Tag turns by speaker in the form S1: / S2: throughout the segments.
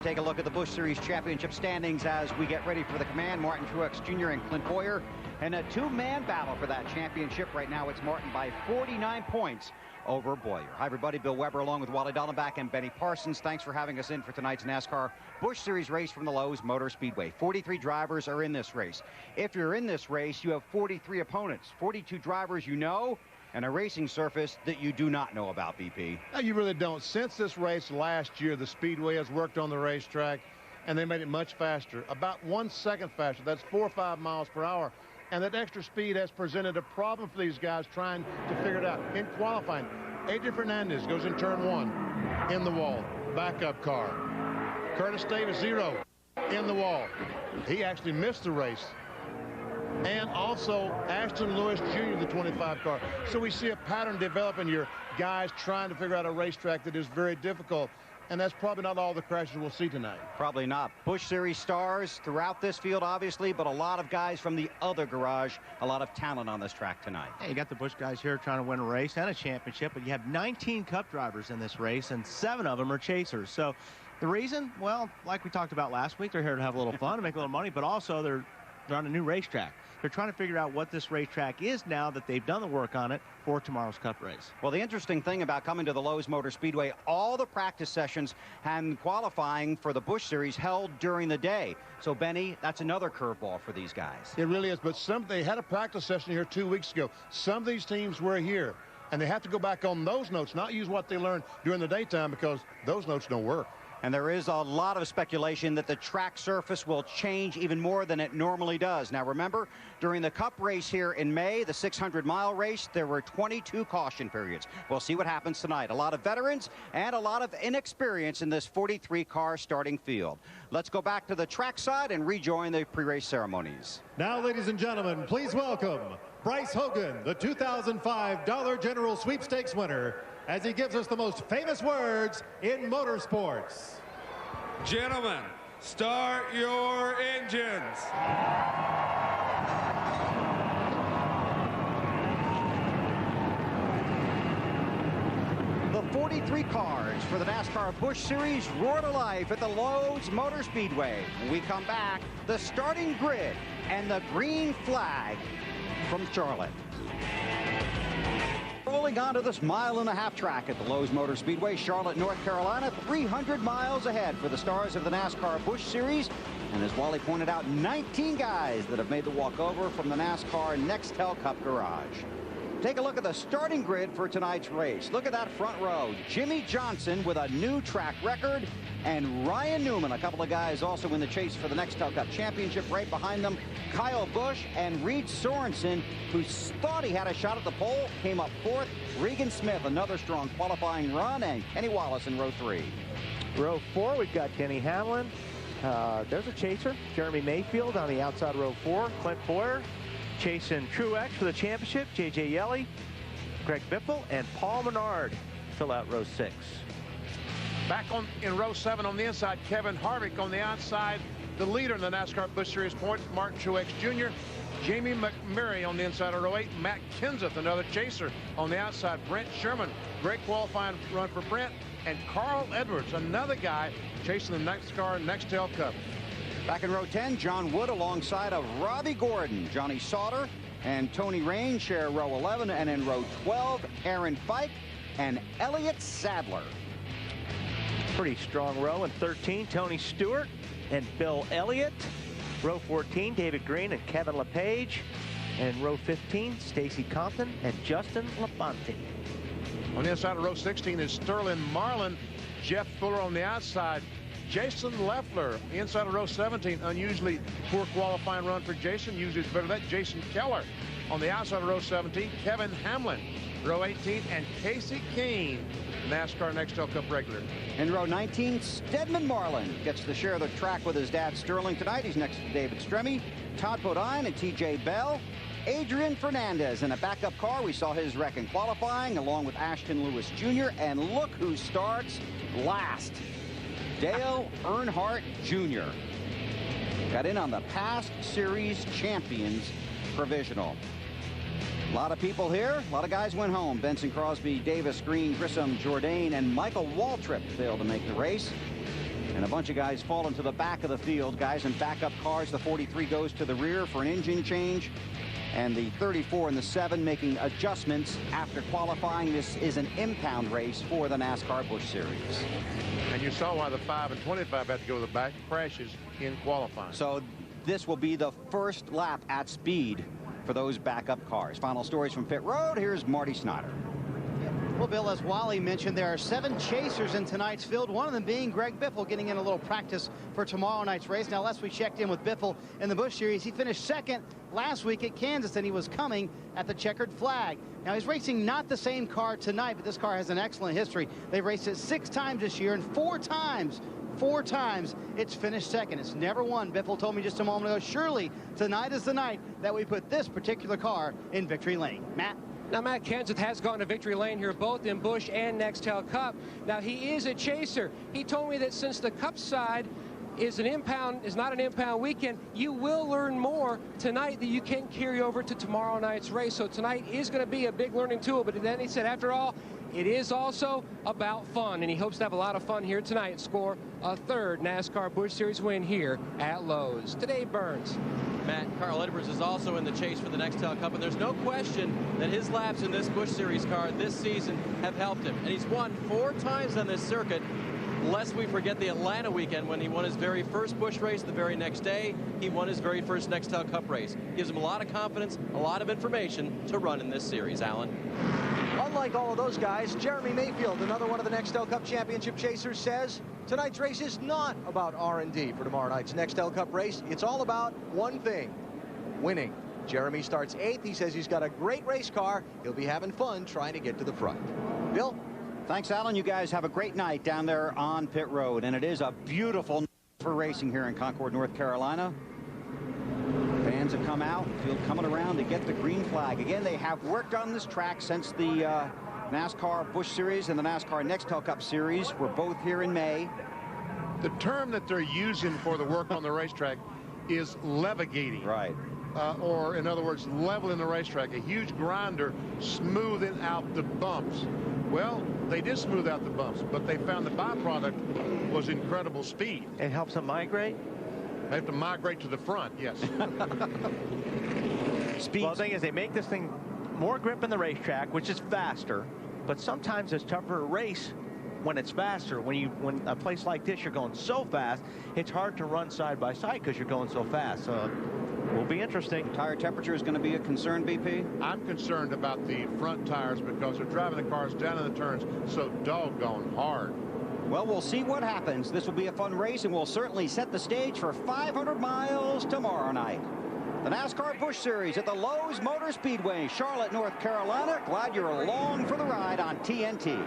S1: take a look at the Busch Series Championship standings as we get ready for the command. Martin Truex Jr. and Clint Bowyer in a two-man battle for that championship. Right now it's Martin by 49 points over Bowyer. Hi everybody, Bill Weber along with Wally Dallenbach and Benny Parsons. Thanks for having us in for tonight's NASCAR Busch Series race from the Lowe's Motor Speedway. 43 drivers are in this race. If you're in this race, you have 43 opponents, 42 drivers you know, and a racing surface that you do not know about, BP.
S2: No, you really don't. Since this race last year, the Speedway has worked on the racetrack, and they made it much faster, about 1 second faster. That's 4 or 5 miles per hour. And that extra speed has presented a problem for these guys trying to figure it out. In qualifying, Adrian Fernandez goes in turn 1, in the wall, backup car. Curtis Davis, 0, in the wall. He actually missed the race. And also Ashton Lewis Jr., the 25 car. So we see a pattern developing here, guys trying to figure out a racetrack that is very difficult. And that's probably not all the crashes we'll see tonight.
S1: Probably not. Busch Series stars throughout this field, obviously, but a lot of guys from the other garage, a lot of talent on this track tonight.
S3: Yeah, you got the Busch guys here trying to win a race and a championship, but you have 19 Cup drivers in this race, and 7 of them are chasers. So the reason, well, like we talked about last week, they're here to have a little fun and make a little money, but also they're on a new racetrack. They're trying to figure out what this racetrack is now that they've done the work on it for tomorrow's Cup race.
S1: Well, the interesting thing about coming to the Lowe's Motor Speedway, all the practice sessions and qualifying for the Busch Series held during the day. So, Benny, that's another curveball for these guys.
S2: It really is, but they had a practice session here 2 weeks ago. Some of these teams were here, and they have to go back on those notes, not use what they learned during the daytime, because those notes don't work.
S1: And there is a lot of speculation that the track surface will change even more than it normally does. Now, remember, during the Cup race here in May, the 600-mile race, there were 22 caution periods. We'll see what happens tonight. A lot of veterans and a lot of inexperience in this 43-car starting field. Let's go back to the track side and rejoin the pre-race ceremonies.
S4: Now, ladies and gentlemen, please welcome Bryce Hogan, the 2005 Dollar General Sweepstakes winner, as he gives us the most famous words in motorsports.
S5: Gentlemen, start your engines.
S1: The 43 cars for the NASCAR Busch Series roar to life at the Lowe's Motor Speedway. When we come back, the starting grid and the green flag from Charlotte. Rolling onto this mile-and-a-half track at the Lowe's Motor Speedway, Charlotte, North Carolina, 300 miles ahead for the stars of the NASCAR Busch Series. And as Wally pointed out, 19 guys that have made the walkover from the NASCAR Nextel Cup garage. Take a look at the starting grid for tonight's race. Look at that front row. Jimmy Johnson with a new track record, and Ryan Newman, a couple of guys also in the chase for the Nextel Cup Championship. Right behind them, Kyle Busch and Reed Sorensen, who thought he had a shot at the pole, came up 4th. Regan Smith, another strong qualifying run, and Kenny Wallace in row 3.
S3: Row 4, we've got Denny Hamlin. There's a chaser, Jeremy Mayfield on the outside row 4. Clint Bowyer chasing Truex for the championship. J.J. Yeley, Greg Biffle, and Paul Menard fill out row 6.
S2: Back in row 7 on the inside, Kevin Harvick. On the outside, the leader in the NASCAR Busch Series points, Martin Truex Jr. Jamie McMurray on the inside of row 8. Matt Kenseth, another chaser on the outside. Brent Sherman, great qualifying run for Brent. And Carl Edwards, another guy chasing the NASCAR Nextel Cup.
S1: Back in row 10, John Wood alongside of Robbie Gordon. Johnny Sauter and Tony Rain share row 11. And in row 12, Aaron Fike and Elliott Sadler.
S3: Pretty strong row in 13, Tony Stewart and Bill Elliott. Row 14, David Green and Kevin LePage. And row 15, Stacy Compton and Justin Labonte.
S2: On the inside of row 16 is Sterling Marlin. Jeff Fuller on the outside. Jason Leffler inside of row 17. Unusually poor qualifying run for Jason. Usually it's better than that. Jason Keller on the outside of row 17. Kevin Hamlin, row 18. And Casey Keene, NASCAR Nextel Cup regular.
S1: In row 19, Stedman Marlin gets to share the track with his dad Sterling tonight. He's next to David Stremme, Todd Bodine, and TJ Bell. Adrian Fernandez in a backup car. We saw his wreck in qualifying along with Ashton Lewis Jr. And look who starts last. Dale Earnhardt Jr. got in on the past series champions provisional. A lot of people here. A lot of guys went home. Benson Crosby, Davis, Green, Grissom, Jourdain, and Michael Waltrip failed to make the race. And a bunch of guys fall into the back of the field. Guys in backup cars. The 43 goes to the rear for an engine change. And the 34 and the 7 making adjustments after qualifying. This is an impound race for the NASCAR Busch Series.
S2: And you saw why the 5 and 25 had to go to the back. Crashes in qualifying.
S1: So this will be the first lap at speed for those backup cars. Final stories from pit road. Here's Marty Snyder.
S6: Well, Bill, as Wally mentioned, there are 7 chasers in tonight's field, one of them being Greg Biffle, getting in a little practice for tomorrow night's race. Now, last we checked in with Biffle in the Busch Series, he finished second last week at Kansas, and he was coming at the checkered flag. Now, he's racing not the same car tonight, but this car has an excellent history. They've raced it 6 times this year, and 4 times it's finished second. It's never won. Biffle told me just a moment ago, surely tonight is the night that we put this particular car in victory lane. Matt?
S7: Now, Matt Kenseth has gone to victory lane here, both in Busch and Nextel Cup. Now, he is a chaser. He told me that since the Cup side is not an impound weekend, you will learn more tonight that you can carry over to tomorrow night's race. So tonight is going to be a big learning tool. But then he said, after all, it is also about fun, and he hopes to have a lot of fun here tonight and score a 3rd NASCAR Busch Series win here at Lowe's. Today, Burns.
S8: Matt, Carl Edwards is also in the chase for the Nextel Cup, and there's no question that his laps in this Busch Series car this season have helped him. And he's won 4 times on this circuit, lest we forget the Atlanta weekend when he won his very first Busch race. The very next day, he won his very first Nextel Cup race. Gives him a lot of confidence, a lot of information to run in this series, Alan.
S9: Unlike all of those guys, Jeremy Mayfield, another one of the Nextel Cup Championship chasers, says tonight's race is not about R&D for tomorrow night's Nextel Cup race. It's all about one thing, winning. Jeremy starts 8th. He says he's got a great race car. He'll be having fun trying to get to the front. Bill?
S1: Thanks, Alan. You guys have a great night down there on pit road. And it is a beautiful night for racing here in Concord, North Carolina. Fans have come out, field coming around to get the green flag. Again, they have worked on this track since the NASCAR Busch Series and the NASCAR Nextel Cup Series were both here in May.
S2: The term that they're using for the work on the racetrack is levigating.
S1: Right.
S2: Or, in other words, leveling the racetrack. A huge grinder smoothing out the bumps. Well, they did smooth out the bumps, but they found the byproduct was incredible speed.
S3: It helps them migrate?
S2: They have to migrate to the front, yes.
S3: Well, the thing is, they make this thing more grip in the racetrack, which is faster, but sometimes it's tougher to race when it's faster. When a place like this, you're going so fast, it's hard to run side by side because you're going so fast. So it will be interesting.
S1: Tire temperature is going to be a concern, BP?
S2: I'm concerned about the front tires because they're driving the cars down in the turns so doggone hard.
S1: Well, we'll see what happens. This will be a fun race, and we'll certainly set the stage for 500 miles tomorrow night. The NASCAR Busch Series at the Lowe's Motor Speedway, Charlotte, North Carolina. Glad you're along for the ride on TNT.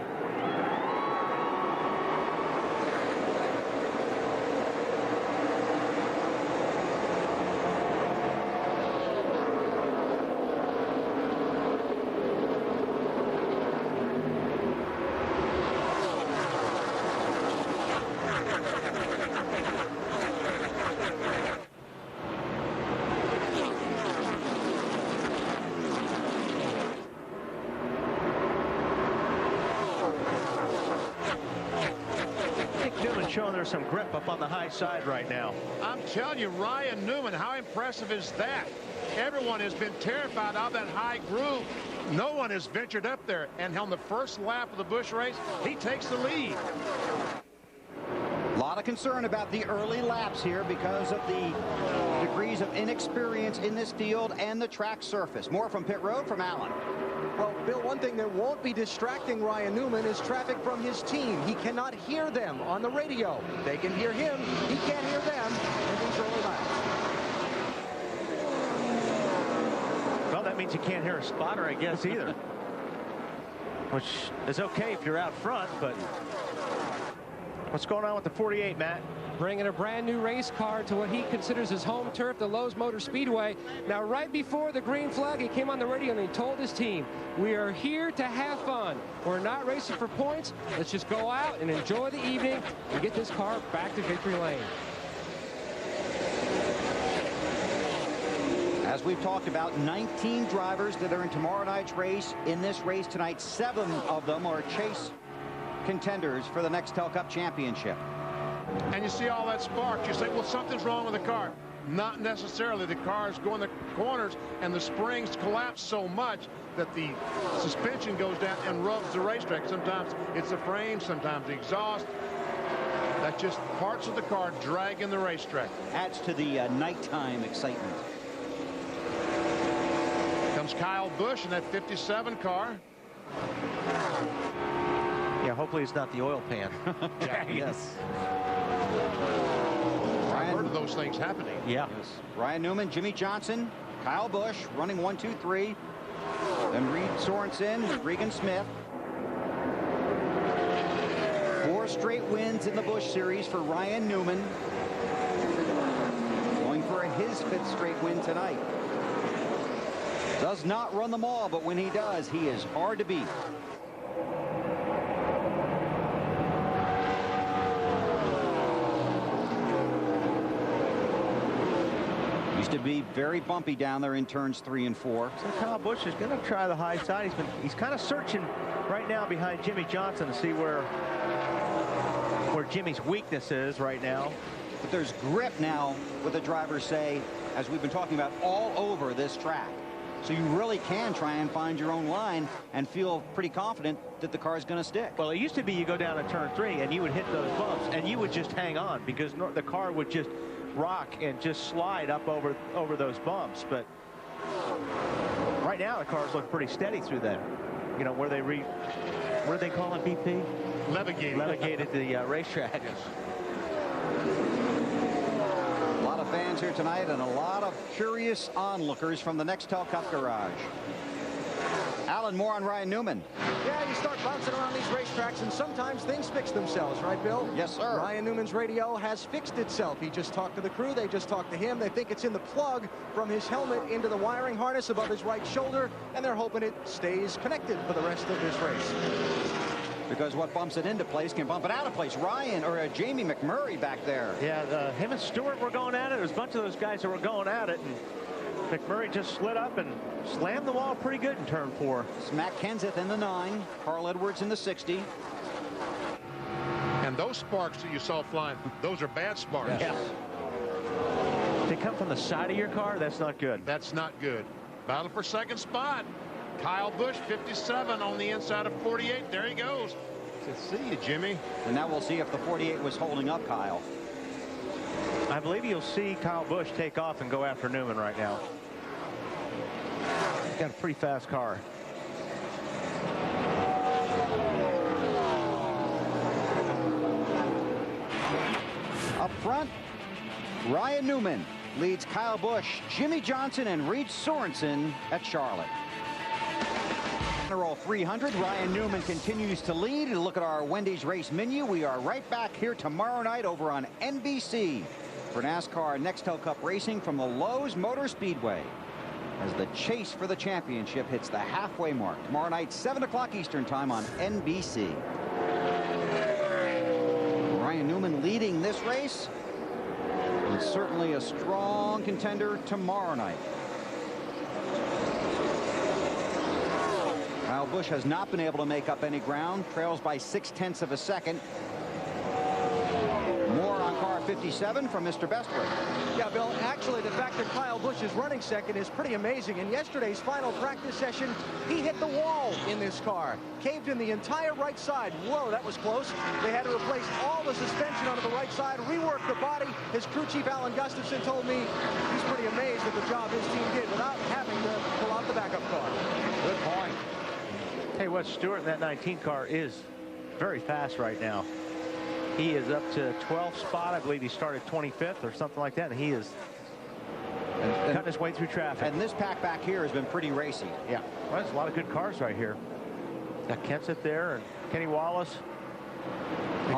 S3: Showing there's some grip up on the high side right now.
S2: I'm telling you, Ryan Newman, how impressive is that? Everyone has been terrified of that high groove. No one has ventured up there. And on the first lap of the Busch race, he takes the lead.
S1: A lot of concern about the early laps here because of the degrees of inexperience in this field and the track surface. More from pit road from Alan.
S9: Well, Bill, one thing that won't be distracting Ryan Newman is traffic from his team. He cannot hear them on the radio. They can hear him. He can't hear them in these early laps.
S3: Well, that means you can't hear a spotter, I guess, either. Which is okay if you're out front, but what's going on with the 48, Matt?
S7: Bringing a brand new race car to what he considers his home turf, the Lowe's Motor Speedway. Now, right before the green flag, he came on the radio and he told his team, we are here to have fun. We're not racing for points. Let's just go out and enjoy the evening and get this car back to victory lane.
S1: As we've talked about, 19 drivers that are in tomorrow night's race. In this race tonight, 7 of them are chase contenders for the Nextel Cup Championship.
S2: and you see all that spark, you say, well, something's wrong with the car. Not necessarily. The car's going the corners and the springs collapse so much that the suspension goes down and rubs the racetrack. Sometimes it's the frame, sometimes the exhaust. That's just parts of the car dragging the racetrack.
S1: Adds to the nighttime excitement.
S2: Comes Kyle Busch in that 57 car.
S3: Yeah, hopefully it's not the oil pan.
S1: Yes.
S2: I've heard of those things happening.
S3: Yeah.
S1: Yes. Ryan Newman, Jimmy Johnson, Kyle Busch running 1, 2, 3. Then Reed Sorensen, Regan Smith. 4 straight wins in the Busch Series for Ryan Newman. Going for his 5th straight win tonight. Does not run them all, but when he does, he is hard to beat. Used to be very bumpy down there in turns 3 and 4.
S3: So Kyle Busch is going to try the high side. He's kind of searching right now behind Jimmy Johnson to see where Jimmy's weakness is right now.
S1: But there's grip now, what the drivers say, as we've been talking about, all over this track. So you really can try and find your own line and feel pretty confident that the car is going to stick.
S3: Well, it used to be you go down to turn 3 and you would hit those bumps and you would just hang on because the car would just rock and just slide up over those bumps. But right now the cars look pretty steady through there. You know, where they what do they call it, BP? Levigated the racetrack.
S1: A lot of fans here tonight and a lot of curious onlookers from the Nextel Cup garage. Alan, more on Ryan Newman.
S9: Yeah, you start bouncing around these racetracks, and sometimes things fix themselves, right, Bill?
S1: Yes, sir.
S9: Ryan Newman's radio has fixed itself. He just talked to the crew. They just talked to him. They think it's in the plug from his helmet into the wiring harness above his right shoulder, and they're hoping it stays connected for the rest of this race.
S1: Because what bumps it into place can bump it out of place. Ryan, or Jamie McMurray back there.
S3: Yeah, him and Stewart were going at it. There's a bunch of those guys that were going at it, and McMurray just slid up and slammed the wall pretty good in turn 4.
S1: It's Matt Kenseth in the 9, Carl Edwards in the 60.
S2: And those sparks that you saw flying, those are bad sparks.
S3: Yeah. They come from the side of your car. That's not good.
S2: That's not good. Battle for second spot. Kyle Busch, 57 on the inside of 48. There he goes. To see you, Jimmy.
S1: And now we'll see if the 48 was holding up Kyle.
S3: I believe you'll see Kyle Busch take off and go after Newman right now. He's got a pretty fast car.
S1: Up front, Ryan Newman leads Kyle Busch, Jimmy Johnson, and Reed Sorensen at Charlotte. Roll 300. Ryan Newman continues to lead. Look at our Wendy's race menu. We are right back here tomorrow night over on NBC for NASCAR Nextel Cup Racing from the Lowe's Motor Speedway as the chase for the championship hits the halfway mark. Tomorrow night, 7 o'clock Eastern time on NBC. Ryan Newman leading this race, and certainly a strong contender tomorrow night. Kyle Busch has not been able to make up any ground, trails by 0.6 of a second. More on car 57 from Mr. Bestwick.
S9: Yeah, Bill, actually the fact that Kyle Busch is running second is pretty amazing. In yesterday's final practice session, he hit the wall in this car, caved in the entire right side. Whoa, that was close. They had to replace all the suspension onto the right side, rework the body. His crew chief Alan Gustafson told me he's pretty amazed at the job his team did without having to pull out the backup car.
S1: Good point.
S3: Hey, what Stewart in that 19 car is very fast right now. He is up to 12th spot. I believe he started 25th or something like that. And he is cutting his way through traffic.
S1: And this pack back here has been pretty racy.
S3: Yeah, well, there's a lot of good cars right here. Got Kenseth there and Kenny Wallace.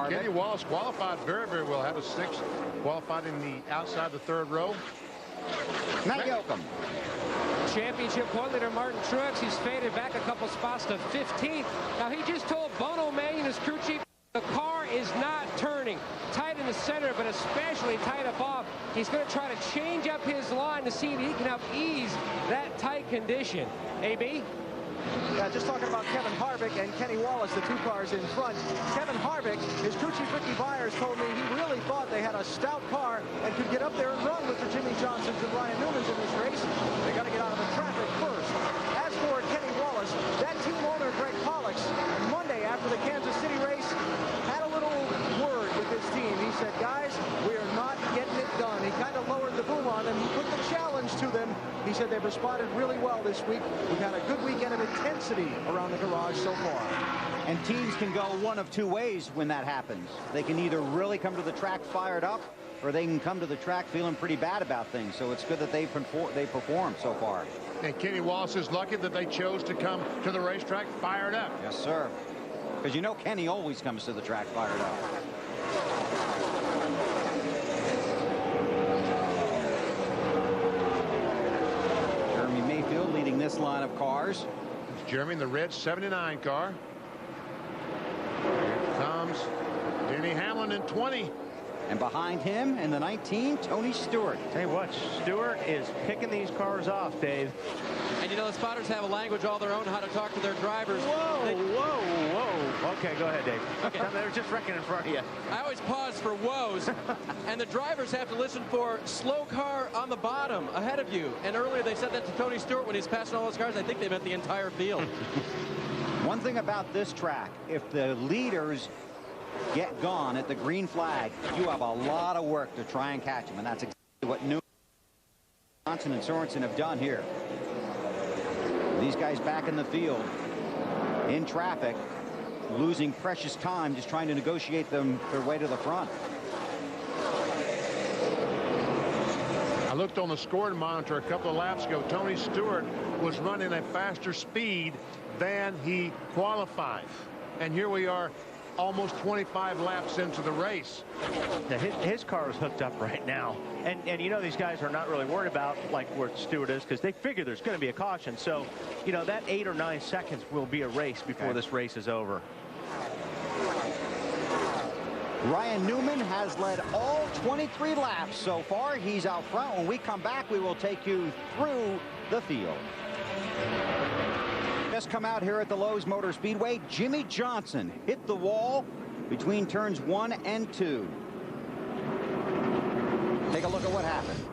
S2: Kenny Wallace qualified very, very well. Had a 6th, qualified in the outside the 3rd row.
S1: Matt Yoakum.
S7: Championship point leader Martin Truex. He's faded back a couple spots to 15th. Now he just told Bono Manning, his crew chief, the car is not turning. Tight in the center, but especially tight up off. He's going to try to change up his line to see if he can help ease that tight condition. AB?
S9: Just talking about Kevin Harvick and Kenny Wallace, the two cars in front. Kevin Harvick, his crew chief Ricky Byers told me he really thought they had a stout car and could get up there and run with the Jimmy Johnsons and Ryan Newmans in this race. They got to get out of the traffic first. As for Kenny Wallace, that team owner, Greg Pollux, Monday after the Kansas City race, had a little word with his team. He said, guys, we are not getting it done. He kind of lowered the boom on them. He put the challenge to them. He said they've responded really well this week. We've had a good weekend of intensity around the garage so far.
S1: And teams can go one of two ways when that happens. They can either really come to the track fired up, or they can come to the track feeling pretty bad about things. So it's good that they performed so far.
S2: And Kenny Wallace is lucky that they chose to come to the racetrack fired up.
S1: Yes, sir. Because you know Kenny always comes to the track fired up. Jeremy Mayfield leading this line of cars.
S2: It's Jeremy in the red 79 car. Here comes Denny Hamlin in 20.
S1: And behind him in the 19, Tony Stewart.
S3: Tell you what, Stewart is picking these cars off, Dave.
S8: And you know, the spotters have a language all their own how to talk to their drivers.
S3: Whoa. Okay, go ahead, Dave.
S8: Okay.
S3: They're just wrecking in front of you.
S8: I always pause for woes, and the drivers have to listen for slow car on the bottom ahead of you. And earlier they said that to Tony Stewart when he's passing all those cars. I think they meant the entire field.
S1: One thing about this track, if the leaders get gone at the green flag, you have a lot of work to try and catch them, and that's exactly what Newman, Johnson, and Sorensen have done here. These guys back in the field, in traffic, losing precious time just trying to negotiate their way to the front.
S2: I looked on the scoring monitor a couple of laps ago. Tony Stewart was running a faster speed than he qualified. And here we are, almost 25 laps into the race.
S3: Now, his car is hooked up right now, and you know these guys are not really worried about like where Stewart is, because they figure there's going to be a caution. So you know that 8 or 9 seconds will be a race before this race is over.
S1: Ryan Newman has led all 23 laps so far. He's out front. When we come back, we will take you through the field. Just come out here at the Lowe's Motor Speedway. Jimmy Johnson hit the wall between turns 1 and 2. Take a look at what happened.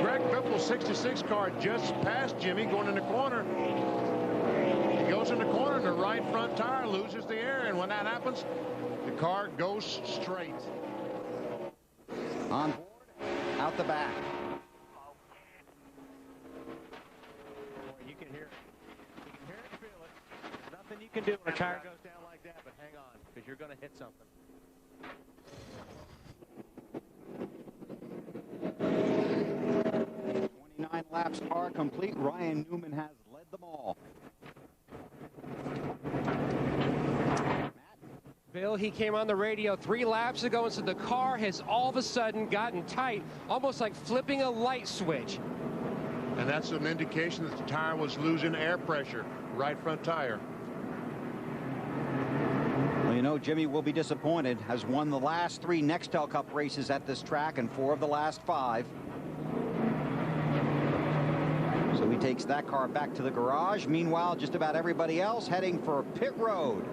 S2: Greg Biffle's 66 car just passed Jimmy going in the corner. He goes in the corner and the right front tire loses the air, and when that happens, the car goes straight.
S1: On board, out the back.
S3: You can hear it. You can hear it and feel it. There's nothing you can do when a tire goes down like that, but hang on, because you're going to hit something.
S1: 29 laps are complete. Ryan Newman has led them all.
S7: Bill, he came on the radio 3 laps ago and said the car has all of a sudden gotten tight, almost like flipping a light switch.
S2: And that's an indication that the tire was losing air pressure, right front tire.
S1: Well, you know, Jimmy will be disappointed. Has won the last 3 Nextel Cup races at this track and 4 of the last 5. So he takes that car back to the garage. Meanwhile, just about everybody else heading for pit road.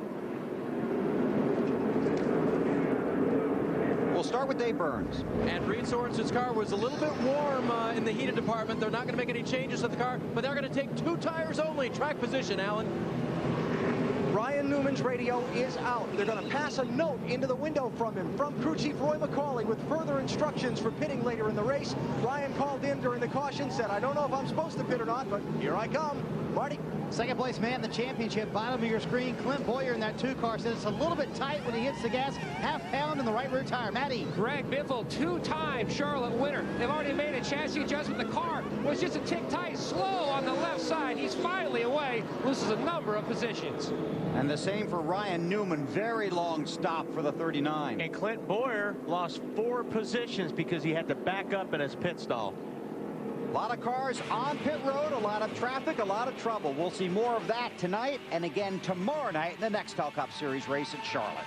S1: We'll start with Dave Burns.
S8: And Reed Sorensen's car was a little bit warm in the heated department. They're not going to make any changes to the car, but they're going to take 2 tires only. Track position, Alan.
S9: Ryan Newman's radio is out. They're going to pass a note into the window from him, from crew chief Roy McCauley, with further instructions for pitting later in the race. Ryan called in during the caution, said, I don't know if I'm supposed to pit or not, but here I come. Marty.
S6: Second place man in the championship, bottom of your screen, Clint Boyer in that 2 car, says it's a little bit tight when he hits the gas, half pound in the right rear tire. Matty.
S7: Greg Biffle, 2-time Charlotte winner. They've already made a chassis adjustment. The car was just a tick tight, slow on the left side. He's finally away, loses a number of positions.
S1: And the same for Ryan Newman. Very long stop for the 39.
S3: And Clint Boyer lost 4 positions because he had to back up in his pit stall.
S1: A lot of cars on pit road, a lot of traffic, a lot of trouble. We'll see more of that tonight and again tomorrow night in the Nextel Cup Series race at Charlotte.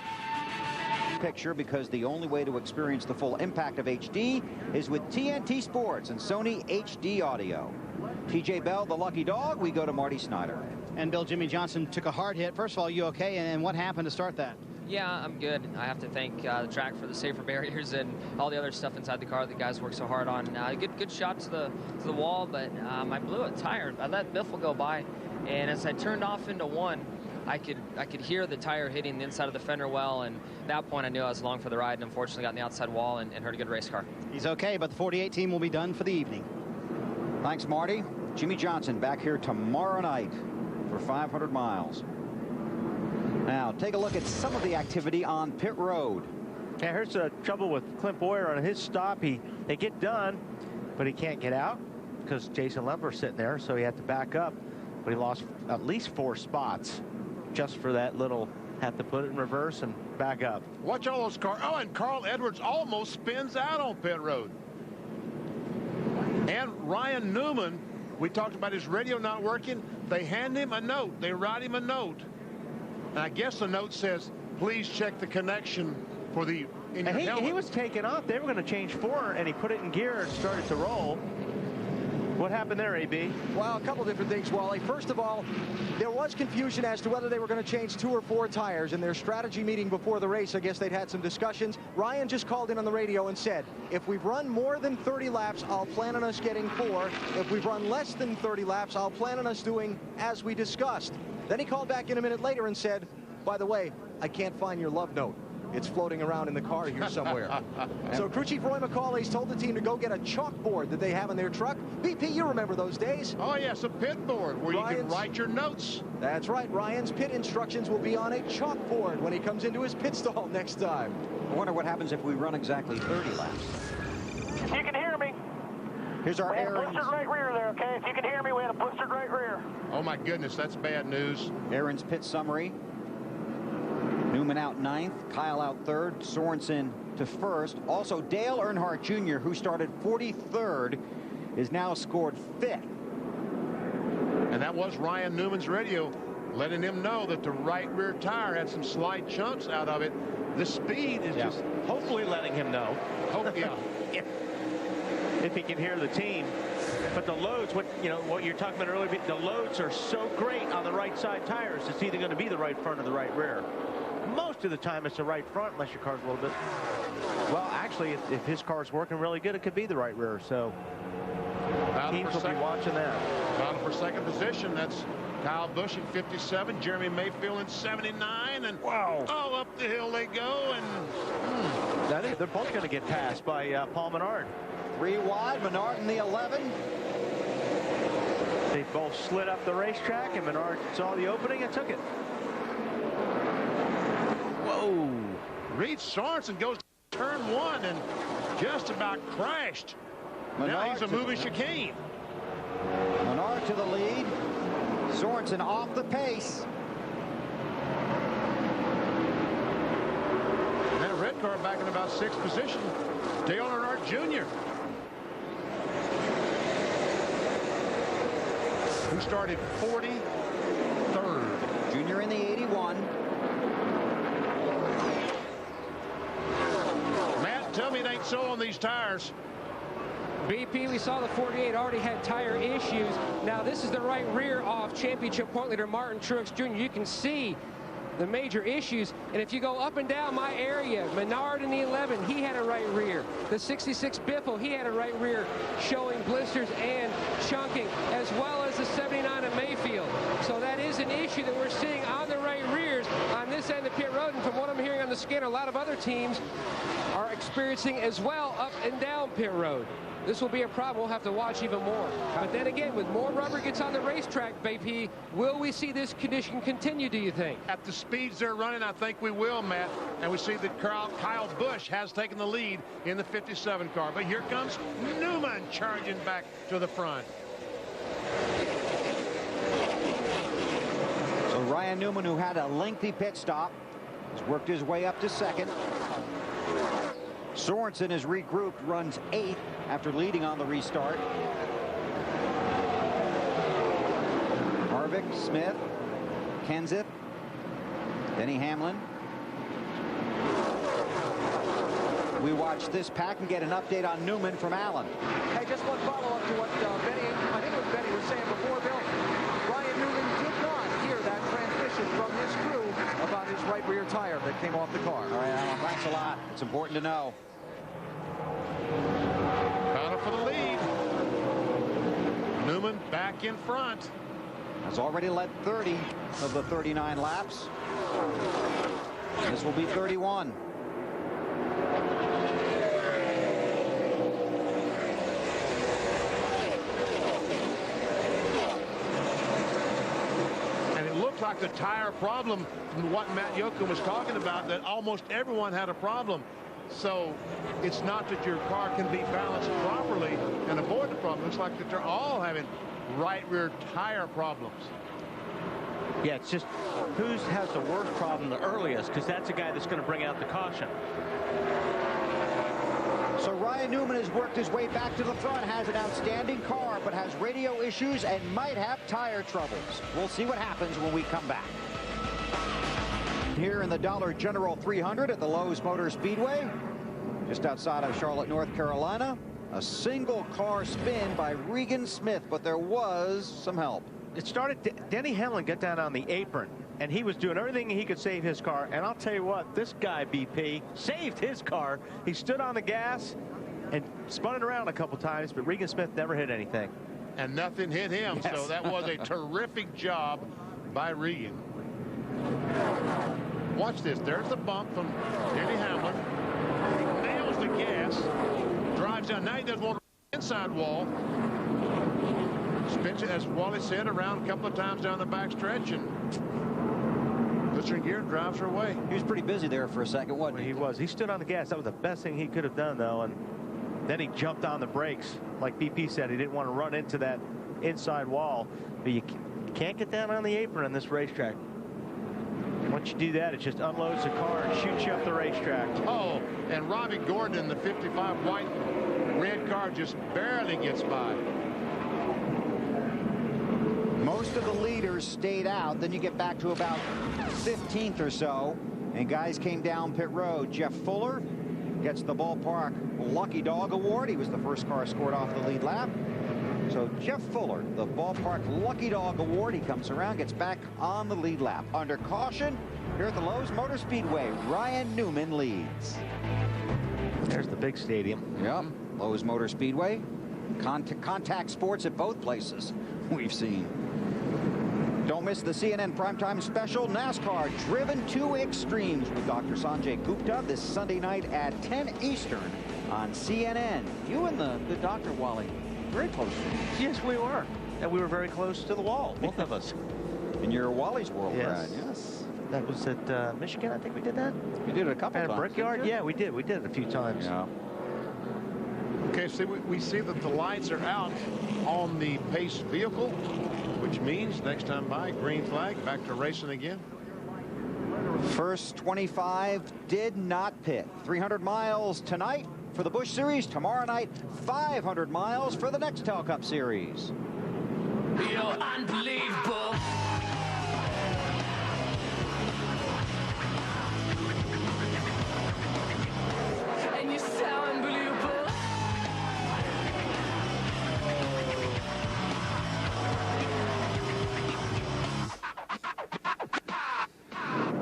S1: Picture, because the only way to experience the full impact of HD is with TNT Sports and Sony HD Audio. TJ Bell, the lucky dog. We go to Marty Snyder.
S6: And Bill, Jimmie Johnson took a hard hit. First of all, you okay? And what happened to start that?
S10: Yeah, I'm good. I have to thank the track for the safer barriers and all the other stuff inside the car that the guys worked so hard on. Good shot to the wall, but I blew a tire. I let Biffle go by, and as I turned off into one, I could hear the tire hitting the inside of the fender well, and at that point I knew I was along for the ride, and unfortunately got in the outside wall and hurt a good race car.
S6: He's okay, but the 48 team will be done for the evening.
S1: Thanks, Marty. Jimmie Johnson back here tomorrow night for 500 miles. Now, take a look at some of the activity on pit road.
S3: Yeah, here's the trouble with Clint Bowyer on his stop. They get done, but he can't get out because Jason Lemper's sitting there, so he had to back up. But he lost at least 4 spots just for that little, have to put it in reverse and back up.
S2: Watch all those cars. Oh, and Carl Edwards almost spins out on pit road. And Ryan Newman, we talked about his radio not working. They hand him a note. They write him a note. And I guess the note says, please check the connection for the in your helmet.
S3: He was taken off. They were going to change 4, and he put it in gear and started to roll. What happened there, AB?
S9: Well, a couple different things, Wally. First of all, there was confusion as to whether they were going to change 2 or 4 tires. In their strategy meeting before the race, I guess they'd had some discussions. Ryan just called in on the radio and said, if we've run more than 30 laps, I'll plan on us getting 4. If we've run less than 30 laps, I'll plan on us doing as we discussed. Then he called back in a minute later and said, by the way, I can't find your love note. It's floating around in the car here somewhere. So crew chief Roy McCauley's told the team to go get a chalkboard that they have in their truck. BP, you remember those days?
S2: Oh, yes, a pit board where you can write your notes.
S9: That's right. Ryan's pit instructions will be on a chalkboard when he comes into his pit stall next time.
S1: I wonder what happens if we run exactly 30 laps.
S11: If you can hear me.
S1: Here's our Aaron's.
S11: Blistered right rear there, okay? If you can hear me, we had a blistered right rear.
S2: Oh, my goodness, that's bad news.
S1: Aaron's pit summary. Newman out 9th, Kyle out 3rd, Sorensen to 1st. Also, Dale Earnhardt Jr., who started 43rd, is now scored 5th.
S2: And that was Ryan Newman's radio, letting him know that the right rear tire had some slight chunks out of it. The speed is just
S3: hopefully letting him know. If he can hear the team. But the loads, what you're talking about earlier, the loads are so great on the right side tires. It's either going to be the right front or the right rear. Most of the time it's the right front, unless your car's a little bit. Well, actually, if his car's working really good, it could be the right rear. So teams will be watching that.
S2: Battle for second position. That's Kyle Busch in 57, Jeremy Mayfield in 79, and wow! Oh, up the hill they go, and
S3: they're both going to get passed by Paul Menard.
S1: 3 wide, Menard in the 11.
S3: They both slid up the racetrack, and Menard saw the opening and took it. Whoa!
S2: Reed Sorensen goes to turn 1 and just about crashed. Now he's a moving chicane.
S1: Menard to the lead. Sorensen off the pace.
S2: And that red car back in about 6th position. Dale Earnhardt Jr. who started 43rd.
S1: Junior in the 81.
S2: Matt, tell me it ain't so on these tires.
S7: BP, we saw the 48 already had tire issues. Now this is the right rear off championship point leader Martin Truex Jr. You can see the major issues, and if you go up and down my area, Menard in the 11, he had a right rear. The 66 Biffle, he had a right rear showing blisters and chunking, as well as the 79 at Mayfield. So that is an issue that we're seeing on the right rears on this end of pit road, and from what I'm hearing on the scanner, a lot of other teams are experiencing as well up and down pit road. This will be a problem we'll have to watch even more. But then again, with more rubber gets on the racetrack, BP, will we see this condition continue, do you think?
S2: At the speeds they're running, I think we will, Matt. And we see that Kyle Busch has taken the lead in the 57 car. But here comes Newman charging back to the front.
S1: So Ryan Newman, who had a lengthy pit stop, has worked his way up to second. Sorensen is regrouped, runs 8th after leading on the restart. Harvick, Smith, Kenseth, Denny Hamlin. we watch this pack and get an update on Newman from Allen.
S9: Hey, just one follow-up to what Benny, I think it was Benny was saying before, Bill. Ryan Newman did not hear that transmission from his crew about his right rear tire that came off the car.
S1: All right, Alan, thanks a lot. It's important to know.
S2: Battle for the lead. Newman back in front.
S1: Has already led 30 of the 39 laps. This will be 31.
S2: And it looked like the tire problem from what Matt Yoakum was talking about, that almost everyone had a problem. So it's not that your car can be balanced properly and avoid the problem. It's like that they're all having right rear tire problems.
S3: Yeah, it's just who has the worst problem the earliest, because that's the guy that's going to bring out the caution.
S1: So Ryan Newman has worked his way back to the front, has an outstanding car, but has radio issues and might have tire troubles. We'll see what happens when we come back. Here in the Dollar General 300 at the Lowe's Motor Speedway, just outside of Charlotte, North Carolina. A single car spin by Regan Smith, but there was some help.
S3: It started, Denny Hamlin got down on the apron, and he was doing everything he could save his car. And I'll tell you what, this guy, BP, saved his car. He stood on the gas and spun it around a couple times, but Regan Smith never hit anything.
S2: And nothing hit him,
S3: Yes.
S2: so that was a terrific job by Regan. Watch this. There's the bump from Denny Hamlin. He nails the gas, drives down. Now he does one inside wall. Spins it, as Wally said, around a couple of times down the backstretch and puts her in gear and drives her away.
S1: He was pretty busy there for a second, wasn't he?
S3: He was. He stood on the gas. That was the best thing he could have done, though. And then he jumped on the brakes. Like BP said, he didn't want to run into that inside wall. But you can't get down on the apron on this racetrack. Once you do that, it just unloads the car and shoots you up the racetrack.
S2: Oh, and Robbie Gordon in the 55 white red car just barely gets by.
S1: Most of the leaders stayed out. Then you get back to about 15th or so, and guys came down pit road. Jeff Fuller gets the ballpark Lucky Dog Award. He was the first car scored off the lead lap. So Jeff Fuller, the ballpark Lucky Dog Award. He comes around, gets back on the lead lap. Under caution, here at the Lowe's Motor Speedway, Ryan Newman leads.
S3: There's the big stadium.
S1: Yep, Lowe's Motor Speedway. Contact sports at both places we've seen. Don't miss the CNN Primetime Special, NASCAR Driven to Extremes with Dr. Sanjay Gupta this Sunday night at 10 Eastern on CNN. You and the doctor, Wally, very close.
S3: Yes, we were. And we were very close to the wall, both of us.
S1: In your Wally's World,
S3: Yes.
S1: Brad, yes.
S3: That was at Michigan, I think we did that.
S1: You did it a couple
S3: At
S1: times.
S3: Brickyard? Yeah, we did. We did it a few times.
S1: Yeah.
S2: Okay, so we see that the lights are out on the pace vehicle, which means next time by, green flag, back to racing again.
S1: First 25 did not pit. 300 miles tonight for the Busch Series. Tomorrow night, 500 miles for the Nextel Cup Series.
S12: You're unbelievable. And you're so unbelievable.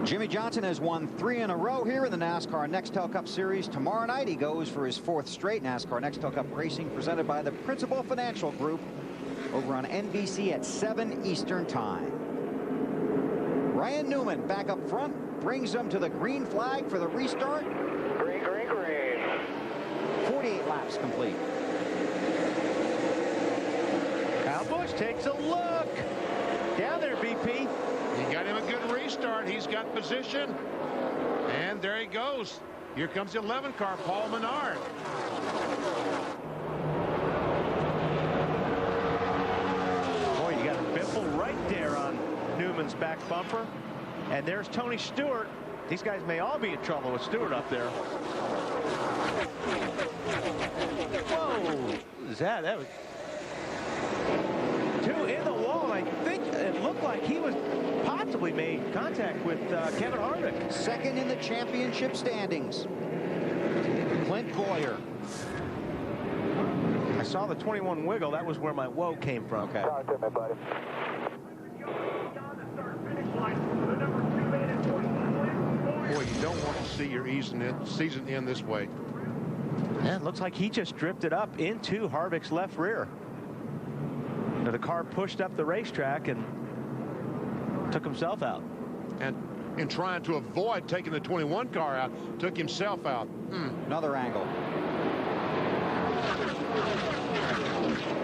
S1: Jimmy Johnson has won 3 in a row here in the NASCAR Nextel Cup Series. Tomorrow night, he goes for his 4th straight NASCAR Nextel Cup Racing, presented by the Principal Financial Group, over on NBC at 7 Eastern Time. Ryan Newman back up front, brings them to the green flag for the restart.
S11: Green, green, green.
S1: 48 laps complete.
S3: Kyle Busch takes a look. Down there, BP.
S2: He got him a good restart. He's got position. And there he goes. Here comes the 11 car, Paul Menard.
S3: Boy, you got Biffle right there on Newman's back bumper. And there's Tony Stewart. These guys may all be in trouble with Stewart up there. Whoa. What was that? That was 2 in the wall. I think it looked like he was possibly made contact with Kevin Harvick.
S1: Second in the championship standings. Clint Boyer.
S3: I saw the 21 wiggle. That was where my whoa came from.
S1: Okay.
S11: Talk to me, buddy.
S2: Boy, you don't want to see your season end this way.
S3: Yeah, it looks like he just drifted up into Harvick's left rear. Now, the car pushed up the racetrack and took himself out.
S2: And in trying to avoid taking the 21 car out, took himself out.
S1: Another angle.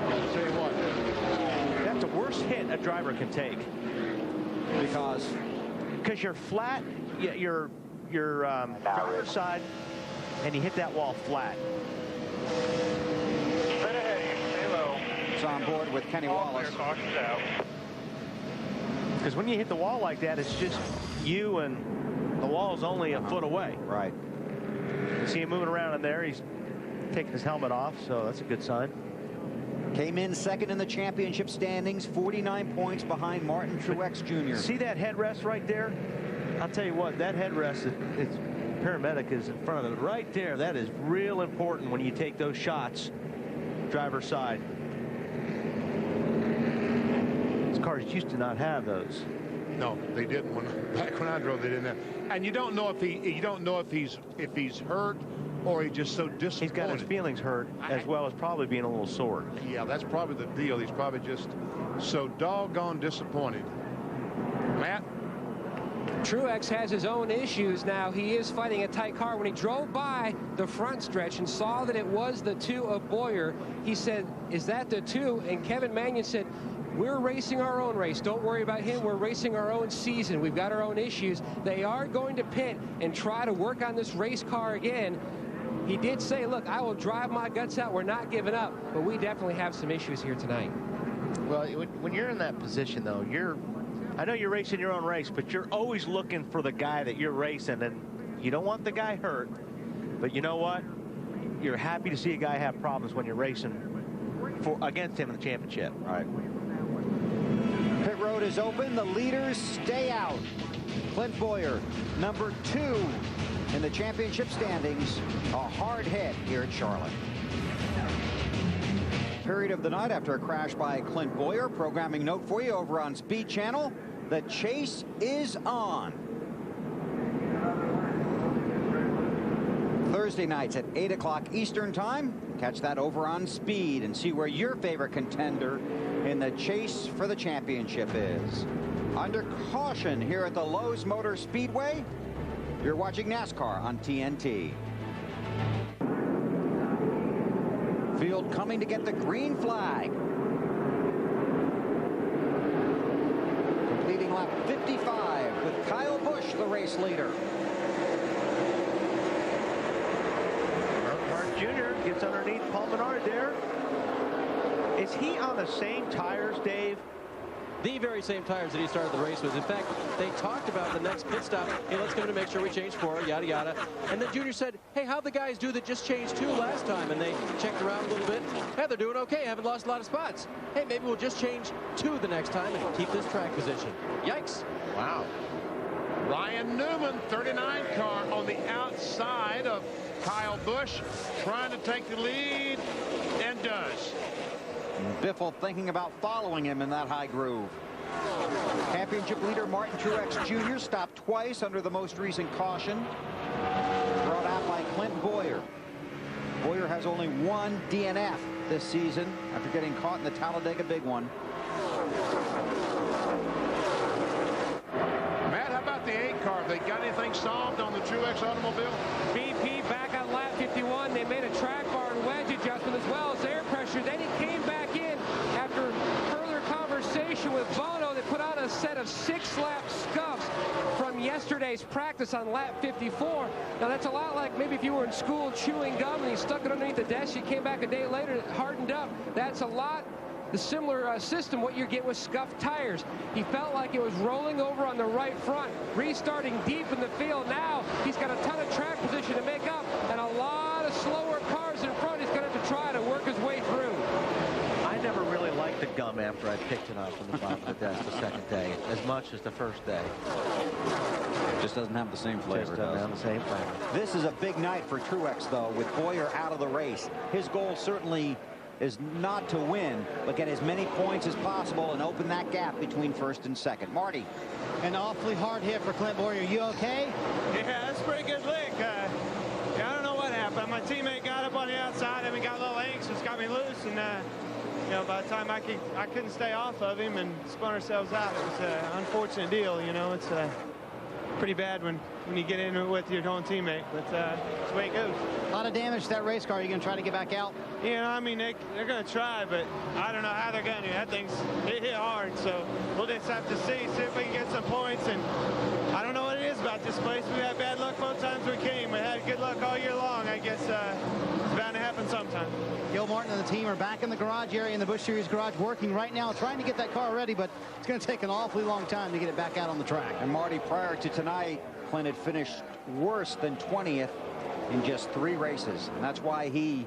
S2: I'll tell you what.
S3: That's the worst hit a driver can take.
S1: Because
S3: you're flat, your driver's side, and you hit that wall flat.
S11: Straight ahead, stay low.
S1: it's on board with Kenny Wallace.
S11: Caution's out.
S3: Because when you hit the wall like that, it's just you and the wall's only a foot away.
S1: Right.
S3: You see him moving around in there. He's taking his helmet off, so that's a good sign.
S1: Came in second in the championship standings, 49 points behind Martin Truex Jr.
S3: See that headrest right there? I'll tell you what, that headrest, it's paramedic is in front of it right there. That is real important when you take those shots, driver's side. These cars used to not have those.
S2: No, they didn't. Back when I drove, they didn't have. And you don't know if he's hurt or he's just so disappointed.
S3: He's got his feelings hurt as well as probably being a little sore.
S2: Yeah, that's probably the deal. He's probably just so doggone disappointed. Matt?
S7: Truex has his own issues now. He is fighting a tight car. When he drove by the front stretch and saw that it was the 2 of Boyer, he said, is that the 2? And Kevin Magnuson said, we're racing our own race. Don't worry about him. We're racing our own season. We've got our own issues. They are going to pit and try to work on this race car again. He did say, look, I will drive my guts out. We're not giving up. But we definitely have some issues here tonight.
S3: Well, when you're in that position, though, I know you're racing your own race, but you're always looking for the guy that you're racing, and you don't want the guy hurt. But you know what? You're happy to see a guy have problems when you're racing against him in the championship.
S1: All right. Pit road is open. The leaders stay out. Clint Boyer, number 2 in the championship standings. A hard hit here at Charlotte. Period of the night after a crash by Clint Boyer. Programming note for you over on Speed Channel. The chase is on. Thursday nights at 8 o'clock Eastern Time. Catch that over on Speed and see where your favorite contender in the chase for the championship is. Under caution here at the Lowe's Motor Speedway. You're watching NASCAR on TNT. Field coming to get the green flag. Completing lap 55 with Kyle Busch, the race leader.
S3: Mark Jr. gets underneath Paul Menard there. Is he on the same tires, Dave?
S8: The very same tires that he started the race with. In fact, they talked about the next pit stop. Hey, let's come in to make sure we change 4, yada, yada. And then Junior said, hey, how'd the guys do that just changed 2 last time? And they checked around a little bit. Hey, they're doing okay. Haven't lost a lot of spots. Hey, maybe we'll just change 2 the next time and keep this track position. Yikes.
S2: Wow. Ryan Newman, 39 car on the outside of Kyle Busch, trying to take the lead, and does.
S1: Biffle thinking about following him in that high groove. Championship leader Martin Truex Jr. stopped twice under the most recent caution. Brought out by Clint Boyer. Boyer has only 1 DNF this season after getting caught in the Talladega Big One.
S2: Matt, how about the 8 car? Have they got anything solved on the Truex automobile?
S7: BP back on lap 51. They made a track bar and wedge adjustment as well as air pressure. Then he came back in after further conversation with Bono. They put on a set of 6-lap scuffs from yesterday's practice on lap 54. Now that's a lot like maybe if you were in school chewing gum and you stuck it underneath the desk, you came back a day later, it hardened up. That's a lot the similar system what you get with scuffed tires. He felt like it was rolling over on the right front, restarting deep in the field. Now he's got a ton of track position to make up and a lot of slower cars in front. He's going to try to work his way through.
S3: I never really liked the gum, man.
S13: after I picked it up from the bottom of the desk the second day, as much as the first day.
S1: Just doesn't have the same flavor.
S13: Just doesn't have the same flavor.
S1: This is a big night for Truex, though, with Bowyer out of the race. His goal certainly is not to win, but get as many points as possible and open that gap between first and second. Marty.
S6: An awfully hard hit for Clint Bowyer. You okay?
S14: Yeah, that's a pretty good lick. Yeah, I don't know what happened. My teammate got up on the outside and we got a little anxious, got me loose, and you know, by the time I couldn't stay off of him and spun ourselves out. It was an unfortunate deal. You know, it's pretty bad when you get into it with your own teammate, but it's the way it goes.
S6: A lot of damage to that race car. Are you going to try to get back out?
S14: You know, I mean, they're going to try, but I don't know how they're going to. That thing's hit hard, so we'll just have to see if we can get some points. And I don't know what it is about this place. We had bad luck both times we came. We had good luck all year long. I guess it's bound to happen sometime.
S6: Gil Martin and the team are back in the garage area in the Busch Series garage, working right now, trying to get that car ready, but it's going to take an awfully long time to get it back out on the track.
S1: And Marty, prior to tonight, Clint had finished worse than 20th in just 3 races, and that's why he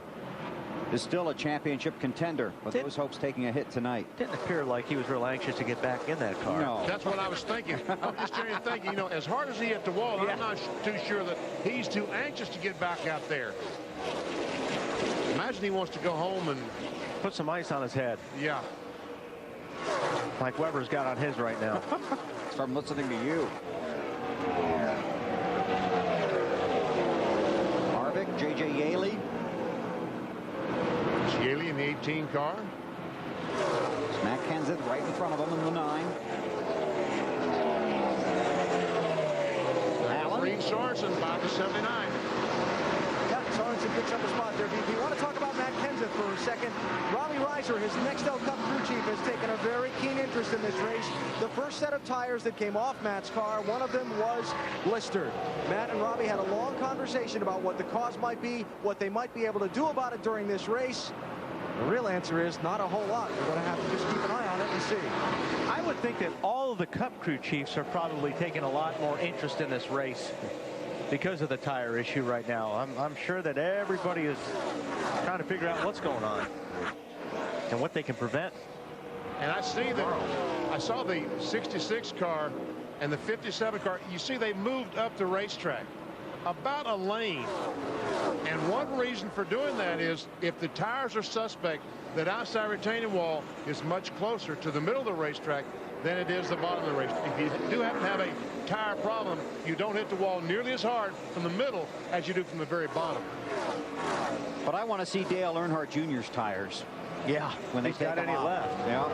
S1: is still a championship contender, but those hopes taking a hit tonight.
S13: Didn't appear like he was real anxious to get back in that car.
S1: No.
S2: That's what I was thinking. I'm just trying to think, you know, as hard as he hit the wall, I'm not too sure that he's too anxious to get back out there. Imagine he wants to go home and
S13: put some ice on his head.
S2: Yeah.
S13: Like Weber's got on his right now.
S1: From listening to you. Harvick, J.J. Yaley.
S2: Yaley in the 18 car.
S1: It's Matt Kenseth right in front of him in the 9.
S2: Green Sorensen by the 79.
S9: Yeah, Sorensen picks up a spot there. If you want to talk about Matt Kenseth for a second, Robbie Reiser, his Nextel Cup crew chief, has taken a very keen interest in this race. The first set of tires that came off Matt's car, one of them was blistered. Matt and Robbie had a long conversation about what the cause might be, what they might be able to do about it during this race. The real answer is not a whole lot. We're going to have to just keep an eye on it and see.
S13: I would think that all of the Cup crew chiefs are probably taking a lot more interest in this race because of the tire issue right now. I'm sure that everybody is trying to figure out what's going on and what they can prevent.
S2: And I see that I saw the 66 car and the 57 car. You see they moved up the racetrack about a lane. And one reason for doing that is if the tires are suspect, that outside retaining wall is much closer to the middle of the racetrack than it is the bottom of the racetrack. If you do happen to have a tire problem, you don't hit the wall nearly as hard from the middle as you do from the very bottom.
S1: But I want to see Dale Earnhardt Jr.'s tires.
S13: Yeah,
S1: when they
S13: he's
S1: take
S13: got
S1: them
S13: any
S1: off.
S13: left.
S1: Yeah.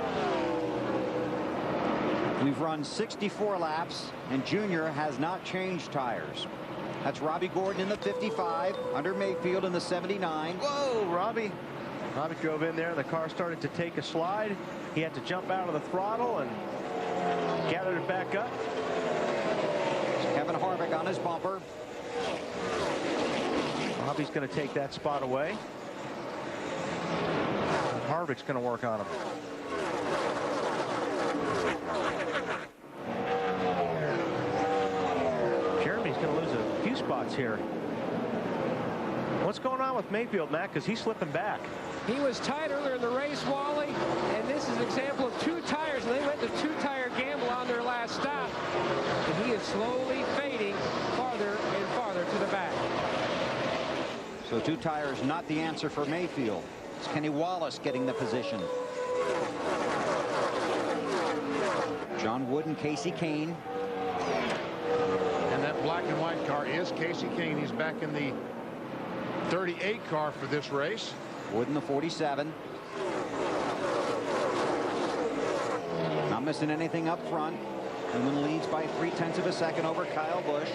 S1: We've run 64 laps, and Junior has not changed tires. That's Robbie Gordon in the 55, under Mayfield in the 79.
S13: Whoa, Robbie drove in there, and the car started to take a slide. He had to jump out of the throttle and gathered it back up.
S1: Kevin Harvick on his bumper.
S13: Robbie's going to take that spot away. Harvick's going to work on him. Jeremy's going to lose a few spots here. What's going on with Mayfield, Matt? Because he's slipping back.
S7: He was tight earlier in the race, Wally, and this is an example of 2 tires. And they went to 2-tire gamble on their last stop, and he is slowly fading farther and farther to the back.
S1: So 2 tires not the answer for Mayfield. It's Kenny Wallace getting the position. John Wood and Casey Kane.
S2: And that black and white car is Casey Kane. He's back in the 38 car for this race.
S1: Wood in the 47. Not missing anything up front. Newman leads by 0.3 of a second over Kyle Busch.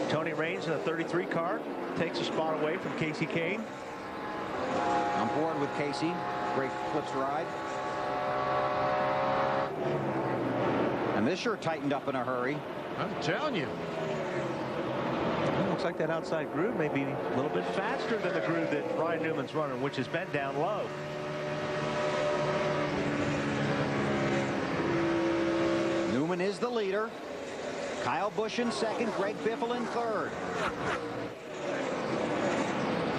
S13: Tony Raines in the 33 car takes a spot away from Casey Kane.
S1: On board with Casey. Great Clips ride. And this sure tightened up in a hurry.
S2: I'm telling you.
S13: Looks like that outside groove may be a little bit faster than the groove that Ryan Newman's running, which has been down low.
S1: Newman is the leader. Kyle Busch in second. Greg Biffle in third.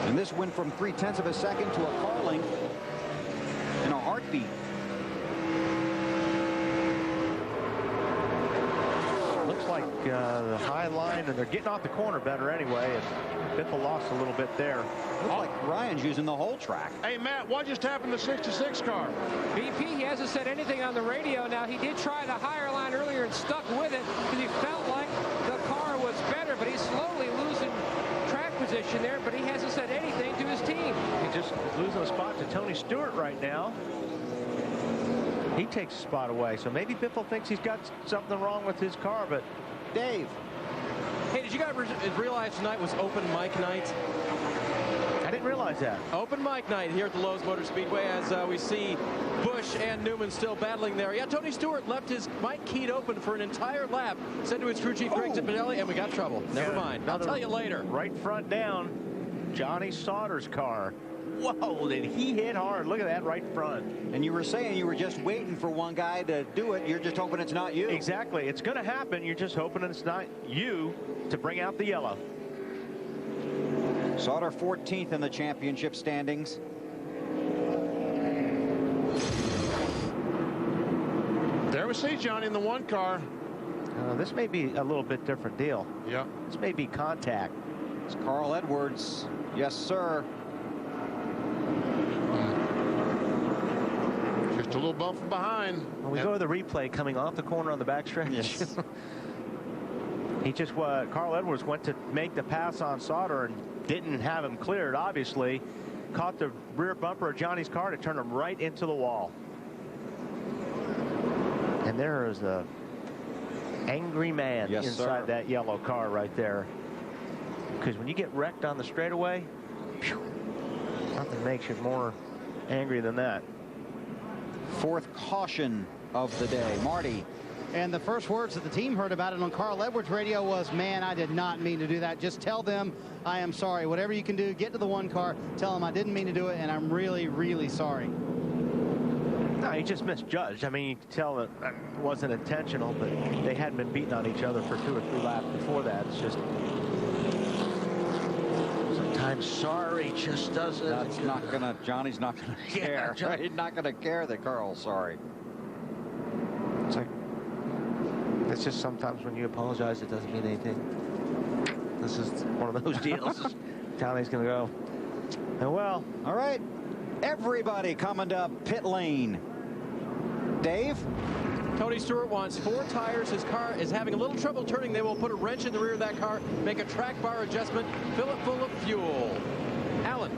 S1: And this went from 0.3 of a second to a car length in a heartbeat.
S13: like the high line, and they're getting off the corner better anyway, and Biffle lost a little bit there.
S1: Looks like Ryan's using the whole track.
S2: Hey, Matt, what just happened to the 66 car?
S7: BP, he hasn't said anything on the radio. Now, he did try the higher line earlier and stuck with it because he felt like the car was better, but he's slowly losing track position there, but he hasn't said anything to his team.
S13: He just losing a spot to Tony Stewart right now. He takes a spot away, so maybe Biffle thinks he's got something wrong with his car, but
S1: Dave.
S8: Hey, did you guys realize tonight was open mic night?
S13: I didn't realize that.
S8: Open mic night here at the Lowe's Motor Speedway as we see Busch and Newman still battling there. Yeah, Tony Stewart left his mic keyed open for an entire lap, said to his crew chief Greg Zipadelli, and we got trouble. Never mind. I'll tell you later.
S13: Right front down, Johnny Sauter's car. Whoa, did he hit hard. Look at that right front.
S1: And you were saying you were just waiting for one guy to do it. You're just hoping it's not you.
S13: Exactly. It's going to happen. You're just hoping it's not you to bring out the yellow.
S1: Sauter 14th in the championship standings.
S2: There we see Johnny in the one car.
S13: This may be a little bit different deal.
S2: Yeah.
S13: This may be contact.
S1: It's Carl Edwards. Yes, sir.
S2: Just a little bump from behind.
S13: When we go to the replay coming off the corner on the backstretch.
S1: Yes.
S13: He just, Carl Edwards went to make the pass on Sauter and didn't have him cleared, obviously. Caught the rear bumper of Johnny's car to turn him right into the wall. And there is a angry man inside that yellow car right there. Because when you get wrecked on the straightaway, nothing makes you more angry than that.
S1: Fourth caution of the day. Marty.
S6: And the first words that the team heard about it on Carl Edwards' radio was, man, I did not mean to do that. Just tell them I am sorry. Whatever you can do, get to the one car, tell them I didn't mean to do it, and I'm really, really sorry.
S13: No, he just misjudged. I mean, you can tell that it wasn't intentional, but they hadn't been beating on each other for 2 or 3 laps before that. It's just sometimes sorry just doesn't.
S1: That's not gonna. Johnny's not gonna care.
S13: Yeah,
S1: He's not gonna care that Carl's sorry.
S13: It's like, it's just sometimes when you apologize, it doesn't mean anything. This is one of those deals. Johnny's gonna go, oh, well.
S1: All right, everybody coming to pit lane. Dave?
S8: Tony Stewart wants 4 tires. His car is having a little trouble turning. They will put a wrench in the rear of that car, make a track bar adjustment, fill it full of fuel. Alan.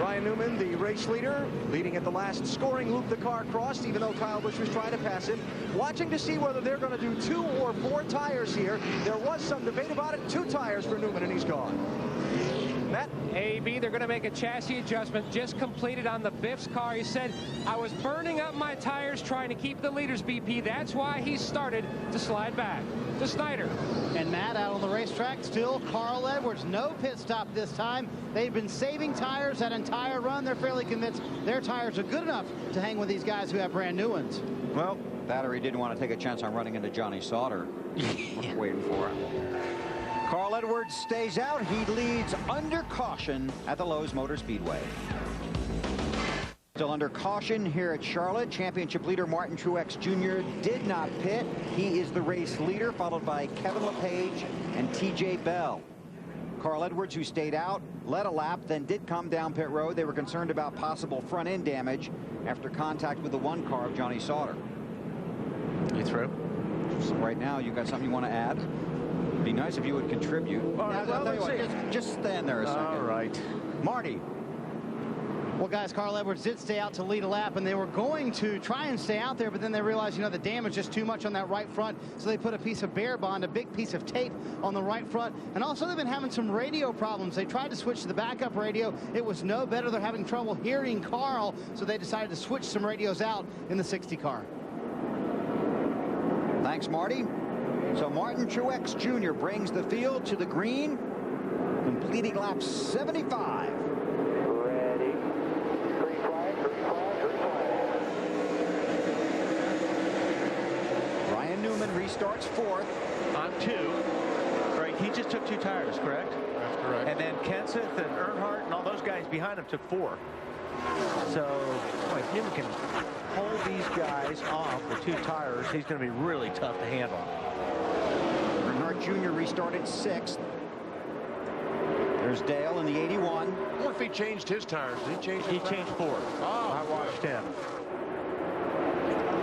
S9: Ryan Newman, the race leader, leading at the last scoring loop the car crossed, even though Kyle Busch was trying to pass him. Watching to see whether they're going to do 2 or 4 tires here. There was some debate about it. 2 tires for Newman, and he's gone. Matt?
S7: AB, they're going to make a chassis adjustment just completed on the Biff's car. He said, I was burning up my tires trying to keep the leaders, BP. That's why he started to slide back. To Snyder.
S6: And Matt, out on the racetrack, still Carl Edwards. No pit stop this time. They've been saving tires that entire run. They're fairly convinced their tires are good enough to hang with these guys who have brand new ones.
S1: Well, Battery didn't want to take a chance on running into Johnny Sauter. Waiting for him. Carl Edwards stays out. He leads under caution at the Lowe's Motor Speedway. Still under caution here at Charlotte. Championship leader Martin Truex Jr. did not pit. He is the race leader, followed by Kevin LePage and TJ Bell. Carl Edwards, who stayed out, led a lap, then did come down pit road. They were concerned about possible front end damage after contact with the one car of Johnny Sauter.
S13: You through?
S1: So right now, you got something you want to add? It'd be nice if you would contribute.
S6: All right,
S1: I'll tell you what, just stand there a second.
S13: All right.
S1: Marty.
S6: Well, guys, Carl Edwards did stay out to lead a lap, and they were going to try and stay out there, but then they realized, you know, the damage is too much on that right front, so they put a piece of Bear Bond, a big piece of tape on the right front. And also, they've been having some radio problems. They tried to switch to the backup radio. It was no better. They're having trouble hearing Carl, so they decided to switch some radios out in the 60 car.
S1: Thanks, Marty. So Martin Truex Jr. brings the field to the green, completing lap 75. Ryan Newman restarts 4th.
S13: On 2. Right, he just took 2 tires, correct?
S2: That's correct.
S13: And then Kenseth and Earnhardt and all those guys behind him took 4. So, if Newman can hold these guys off with 2 tires, he's going to be really tough to handle.
S1: Jr. restarted 6th. There's Dale in the 81.
S2: I wonder if he changed his tires. Did he change his tires?
S13: changed 4.
S2: Oh,
S13: I watched him.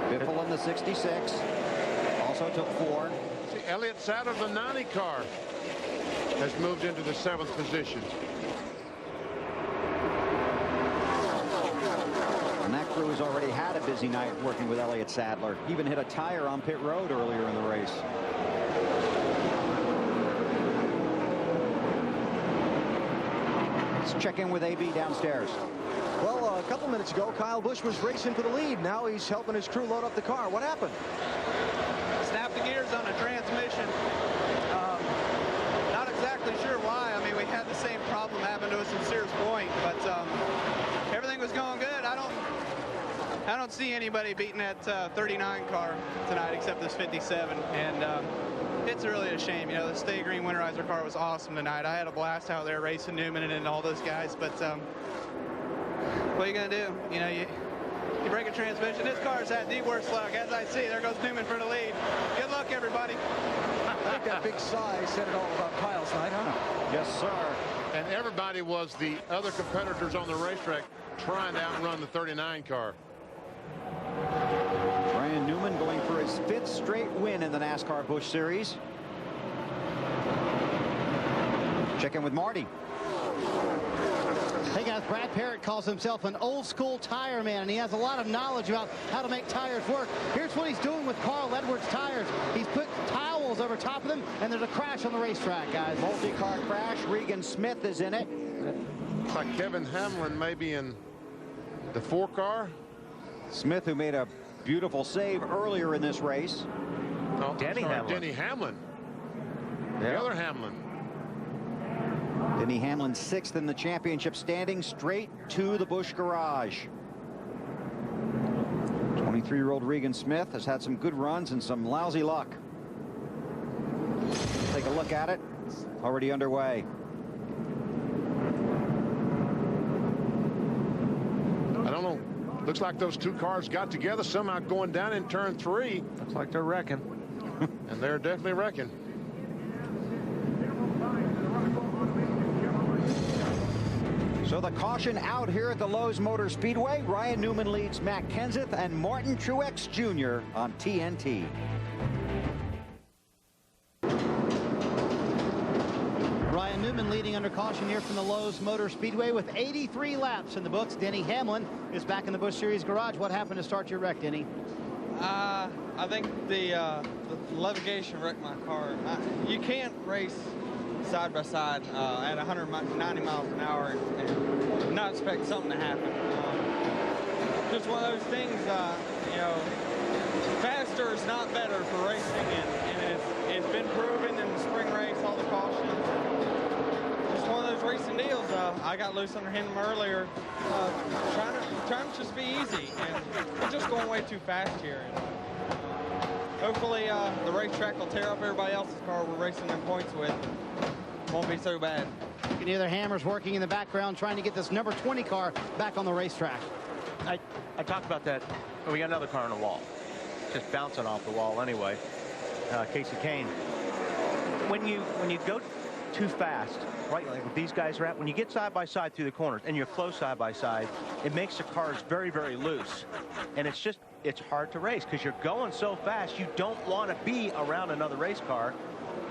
S1: Biffle in the 66. Also took 4.
S2: See, Elliott Sadler, the 90 car, has moved into the 7th position.
S1: And that crew has already had a busy night working with Elliott Sadler. Even hit a tire on pit road earlier in the race. Let's check in with AB downstairs.
S9: Well, a couple minutes ago, Kyle Busch was racing for the lead. Now he's helping his crew load up the car. What happened?
S15: Snapped the gears on a transmission. Not exactly sure why. I mean, we had the same problem happen to us in Sears Point, but everything was going good. I don't see anybody beating that 39 car tonight except this 57, and it's really a shame. You know, the Stay Green Winterizer car was awesome tonight. I had a blast out there racing Newman and all those guys, but what are you gonna do? You know, you break a transmission. This car's had the worst luck. As I see, there goes Newman for the lead. Good luck, everybody.
S9: I think that big size said it all about Kyle's night, huh?
S1: Yes, sir.
S2: And everybody was the other competitors on the racetrack trying to outrun the 39 car.
S1: Ryan Newman going for his 5th straight win in the NASCAR Busch Series. Check in with Marty.
S6: Hey guys, Brad Parrott calls himself an old school tire man, and he has a lot of knowledge about how to make tires work. Here's what he's doing with Carl Edwards tires. He's put towels over top of them, and there's a crash on the racetrack, guys.
S1: Multi-car crash. Regan Smith is in it.
S2: Looks like Kevin Hamlin may be in the 4 car.
S1: Smith, who made a beautiful save earlier in this race.
S2: Oh,
S13: Denny Hamlin.
S2: Denny Hamlin.
S1: Yeah.
S2: The other Hamlin.
S1: Denny Hamlin 6th in the championship standing, straight to the Busch garage. 23-year-old Regan Smith has had some good runs and some lousy luck. Take a look at it. It's already underway.
S2: I don't know. Looks like those 2 cars got together somehow going down in turn 3.
S13: Looks like they're wrecking.
S2: And they're definitely wrecking.
S1: So the caution out here at the Lowe's Motor Speedway. Ryan Newman leads Matt Kenseth and Martin Truex Jr. on TNT.
S6: Ryan Newman leading under caution here from the Lowe's Motor Speedway with 83 laps in the books. Denny Hamlin is back in the Busch Series garage. What happened to start your wreck, Denny?
S15: I think the levitation wrecked my car. You can't race side by side at 190 miles an hour and not expect something to happen. Just one of those things, you know, faster is not better for racing, and it's been proven in the spring race, all the cautions. Just one of those racing deals. I got loose under him earlier, trying to just be easy, and we're just going way too fast here. And, hopefully the racetrack will tear up everybody else's car we're racing them points with. Won't be so bad.
S6: You can hear their hammers working in the background trying to get this number 20 car back on the racetrack.
S13: I talked about that. We got another car on the wall. Just bouncing off the wall anyway. Casey Kane. When you go too fast, right, like these guys are at, when you get side by side through the corners and you're close side by side, it makes the cars very, very loose. And it's hard to race because you're going so fast, you don't want to be around another race car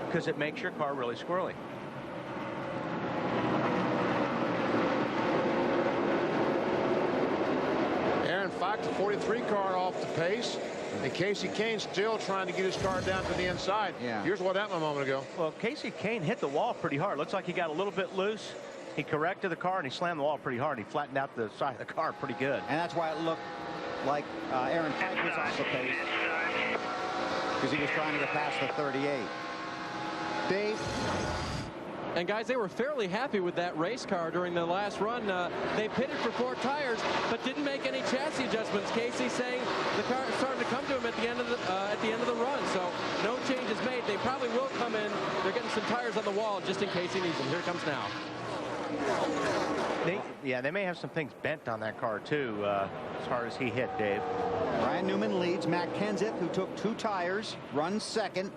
S13: because it makes your car really squirrely.
S2: Aaron Fox, the 43 car off the pace. And Casey Kane still trying to get his car down to the inside.
S1: Yeah.
S2: Here's what happened a moment ago.
S13: Well, Casey Kane hit the wall pretty hard. Looks like he got a little bit loose. He corrected the car and he slammed the wall pretty hard. He flattened out the side of the car pretty good.
S1: And that's why it looked like Aaron Pike was off the pace, because he was trying to get past the 38.
S6: Dave.
S8: And guys, they were fairly happy with that race car during the last run. They pitted for 4 tires, but didn't make any chassis adjustments. Casey saying the car started to come to him at the end of the run. So no changes made. They probably will come in. They're getting some tires on the wall just in case he needs them. Here it comes now.
S13: They may have some things bent on that car too, as hard as he hit, Dave.
S1: Ryan Newman leads Matt Kenseth, who took 2 tires, runs second.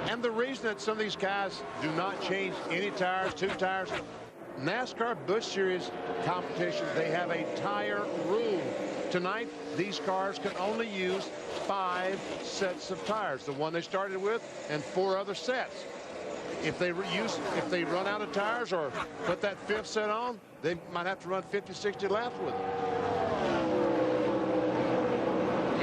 S2: And the reason that some of these guys do not change any tires, 2 tires, NASCAR Busch Series competition, they have a tire rule. Tonight, these cars can only use 5 sets of tires, the one they started with and 4 other sets. If they run out of tires or put that 5th set on, they might have to run 50, 60 laps with them.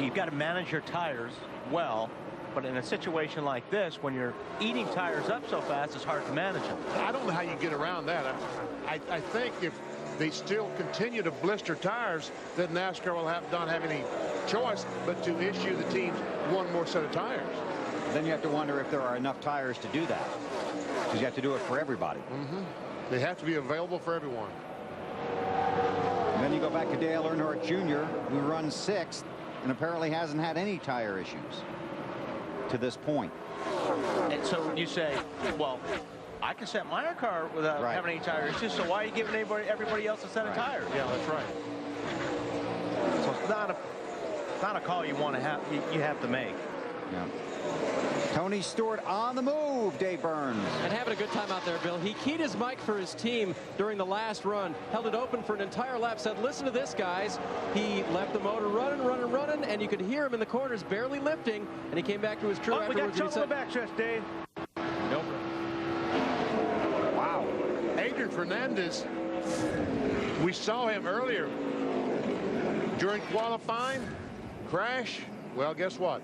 S13: You've got to manage your tires well, but in a situation like this, when you're eating tires up so fast, it's hard to manage them.
S2: I don't know how you get around that. I think if they still continue to blister tires, then NASCAR will not have any choice but to issue the teams 1 more set of tires.
S1: Then you have to wonder if there are enough tires to do that, because you have to do it for everybody.
S2: They have to be available for everyone.
S1: And then you go back to Dale Earnhardt Jr., who runs 6th and apparently hasn't had any tire issues to this point.
S13: And so you say, well, I can set my car without having any tire issues, so why are you giving everybody else a set of tires?
S2: Yeah, that's right.
S13: So it's not a call you want to have. You have to make.
S1: Yeah. Tony Stewart on the move, Dave Burns.
S8: And having a good time out there, Bill. He keyed his mic for his team during the last run, held it open for an entire lap, said, listen to this, guys. He left the motor running, and you could hear him in the corners barely lifting, and he came back to his crew afterwards.
S13: We got trouble in the backstretch, Dave.
S8: Nope.
S2: Wow. Adrian Fernandez, we saw him earlier during qualifying, crash. Well, guess what?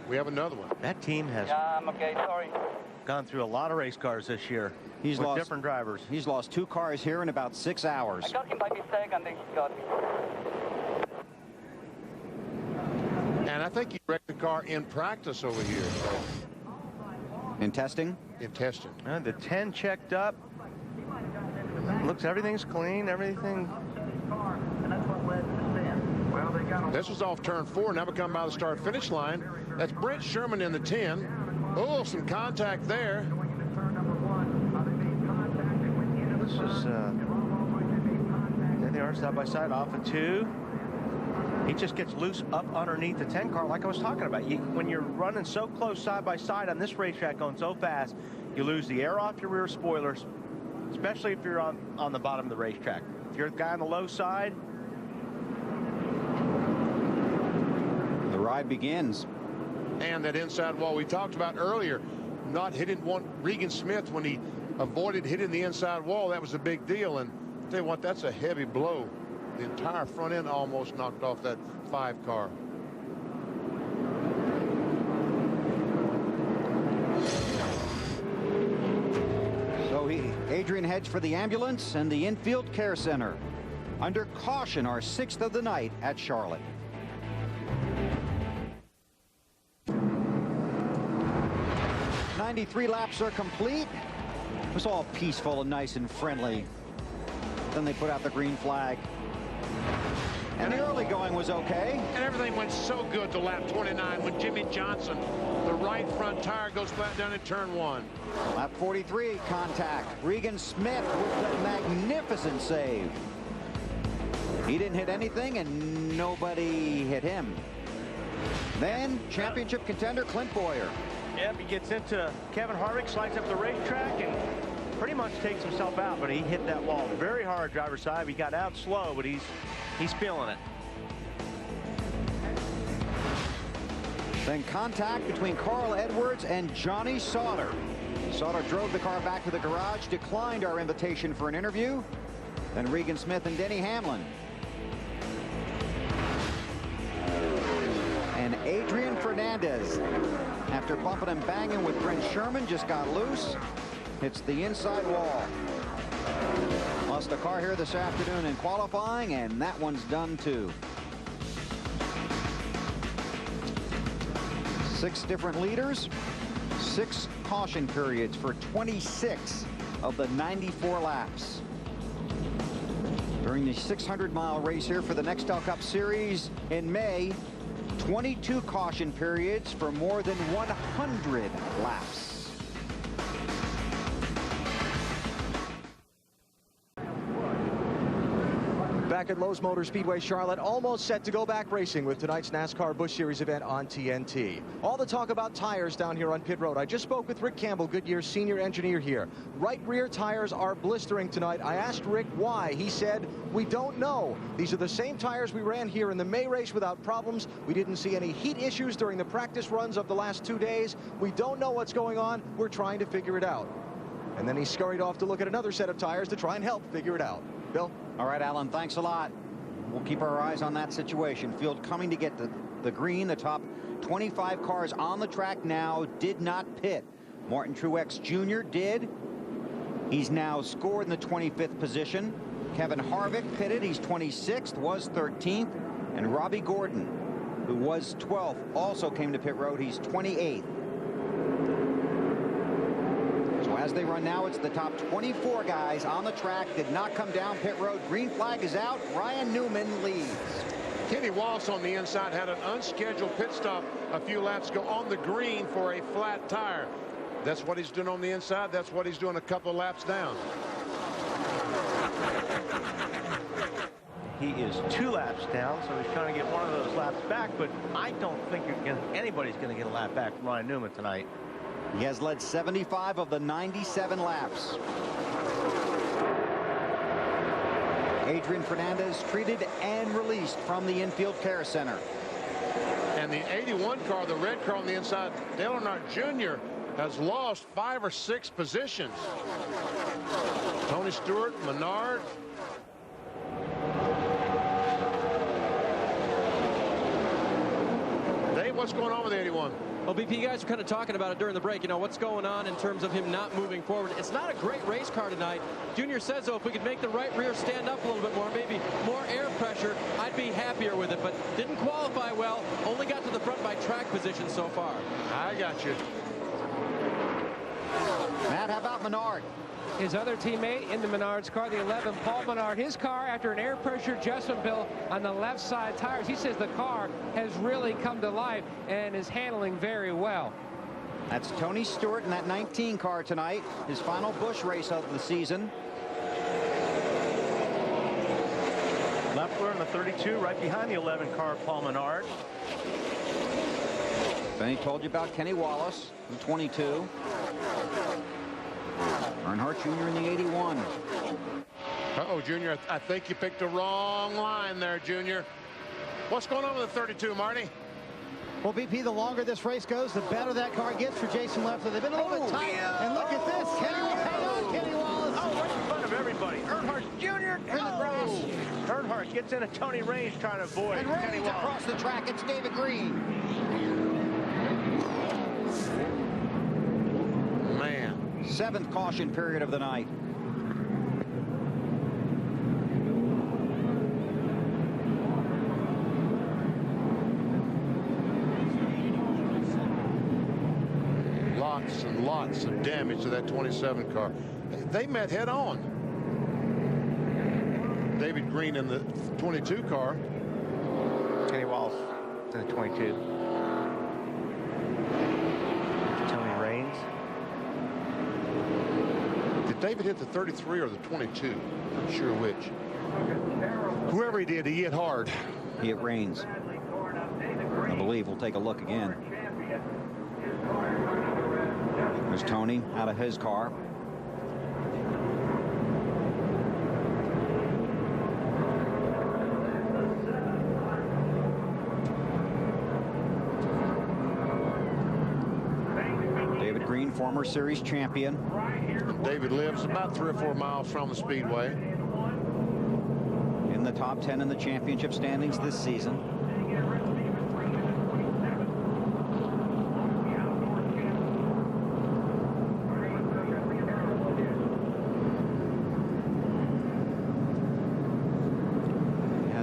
S2: We have another one.
S13: That team has
S11: I'm okay, sorry.
S13: gone through a lot of race cars this year.
S1: He's
S13: with
S1: lost
S13: different drivers.
S1: He's lost 2 cars here in about 6 hours.
S11: I got him by mistake and then he got me.
S2: And I think he wrecked the car in practice over here.
S1: In testing?
S2: In testing.
S13: The 10 checked up. Looks everything's clean. Everything.
S2: This was off turn 4. Now we come by the start-finish line. That's Brent Sherman in the 10. Oh, some contact there.
S13: This is there they are side by side off of 2. He just gets loose up underneath the 10 car, like I was talking about. When you're running so close side by side on this racetrack, going so fast, you lose the air off your rear spoilers, especially if you're on the bottom of the racetrack. If you're the guy on the low side,
S1: the ride begins.
S2: And that inside wall we talked about earlier, not hitting Regan Smith when he avoided hitting the inside wall. That was a big deal. And I'll tell you what, that's a heavy blow. The entire front end almost knocked off that 5 car.
S1: So Adrian heads for the ambulance and the infield care center. Under caution, our 6th of the night at Charlotte. "93 laps are complete." It was all peaceful and nice and friendly. Then they put out the green flag. And the early going was okay.
S2: And everything went so good to lap 29 when Jimmy Johnson, the right front tire, goes flat down in turn 1.
S1: Lap 43, contact. Regan Smith with a magnificent save. He didn't hit anything, and nobody hit him. Then championship contender Clint Bowyer.
S13: Yep, he gets into Kevin Harvick, slides up the racetrack, and pretty much takes himself out, but he hit that wall very hard driver's side. He got out slow, but he's feeling it.
S1: Then contact between Carl Edwards and Johnny Sauter. Sauter drove the car back to the garage, declined our invitation for an interview. Then Regan Smith and Denny Hamlin. And Adrian Fernandez, after bumping and banging with Brent Sherman, just got loose. Hits the inside wall. Lost a car here this afternoon in qualifying, and that one's done too. 6 different leaders, 6 caution periods for 26 of the 94 laps. During the 600-mile race here for the Nextel Cup Series in May, 22 caution periods for more than 100 laps.
S9: back at Lowe's Motor Speedway Charlotte, almost set to go back racing with tonight's NASCAR Busch Series event on TNT. All the talk about tires down here on pit road. I just spoke with Rick Campbell, Goodyear's senior engineer here. Right rear tires are blistering tonight. I asked Rick why. He said, we don't know. These are the same tires we ran here in the May race without problems. We didn't see any heat issues during the practice runs of the last 2 days. We don't know what's going on. We're trying to figure it out. And then he scurried off to look at another set of tires to try and help figure it out. Bill?
S1: All right, Alan, thanks a lot. We'll keep our eyes on that situation. Field coming to get the green. The top 25 cars on the track now did not pit. Martin Truex Jr. did. He's now scored in the 25th position. Kevin Harvick pitted. He's 26th, was 13th. And Robbie Gordon, who was 12th, also came to pit road. He's 28th. So as they run now, it's the top 24 guys on the track. Did not come down pit road. Green flag is out. Ryan Newman leads.
S2: Kenny Wallace on the inside had an unscheduled pit stop a few laps ago on the green for a flat tire. That's what he's doing on the inside. That's what he's doing a couple of laps down.
S3: He is 2 laps down, so he's trying to get one of those laps back, but I don't think anybody's going to get a lap back from Ryan Newman tonight.
S1: He has led 75 of the 97 laps. Adrian Fernandez treated and released from the infield care center.
S2: And the 81 car, the red car on the inside, Dale Earnhardt Jr. has lost 5 or 6 positions. Tony Stewart, Menard. Dave, what's going on with 81?
S8: Well, BP, you guys were kind of talking about it during the break. You know, what's going on in terms of him not moving forward. It's not a great race car tonight. Junior says, though, if we could make the right rear stand up a little bit more, maybe more air pressure, I'd be happier with it. But didn't qualify well. Only got to the front by track position so far.
S2: I got you.
S1: Matt, how about Menard?
S7: His other teammate in the Menard's car, the 11, Paul Menard, his car, after an air pressure adjustment, Bill, on the left side tires, he says the car has really come to life and is handling very well.
S1: That's Tony Stewart in that 19 car tonight, his final Busch race of the season.
S3: Leffler in the 32, right behind the 11 car, Paul Menard.
S1: Then he told you about Kenny Wallace in 22. Earnhardt Jr. in the 81.
S2: Uh-oh, Junior, I think you picked the wrong line there, Junior. What's going on with the 32, Marty?
S6: Well, BP, the longer this race goes, the better that car gets for Jason Leffler. They've been a little bit tight. And look at this. Hang on, Kenny Wallace.
S3: Oh, right in front of everybody. Earnhardt Jr. in the grass. Earnhardt gets into Tony Raines trying to avoid
S1: and
S3: Kenny
S1: Raines
S3: Wallace.
S1: Across the track, it's David Green.
S2: Man.
S1: 7th caution period of the night.
S2: Lots and lots of damage to that 27 car. They met head on. David Green in the 22 car.
S3: Kenny Wallace in the 22. Tony Raines.
S2: Did David hit the 33 or the 22? Not sure which. Whoever he did, he hit hard.
S1: He hit Raines. I believe we'll take a look again. There's Tony out of his car. David Green, former series champion.
S2: David lives about 3 or 4 miles from the speedway.
S1: In the top 10 in the championship standings this season.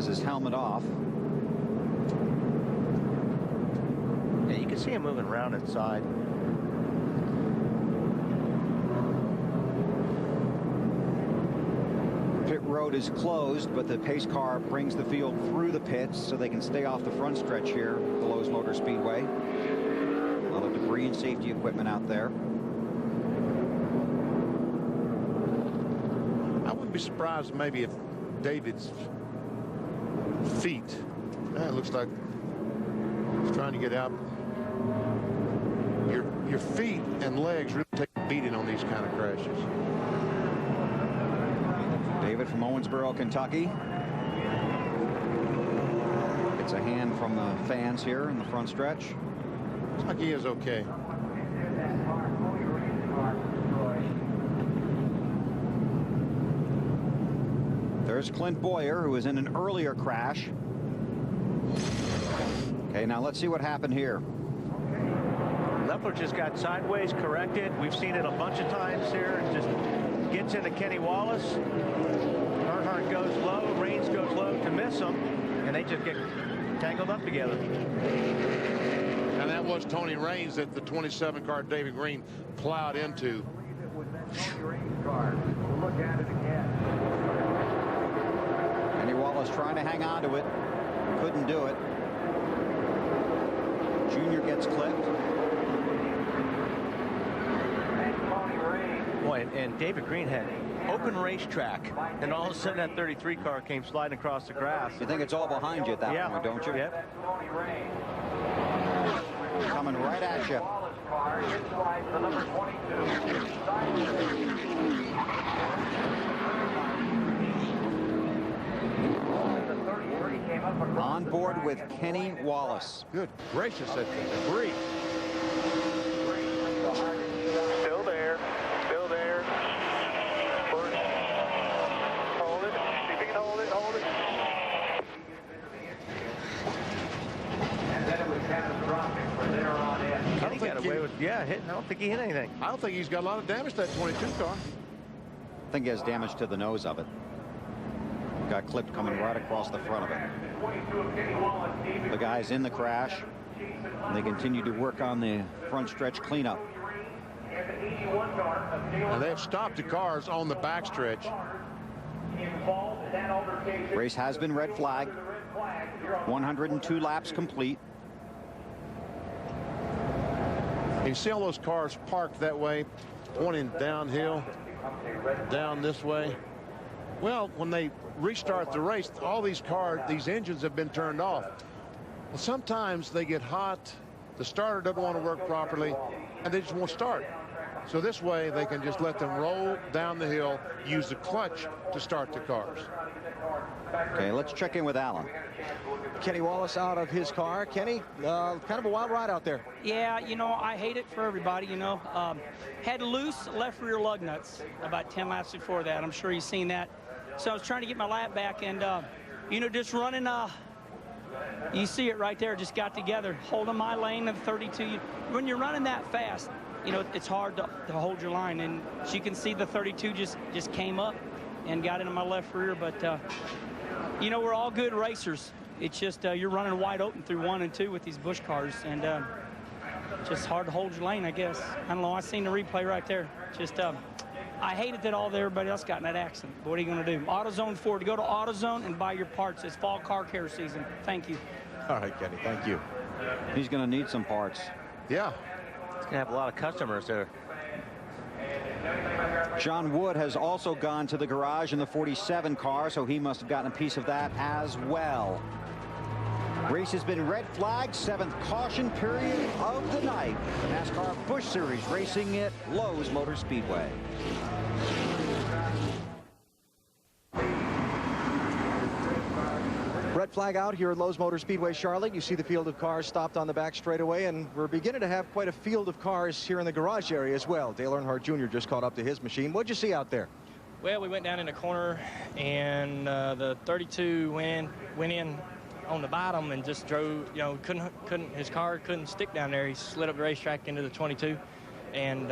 S1: His helmet off.
S3: Yeah, you can see him moving around inside.
S1: Pit road is closed, but the pace car brings the field through the pits so they can stay off the front stretch here at the Lowe's Motor Speedway. A lot of debris and safety equipment out there.
S2: I wouldn't be surprised maybe if David's feet. That looks like he's trying to get out. Your feet and legs really take a beating on these kind of crashes.
S1: David from Owensboro, Kentucky. It's a hand from the fans here in the front stretch.
S2: Looks like he is okay.
S1: There's Clint Boyer, who was in an earlier crash. Okay, now let's see what happened here.
S13: Leffler just got sideways corrected. We've seen it a bunch of times here. It just gets into Kenny Wallace. Earnhardt goes low, Raines goes low to miss him, and they just get tangled up together.
S2: And that was Tony Raines that the 27 car David Green plowed into.
S1: Kenny Wallace trying to hang on to it. Couldn't do it. Junior gets clipped.
S13: Boy, and David Green had open racetrack, and all of a sudden that 33 car came sliding across the grass.
S1: You think it's all behind you at that point, don't you?
S13: Yep.
S1: Coming right at you. On board with Kenny Wallace.
S2: Good gracious, that debris.
S16: Still there. Still there. Push. Hold it. See if you can hold it. Hold it.
S2: And then it was catastrophic from there on in.
S13: Kenny got away with, hitting. I don't think he hit anything.
S2: I don't think he's got a lot of damage to that 22 car.
S1: I think he has damage to the nose of it. Got clipped coming right across the front of it. The guys in the crash, and they continue to work on the front stretch cleanup.
S2: And they've stopped the cars on the backstretch.
S1: Race has been red flagged. 102 laps complete.
S2: You see all those cars parked that way, pointing downhill, down this way. Well, when they restart the race, all these cars, these engines have been turned off. Well, sometimes they get hot, the starter doesn't want to work properly, and they just won't start. So this way they can just let them roll down the hill, use the clutch to start the cars.
S1: Okay, let's check in with Alan.
S9: Kenny Wallace out of his car. Kenny, kind of a wild ride out there.
S17: Yeah, you know, I hate it for everybody, you know. Had loose left rear lug nuts about 10 laps before that. I'm sure you've seen that. So I was trying to get my lap back, and, you know, just running, you see it right there, just got together, holding my lane of 32. When you're running that fast, you know, it's hard to hold your line. And as you can see, the 32 just came up and got into my left rear. But, you know, we're all good racers. It's just you're running wide open through 1 and 2 with these Busch cars, and just hard to hold your lane, I guess. I don't know. I seen the replay right there. Just I hated that everybody else got in that accident. But what are you going to do? AutoZone Ford. Go to AutoZone and buy your parts. It's fall car care season. Thank you.
S2: All right, Kenny. Thank you.
S1: He's going to need some parts.
S2: Yeah.
S13: He's going to have a lot of customers there.
S1: John Wood has also gone to the garage in the 47 car, so he must have gotten a piece of that as well. Race has been red flagged, 7th caution period of the night. The NASCAR Busch Series racing at Lowe's Motor Speedway.
S9: Red flag out here at Lowe's Motor Speedway, Charlotte. You see the field of cars stopped on the back straightaway, and we're beginning to have quite a field of cars here in the garage area as well. Dale Earnhardt Jr. just caught up to his machine. What'd you see out there?
S17: Well, we went down in the corner, and the 32 went in on the bottom and just drove, you know, his car couldn't stick down there. He slid up the racetrack into the 22 and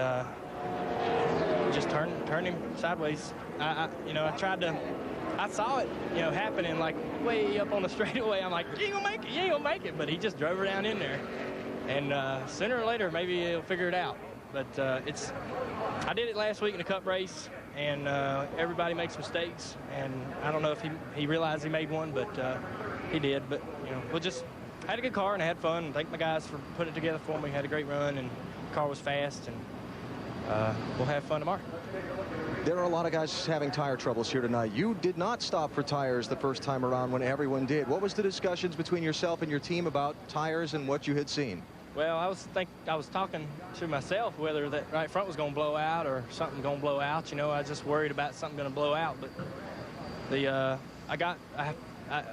S17: just turned him sideways. You know, I saw it, you know, happening like way up on the straightaway. I'm like, you ain't gonna make it, you ain't gonna make it. But he just drove her down in there. And sooner or later, maybe he'll figure it out. But I did it last week in the Cup race, and everybody makes mistakes. And I don't know if he realized he made one, but he did. But, you know, I had a good car and I had fun. And thank my guys for putting it together for me. Had a great run, and the car was fast, and we'll have fun tomorrow.
S9: There are a lot of guys having tire troubles here tonight. You did not stop for tires the first time around when everyone did. What was the discussions between yourself and your team about tires and what you had seen?
S18: Well, I was talking to myself whether that right front was going to blow out or something going to blow out. You know, I was just worried about something going to blow out. But well,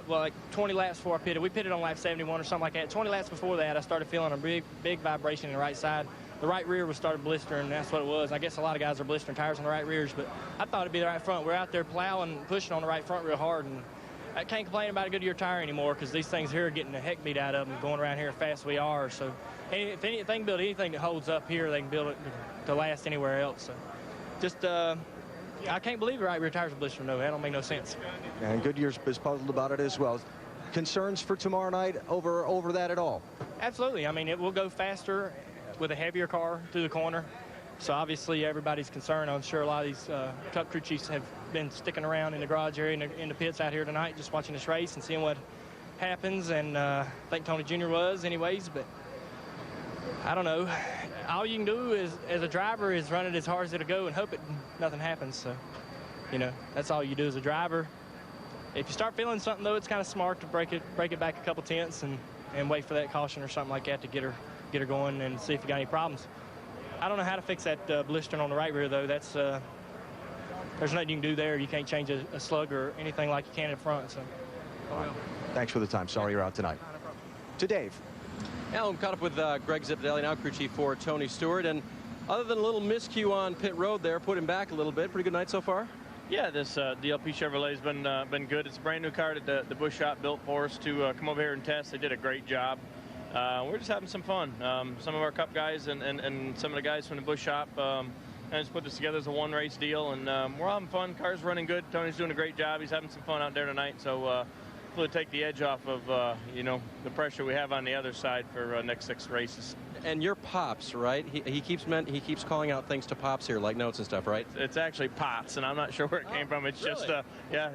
S18: like 20 laps before I pitted. We pitted on lap 71 or something like that. 20 laps before that, I started feeling a big vibration in the right side. The right rear was started blistering, and that's what it was. I guess a lot of guys are blistering tires on the right rears, but I thought it'd be the right front. We're out there plowing, pushing on the right front real hard, and I can't complain about a Goodyear tire anymore because these things here are getting the heck beat out of them going around here as fast as we are. So if anything, build anything that holds up here, they can build it to last anywhere else. So just I can't believe the right rear tires are blistering, though. That don't make no sense.
S9: And Goodyear is puzzled about it as well. Concerns for tomorrow night over that at all?
S18: Absolutely. I mean, it will go faster with a heavier car through the corner. So obviously everybody's concerned. I'm sure a lot of these Cup crew chiefs have been sticking around in the garage area in the pits out here tonight just watching this race and seeing what happens. And I think Tony Jr. was anyways, but I don't know. All you can do is, as a driver, is run it as hard as it'll go and hope nothing happens. So, you know, that's all you do as a driver. If you start feeling something, though, it's kind of smart to break it back a couple tenths and wait for that caution or something like that to get her going and see if you got any problems. I don't know how to fix that blistering on the right rear, though. That's there's nothing you can do there. You can't change a slug or anything like you can in front. So,
S9: Thanks for the time. Sorry you're out tonight. To Dave.
S8: Now I'm caught up with Greg Zipadelli, now crew chief for Tony Stewart. And other than a little miscue on pit road there, put him back a little bit. Pretty good night so far?
S19: Yeah, this DLP Chevrolet's been good. It's a brand new car that the Busch shop built for us to come over here and test. They did a great job. We're just having some fun. Some of our Cup guys and some of the guys from the Busch shop just put this together as a one-race deal, and we're having fun. Car's running good. Tony's doing a great job. He's having some fun out there tonight. So hopefully take the edge off of you know, the pressure we have on the other side for next 6 races.
S8: And your Pops, right? He keeps calling out things to Pops here, like notes and stuff, right?
S19: It's actually Pots, and I'm not sure where it came from. It's
S8: really?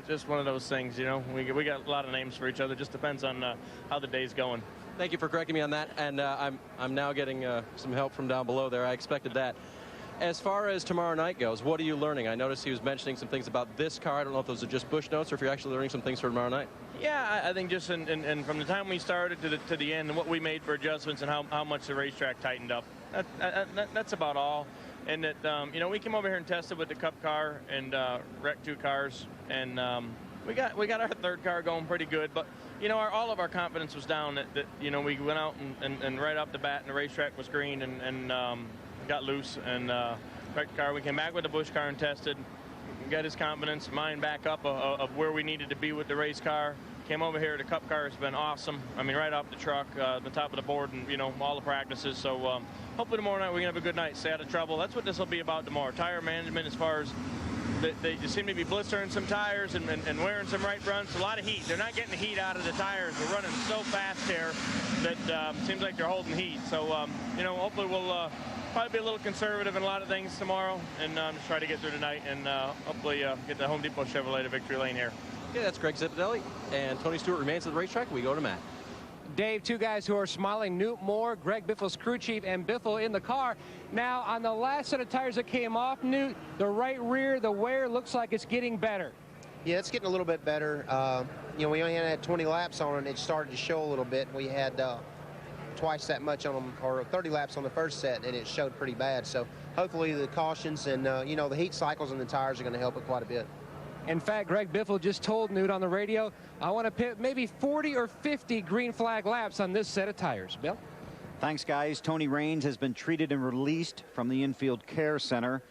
S19: just one of those things. You know, we got a lot of names for each other. Just depends on how the day's going.
S8: Thank you for correcting me on that, and I'm now getting some help from down below there. I expected that. As far as tomorrow night goes, what are you learning? I noticed he was mentioning some things about this car. I don't know if those are just Busch notes or if you're actually learning some things for tomorrow night.
S19: Yeah, I think just and from the time we started to the end, and what we made for adjustments and how much the racetrack tightened up. That's about all. And that you know, we came over here and tested with the Cup car and wrecked 2 cars, and we got our 3rd car going pretty good. But you know, all of our confidence was down that you know, we went out and right off the bat, and the racetrack was green and got loose and wrecked the car. We came back with the Busch car and tested. Got his confidence, mine back up of where we needed to be with the race car. Came over here. The Cup car has been awesome. I mean, right off the truck, the top of the board, and you know, all the practices. So hopefully tomorrow night we can have a good night, stay out of trouble. That's what this will be about tomorrow. Tire management, as far as they just seem to be blistering some tires and wearing some right fronts. A lot of heat. They're not getting the heat out of the tires. We're running so fast here that seems like they're holding heat. So you know, hopefully we'll probably be a little conservative in a lot of things tomorrow, and just try to get through tonight and hopefully get the Home Depot Chevrolet to victory lane here.
S8: Okay, that's Greg Zipadelli, and Tony Stewart remains at the racetrack. We go to Matt.
S7: Dave, 2 guys who are smiling, Newt Moore, Greg Biffle's crew chief, and Biffle in the car. Now, on the last set of tires that came off, Newt, the right rear, the wear looks like it's getting better.
S20: Yeah, it's getting a little bit better. You know, we only had 20 laps on it. It started to show a little bit. We had twice that much on them, or 30 laps on the first set, and it showed pretty bad. So hopefully the cautions and, you know, the heat cycles in the tires are going to help it quite a bit.
S7: In fact, Greg Biffle just told Newt on the radio, I want to pit maybe 40 or 50 green flag laps on this set of tires. Bill?
S1: Thanks, guys. Tony Raines has been treated and released from the infield care center.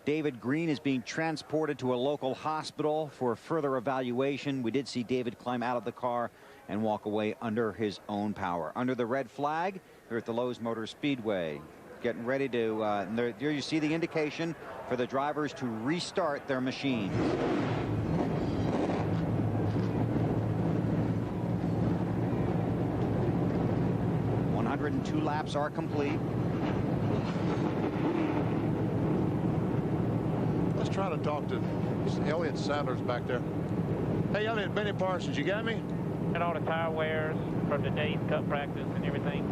S1: David Green is being transported to a local hospital for further evaluation. We did see David climb out of the car and walk away under his own power. Under the red flag, here at the Lowe's Motor Speedway. Getting ready to, there you see the indication for the drivers to restart their machines. 102 laps are complete.
S2: Let's try to talk to Elliott Sadler's back there. Hey, Elliott, Benny Parsons, you got me?
S21: And all the tire wears from today's Cup practice and everything.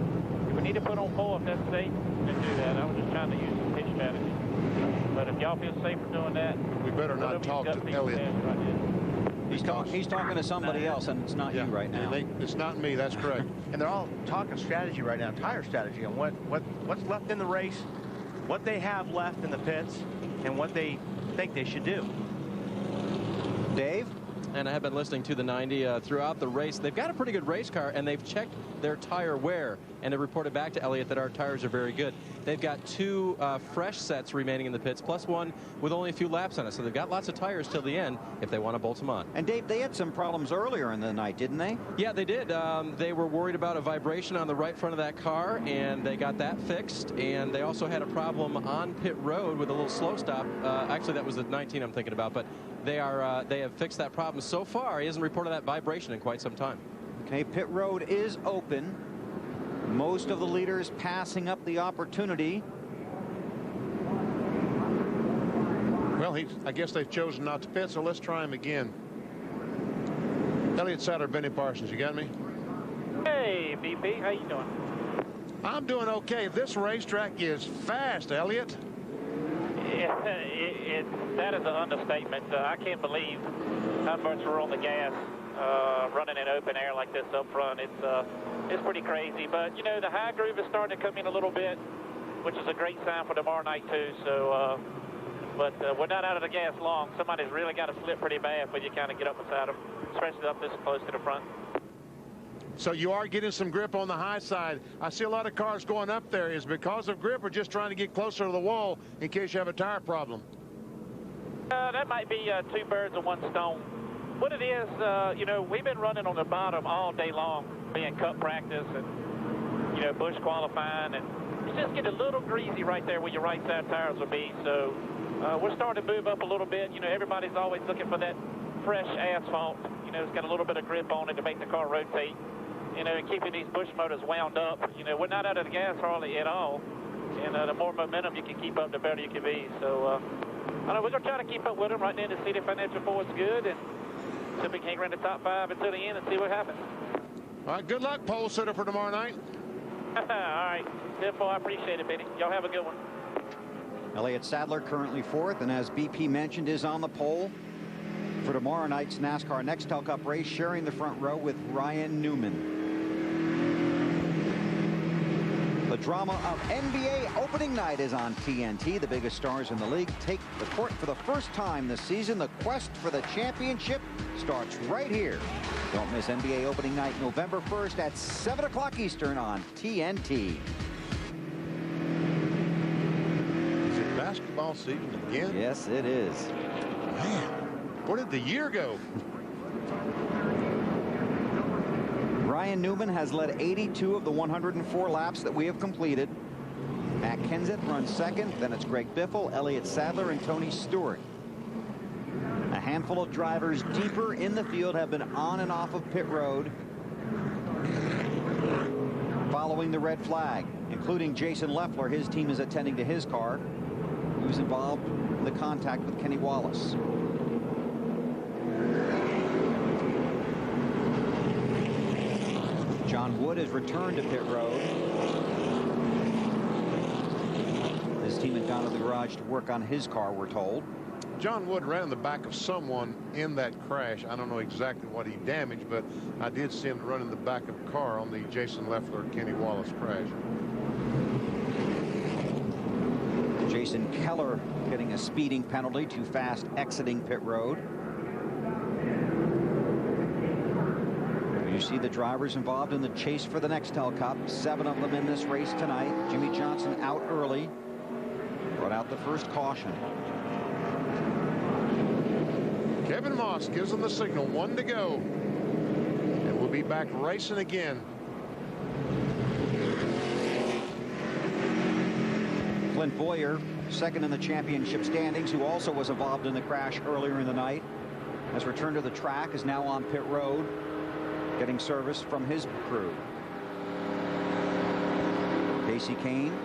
S21: If we need to put on 4 if that's today, then do that. I was just trying to use some pitch strategy. But if y'all feel safer doing that,
S2: we better not talk to Elliott.
S1: He's talking to somebody else, and it's not you right now.
S2: It's not me. That's correct.
S3: And they're all talking strategy right now, tire strategy, and what's left in the race, what they have left in the pits, and what they think they should do.
S1: Dave?
S8: And I have been listening to the 90 throughout the race. They've got a pretty good race car, and they've checked their tire wear, and have reported back to Elliott that our tires are very good. They've got 2 fresh sets remaining in the pits, plus 1 with only a few laps on it. So they've got lots of tires till the end if they want to bolt them on.
S1: And Dave, they had some problems earlier in the night, didn't they?
S8: Yeah, they did. They were worried about a vibration on the right front of that car, and they got that fixed. And they also had a problem on pit road with a little slow stop. Actually, that was the 19 I'm thinking about, but they have fixed that problem so far. He hasn't reported that vibration in quite some time.
S1: Okay, pit road is open. Most of the leaders passing up the opportunity.
S2: Well, I guess they've chosen not to pit, so let's try him again. Elliott Sadler, Benny Parsons, you got me?
S21: Hey, BP, how you doing?
S2: I'm doing okay. This racetrack is fast, Elliott.
S21: That is an understatement. I can't believe how much we're on the gas running in open air like this up front. It's pretty crazy. But, you know, the high groove is starting to come in a little bit, which is a great sign for tomorrow night, too. So, but we're not out of the gas long. Somebody's really got to slip pretty bad but you kind of get up beside them, especially up this close to the front.
S2: So you are getting some grip on the high side. I see a lot of cars going up there. Is because of grip or just trying to get closer to the wall in case you have a tire problem?
S21: That might be 2 birds with 1 stone. What it is, you know, we've been running on the bottom all day long, being cup practice and, you know, Busch qualifying, and it's just getting a little greasy right there where your right side tires will be. So we're starting to move up a little bit. You know, everybody's always looking for that fresh asphalt. You know, it's got a little bit of grip on it to make the car rotate. You know, and keeping these Busch motors wound up. You know, we're not out of the gas hardly at all. And the more momentum you can keep up, the better you can be. So, I know we're going to try to keep up with them right now to see the financial force good and see if we can hang around the top 5 until the end and see what happens.
S2: All right, good luck, pole sitter, for tomorrow night.
S21: All right. Therefore, I appreciate it, Benny. Y'all have a good one.
S1: Elliott Sadler currently 4th, and as BP mentioned, is on the pole for tomorrow night's NASCAR Nextel Cup race, sharing the front row with Ryan Newman. The drama of NBA opening night is on TNT. The biggest stars in the league take the court for the first time this season. The quest for the championship starts right here. Don't miss NBA opening night November 1st at 7 o'clock Eastern on TNT.
S2: Is it basketball season again?
S1: Yes, it is.
S2: Man, where did the year go?
S1: Ryan Newman has led 82 of the 104 laps that we have completed. Matt Kenseth runs 2nd. Then it's Greg Biffle, Elliott Sadler, and Tony Stewart. A handful of drivers deeper in the field have been on and off of pit road following the red flag, including Jason Leffler. His team is attending to his car. He was involved in the contact with Kenny Wallace. John Wood has returned to pit road. His team had gone to the garage to work on his car, we're told.
S2: John Wood ran in the back of someone in that crash. I don't know exactly what he damaged, but I did see him run in the back of a car on the Jason Leffler-Kenny Wallace crash.
S1: Jason Keller getting a speeding penalty, too fast exiting pit road. You see the drivers involved in the chase for the Nextel Cup. 7 of them in this race tonight. Jimmy Johnson out early. Brought out the first caution.
S2: Kevin Moss gives them the signal. 1 to go. And we'll be back racing again.
S1: Clint Boyer, 2nd in the championship standings, who also was involved in the crash earlier in the night, has returned to the track, is now on pit road, getting service from his crew. Casey Kane,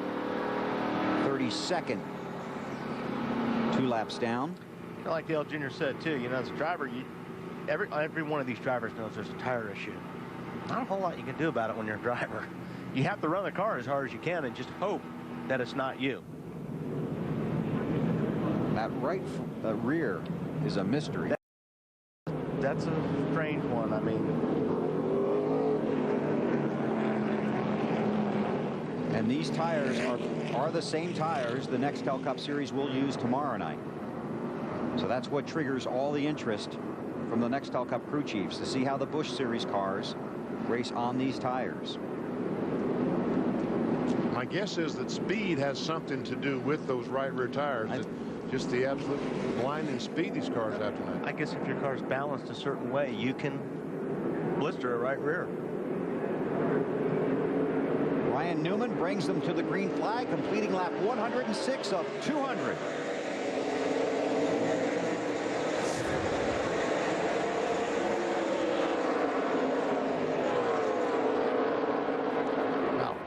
S1: 32nd, 2 laps down.
S3: You know, like Dale Jr. said too, you know, as a driver, every one of these drivers knows there's a tire issue. Not a whole lot you can do about it when you're a driver. You have to run the car as hard as you can and just hope that it's not you.
S1: That rear is a mystery.
S13: That's a strange one. I mean,
S1: and these tires are the same tires the Nextel Cup Series will use tomorrow night. So that's what triggers all the interest from the Nextel Cup crew chiefs, to see how the Busch Series cars race on these tires.
S2: My guess is that speed has something to do with those right rear tires. Just the absolute blinding speed these cars have tonight.
S13: I guess if your car's balanced a certain way, you can blister a right rear.
S1: Ryan Newman brings them to the green flag, completing lap 106 of 200.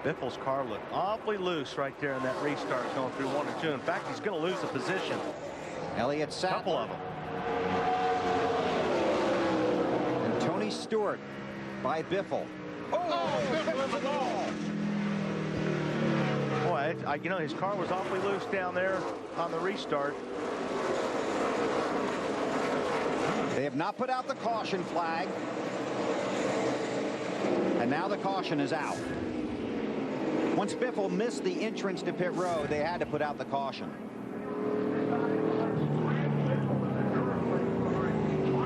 S13: Biffle's car looked awfully loose right there in that restart going through 1 and 2. In fact, he's going to lose the position.
S1: Elliott Sadler.
S13: Couple of them.
S1: And Tony Stewart by Biffle. Oh, Biffle in the ball.
S13: Boy, you know, his car was awfully loose down there on the restart.
S1: They have not put out the caution flag. And now the caution is out. Once Biffle missed the entrance to pit road, they had to put out the caution.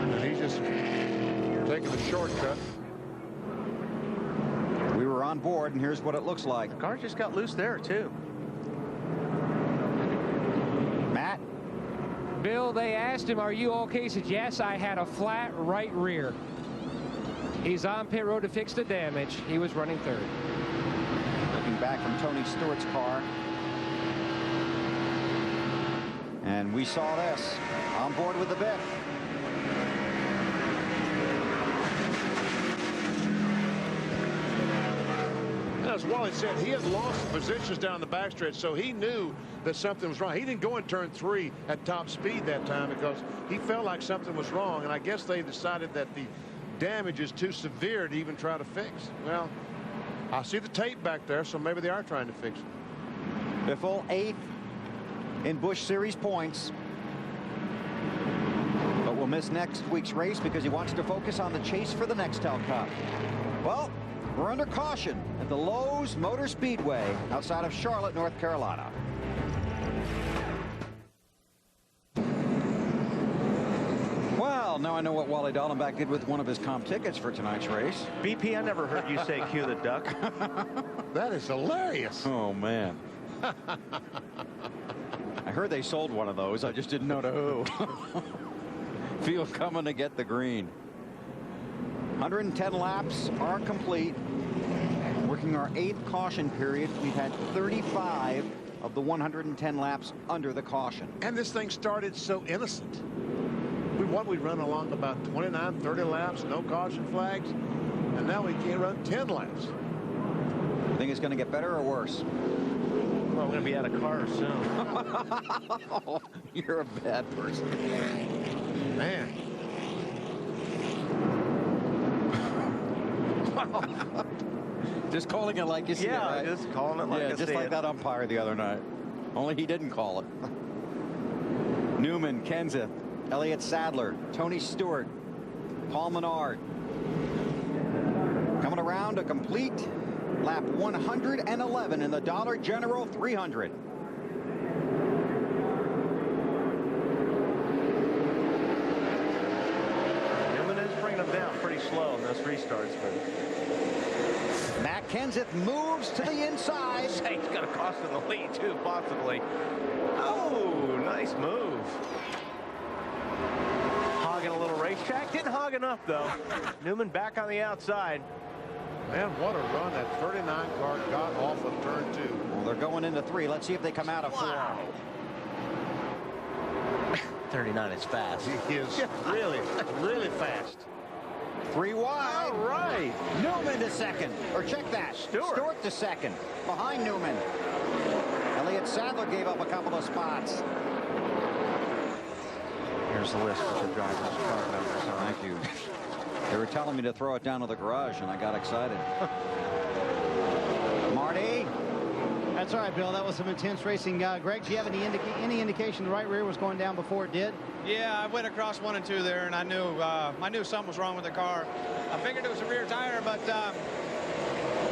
S2: And he's just taking the shortcut.
S1: We were on board, and here's what it looks like.
S13: The car just got loose there, too.
S1: Matt?
S7: Bill, they asked him, are you okay? He said, yes, I had a flat right rear. He's on pit road to fix the damage. He was running third.
S1: Back from Tony Stewart's car. And we saw this on board with the Biff.
S2: As Wally said, he had lost positions down the backstretch, so he knew that something was wrong. He didn't go in turn 3 at top speed that time because he felt like something was wrong, and I guess they decided that the damage is too severe to even try to fix. Well, I see the tape back there, so maybe they are trying to fix it.
S1: Biffle 8th in Busch Series points, but will miss next week's race because he wants to focus on the chase for the Nextel Cup. Well, we're under caution at the Lowe's Motor Speedway outside of Charlotte, North Carolina. Well, now I know what Wally Dallenbach did with one of his comp tickets for tonight's race.
S13: BP, I never heard you say cue the duck.
S2: That is hilarious.
S1: Oh, man. I heard they sold one of those. I just didn't know to who. Field coming to get the green. 110 laps are complete. Working our 8th caution period. We've had 35 of the 110 laps under the caution.
S2: And this thing started so innocent. We run along about 29, 30 laps, no caution flags, and now we can't run 10 laps.
S1: Think it's going to get better or worse?
S13: Well, we're going to be out of cars soon.
S1: Oh, you're a bad person.
S2: Man.
S1: Just calling it like you see it, right?
S13: Just calling it like I see it.
S1: Just like that umpire the other night. Only he didn't call it. Newman, Kenseth, Elliott Sadler, Tony Stewart, Paul Menard. Coming around to complete lap 111 in the Dollar General 300.
S13: Newman is bringing them down pretty slow in those restarts, but
S1: Matt Kenseth moves to the inside.
S13: He's going to cost him the lead too, possibly. Oh, nice move. Hogging a little racetrack. Didn't hog enough, though. Newman back on the outside.
S2: Man, what a run that 39 car got off of turn 2.
S1: Well, they're going into 3. Let's see if they come out of 4.
S13: Wow. 39 is fast.
S2: He is really, really fast.
S1: 3 wide.
S13: All right.
S1: Newman to second. Or check that. Stewart to second. Behind Newman. Elliott Sadler gave up a couple of spots.
S13: Here's the list of the drivers' car numbers.
S1: Thank you. They were telling me to throw it down to the garage, and I got excited. Marty.
S6: That's all right, Bill. That was some intense racing. Greg, do you have any indication the right rear was going down before it did?
S4: Yeah, I went across 1 and 2 there, and I knew something was wrong with the car. I figured it was a rear tire, but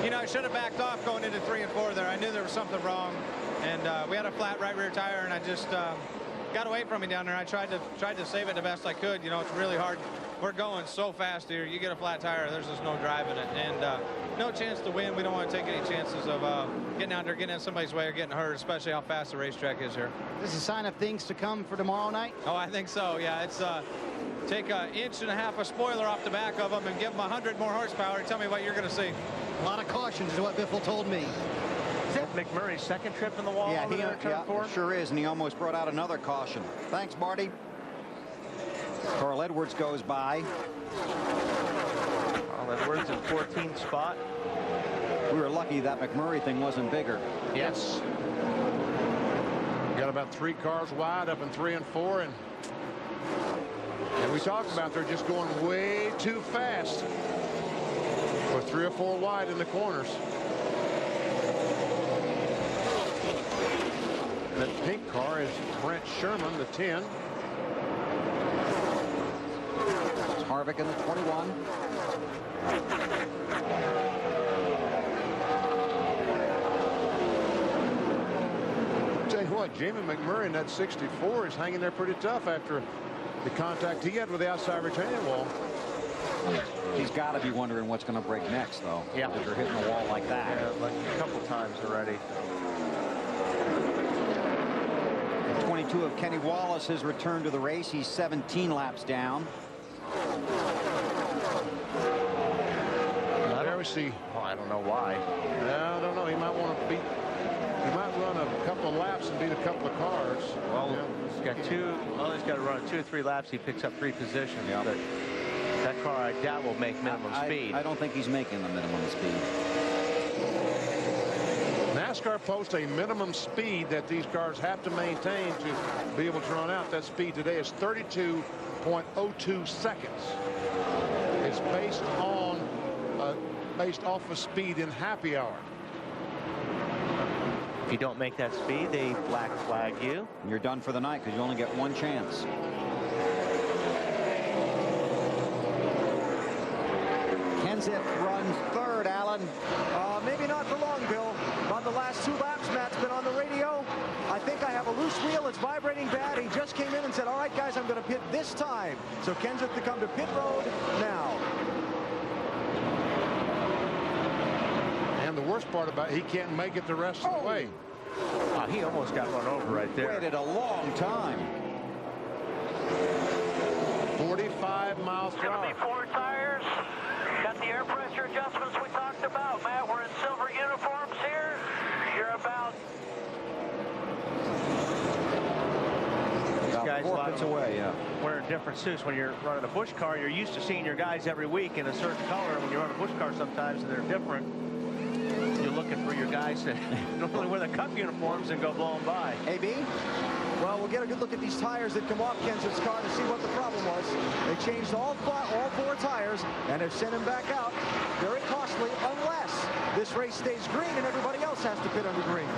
S4: you know, I should have backed off going into 3 and 4 there. I knew there was something wrong, and we had a flat right rear tire, and I just got away from me down there. I tried to save it the best I could. You know, it's really hard. We're going so fast here. You get a flat tire, there's just no driving it, and no chance to win. We don't want to take any chances of getting out there, getting in somebody's way, or getting hurt, especially how fast the racetrack is here.
S6: This is a sign of things to come for tomorrow night?
S4: Oh, I think so. Yeah, it's take 1.5 inches of spoiler off the back of them and give them 100 more horsepower. Tell me what you're going to see.
S6: A lot of cautions is what Biffle told me.
S13: Is that McMurray's second trip in the wall?
S1: Yeah, he sure is, and he almost brought out another caution. Thanks, Marty. Carl Edwards goes by.
S13: Carl Edwards in 14th spot.
S1: We were lucky that McMurray thing wasn't bigger.
S2: Yes. Got about 3 cars wide up in 3 and 4, and we talked about they're just going way too fast for 3 or 4 wide in the corners. That pink car is Brent Sherman, the 10.
S1: Harvick in the 21.
S2: Tell you what, Jamie McMurray in that 64 is hanging there pretty tough after the contact he had with the outside retaining wall.
S1: He's got to be wondering what's going to break next, though.
S13: Yeah,
S1: if you're hitting the wall like that.
S13: Yeah, like a couple times already.
S1: 22 of Kenny Wallace has returned to the race. He's 17 laps down.
S2: There we see.
S13: Oh, I don't know why.
S2: I don't know. He might want to beat. He might run a couple of laps and beat a couple of cars.
S13: Well, he's got he's got to run 2 or 3 laps. He picks up 3 positions.
S1: Yeah.
S13: But that car, I doubt, will make minimum speed.
S1: I don't think he's making the minimum speed.
S2: NASCAR posts a minimum speed that these cars have to maintain to be able to run out. That speed today is 32.02 seconds. It's based off of speed in happy hour.
S13: If you don't make that speed, they black flag you.
S1: You're done for the night because you only get 1 chance. Kenseth runs 3rd, Alan.
S9: Maybe not for long, Bill. On the last 2 laps, Matt's been on the radio. I think I have a loose wheel. It's vibrating bad. He just came in and said, all right, guys, I'm going to pit this time. So Kenseth to come to pit road now.
S2: And the worst part about it, he can't make it the rest of the way.
S13: He almost got run over right there.
S1: Waited a long time.
S2: 45 miles per hour.
S21: It's going to be 4 tires. Got the air pressure adjustments we talked about. Matt, we're in silver uniforms here. You're about
S1: 4 pits away, yeah.
S13: Wearing different suits. When you're running a Busch car, you're used to seeing your guys every week in a certain color. When you run a Busch car, sometimes they're different. You're looking for your guys that normally wear the Cup uniforms and go blowing by.
S6: AB?
S9: Well, we'll get a good look at these tires that come off Kenseth's car to see what the problem was. They changed all 4 tires and have sent him back out. Very costly unless this race stays green and everybody else has to pit under green.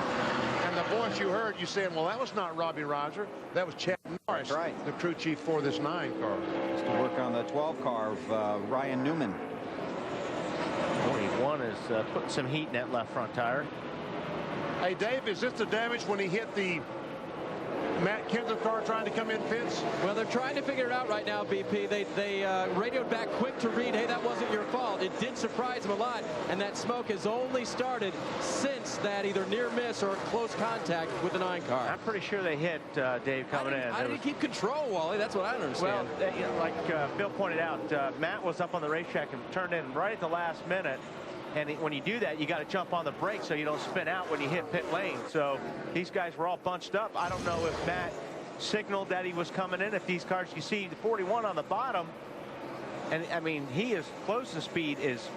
S2: And the voice you heard, you saying, well, that was not Robbie Roger. That was Chad Norris,
S1: That's right,
S2: the crew chief for this 9 car.
S1: Just to work on the 12 car of Ryan Newman.
S13: 41 is putting some heat in that left front tire.
S2: Hey, Dave, is this the damage when he hit the Matt Kenseth car trying to come in pits?
S8: Well, they're trying to figure it out right now, BP. They radioed back quick to Reed, hey, that wasn't your fault. It did surprise him a lot, and that smoke has only started since that either near miss or close contact with the 9 car.
S13: I'm pretty sure they hit Dave coming in.
S8: How did he keep control, Wally? That's what I don't understand.
S13: Well, like Bill pointed out, Matt was up on the racetrack and turned in right at the last minute. And when you do that, you got to jump on the brakes so you don't spin out when you hit pit lane. So these guys were all bunched up. I don't know if Matt signaled that he was coming in. If these cars, you see the 41 on the bottom, and I mean, he is close to speed is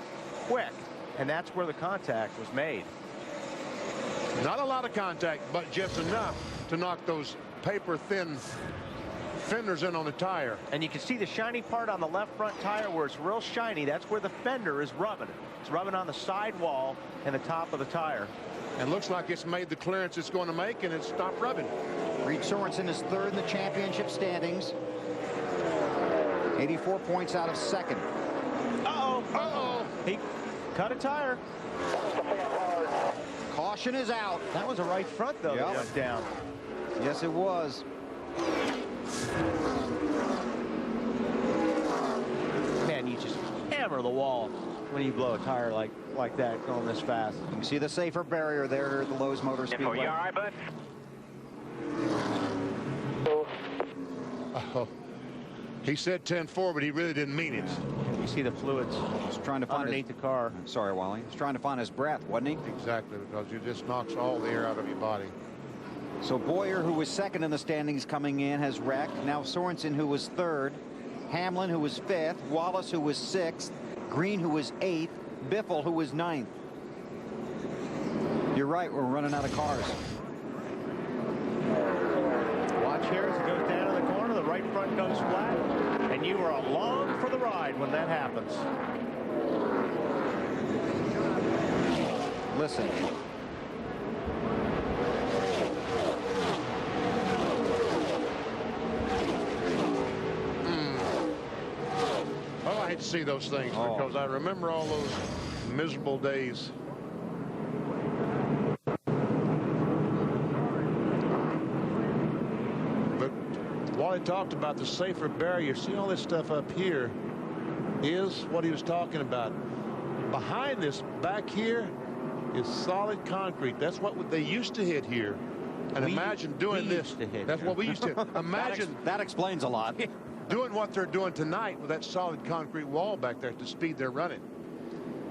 S13: quick, and that's where the contact was made.
S2: Not a lot of contact, but just enough to knock those paper thin fenders in on the tire.
S13: And you can see the shiny part on the left front tire where it's real shiny. That's where the fender is rubbing. It's rubbing on the sidewall and the top of the tire.
S2: And looks like it's made the clearance it's going to make, and it's stopped rubbing.
S1: Reed Sorensen is third in the championship standings. 84 points out of second.
S3: Uh-oh. Uh-oh. He cut a tire.
S1: Caution is out.
S3: That was a right front, though, that went down.
S1: Yes, it was.
S3: Man, you just hammer the wall when you blow a tire like that going this fast.
S1: You can see the safer barrier there at the Lowe's Motor Speedway.
S16: You all right, bud?
S2: Oh. He said 10-4, but he really didn't mean it.
S3: You see the fluids
S1: trying to find
S3: underneath the car.
S1: Sorry, Wally. He's trying to find his breath, wasn't he?
S2: Exactly, because it just knocks all the air out of your body.
S1: So Boyer, who was second in the standings coming in, has wrecked. Now Sorensen, who was third. Hamlin, who was fifth. Wallace, who was sixth. Green, who was eighth. Biffle, who was ninth. You're right, we're running out of cars.
S3: Watch here as it goes down in the corner. The right front goes flat. And you are along for the ride when that happens.
S1: Listen.
S2: Oh, I hate to see those things because I remember all those miserable days. But Wally talked about the safer barrier. See all this stuff up here is what he was talking about. Behind this, back here, is solid concrete. That's what they used to hit here. And imagine doing this. That's what we used to. Imagine.
S1: That explains a lot.
S2: Doing what they're doing tonight with that solid concrete wall back there at the speed they're running.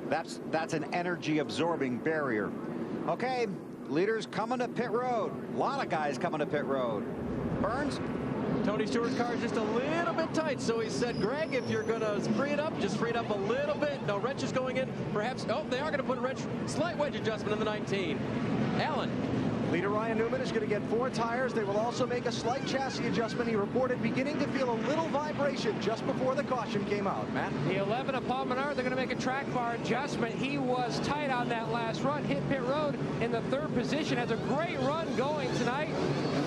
S1: That's an energy absorbing barrier. Okay, leaders coming to pit road. A lot of guys coming to pit road. Burns?
S8: Tony Stewart's car is just a little bit tight, so he said, Greg, if you're going to free it up, just free it up a little bit. No wrenches going in. Perhaps, oh, they are going to put a wrench, slight wedge adjustment in the 19. Alan.
S9: Leader Ryan Newman is going to get 4 tires. They will also make a slight chassis adjustment. He reported beginning to feel a little vibration just before the caution came out. Matt?
S7: The 11 of Paul Menard, they're going to make a track bar adjustment. He was tight on that last run, hit pit road in the 3rd position. Has a great run going tonight.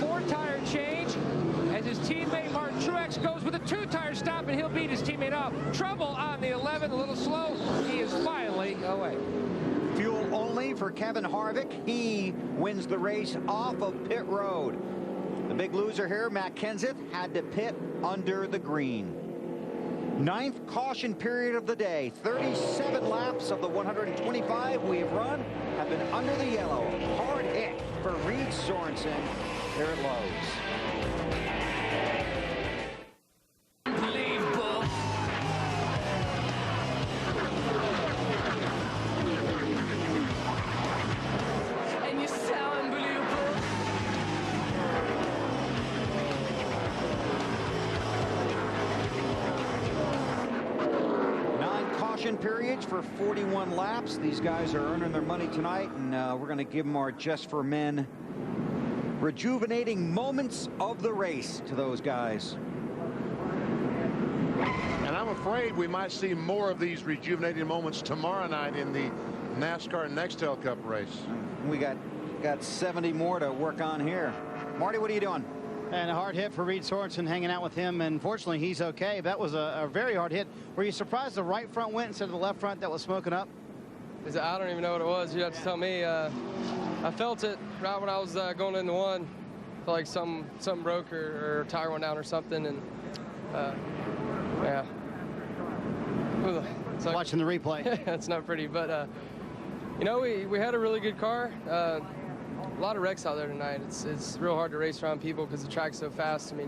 S7: 4-tire change as his teammate Martin Truex goes with a 2-tire stop, and he'll beat his teammate up. Trouble on the 11, a little slow. He is finally away.
S1: Fuel only for Kevin Harvick. He wins the race off of pit road. The big loser here, Matt Kenseth, had to pit under the green. 9th caution period of the day. 37 laps of the 125 we've run have been under the yellow. Hard hit for Reed Sorensen here at Lowe's.
S12: And you sound unbelievable.
S1: Caution periods for 41 laps. These guys are earning their money tonight, and we're going to give them our Just for Men rejuvenating moments of the race to those guys.
S2: And I'm afraid we might see more of these rejuvenating moments tomorrow night in the NASCAR Nextel Cup race.
S1: We got 70 more to work on here. Marty, what are you doing?
S6: And a hard hit for Reed Sorensen, hanging out with him, and fortunately he's okay. That was a very hard hit. Were you surprised the right front went instead of the left front that was smoking up?
S5: I don't even know what it was. You have to tell me. I felt it right when I was going into one. I felt like something broke or a tire went down or something, and yeah. It's like,
S6: watching the replay.
S5: It's not pretty, but you know, we had a really good car. A lot of wrecks out there tonight. It's real hard to race around people because the track's so fast. I mean,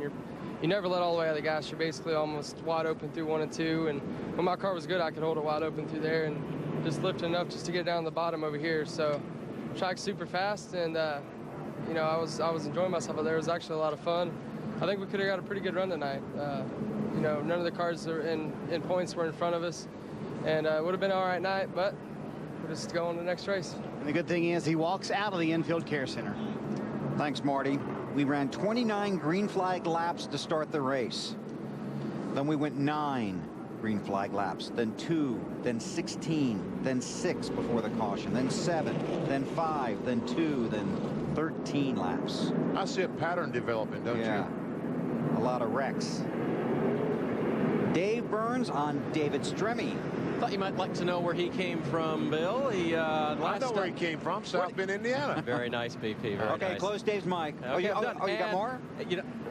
S5: you never let all the way out of the gas. You're basically almost wide open through 1 and 2. And when my car was good, I could hold it wide open through there and just lift enough just to get down the bottom over here. So, track's super fast, and you know, I was enjoying myself out there. It was actually a lot of fun. I think we could have got a pretty good run tonight. You know, none of the cars are in points were in front of us, and it would have been an all right night, but we'll just go on to the next race.
S6: And the good thing is he walks out of the infield care center.
S1: Thanks, Marty. We ran 29 green flag laps to start the race. Then we went 9, green flag laps, then 2, then 16, then 6 before the caution, then 7, then 5, then 2, then 13 laps.
S2: I see a pattern developing, don't you?
S1: A lot of wrecks. Dave Burns on David Stremme.
S8: Thought you might like to know where he came from, Bill.
S2: I know where he came from, South Bend, Indiana.
S8: Very nice, BP. Very
S1: okay,
S8: nice.
S1: close Dave's mic.
S8: Okay,
S1: you got more?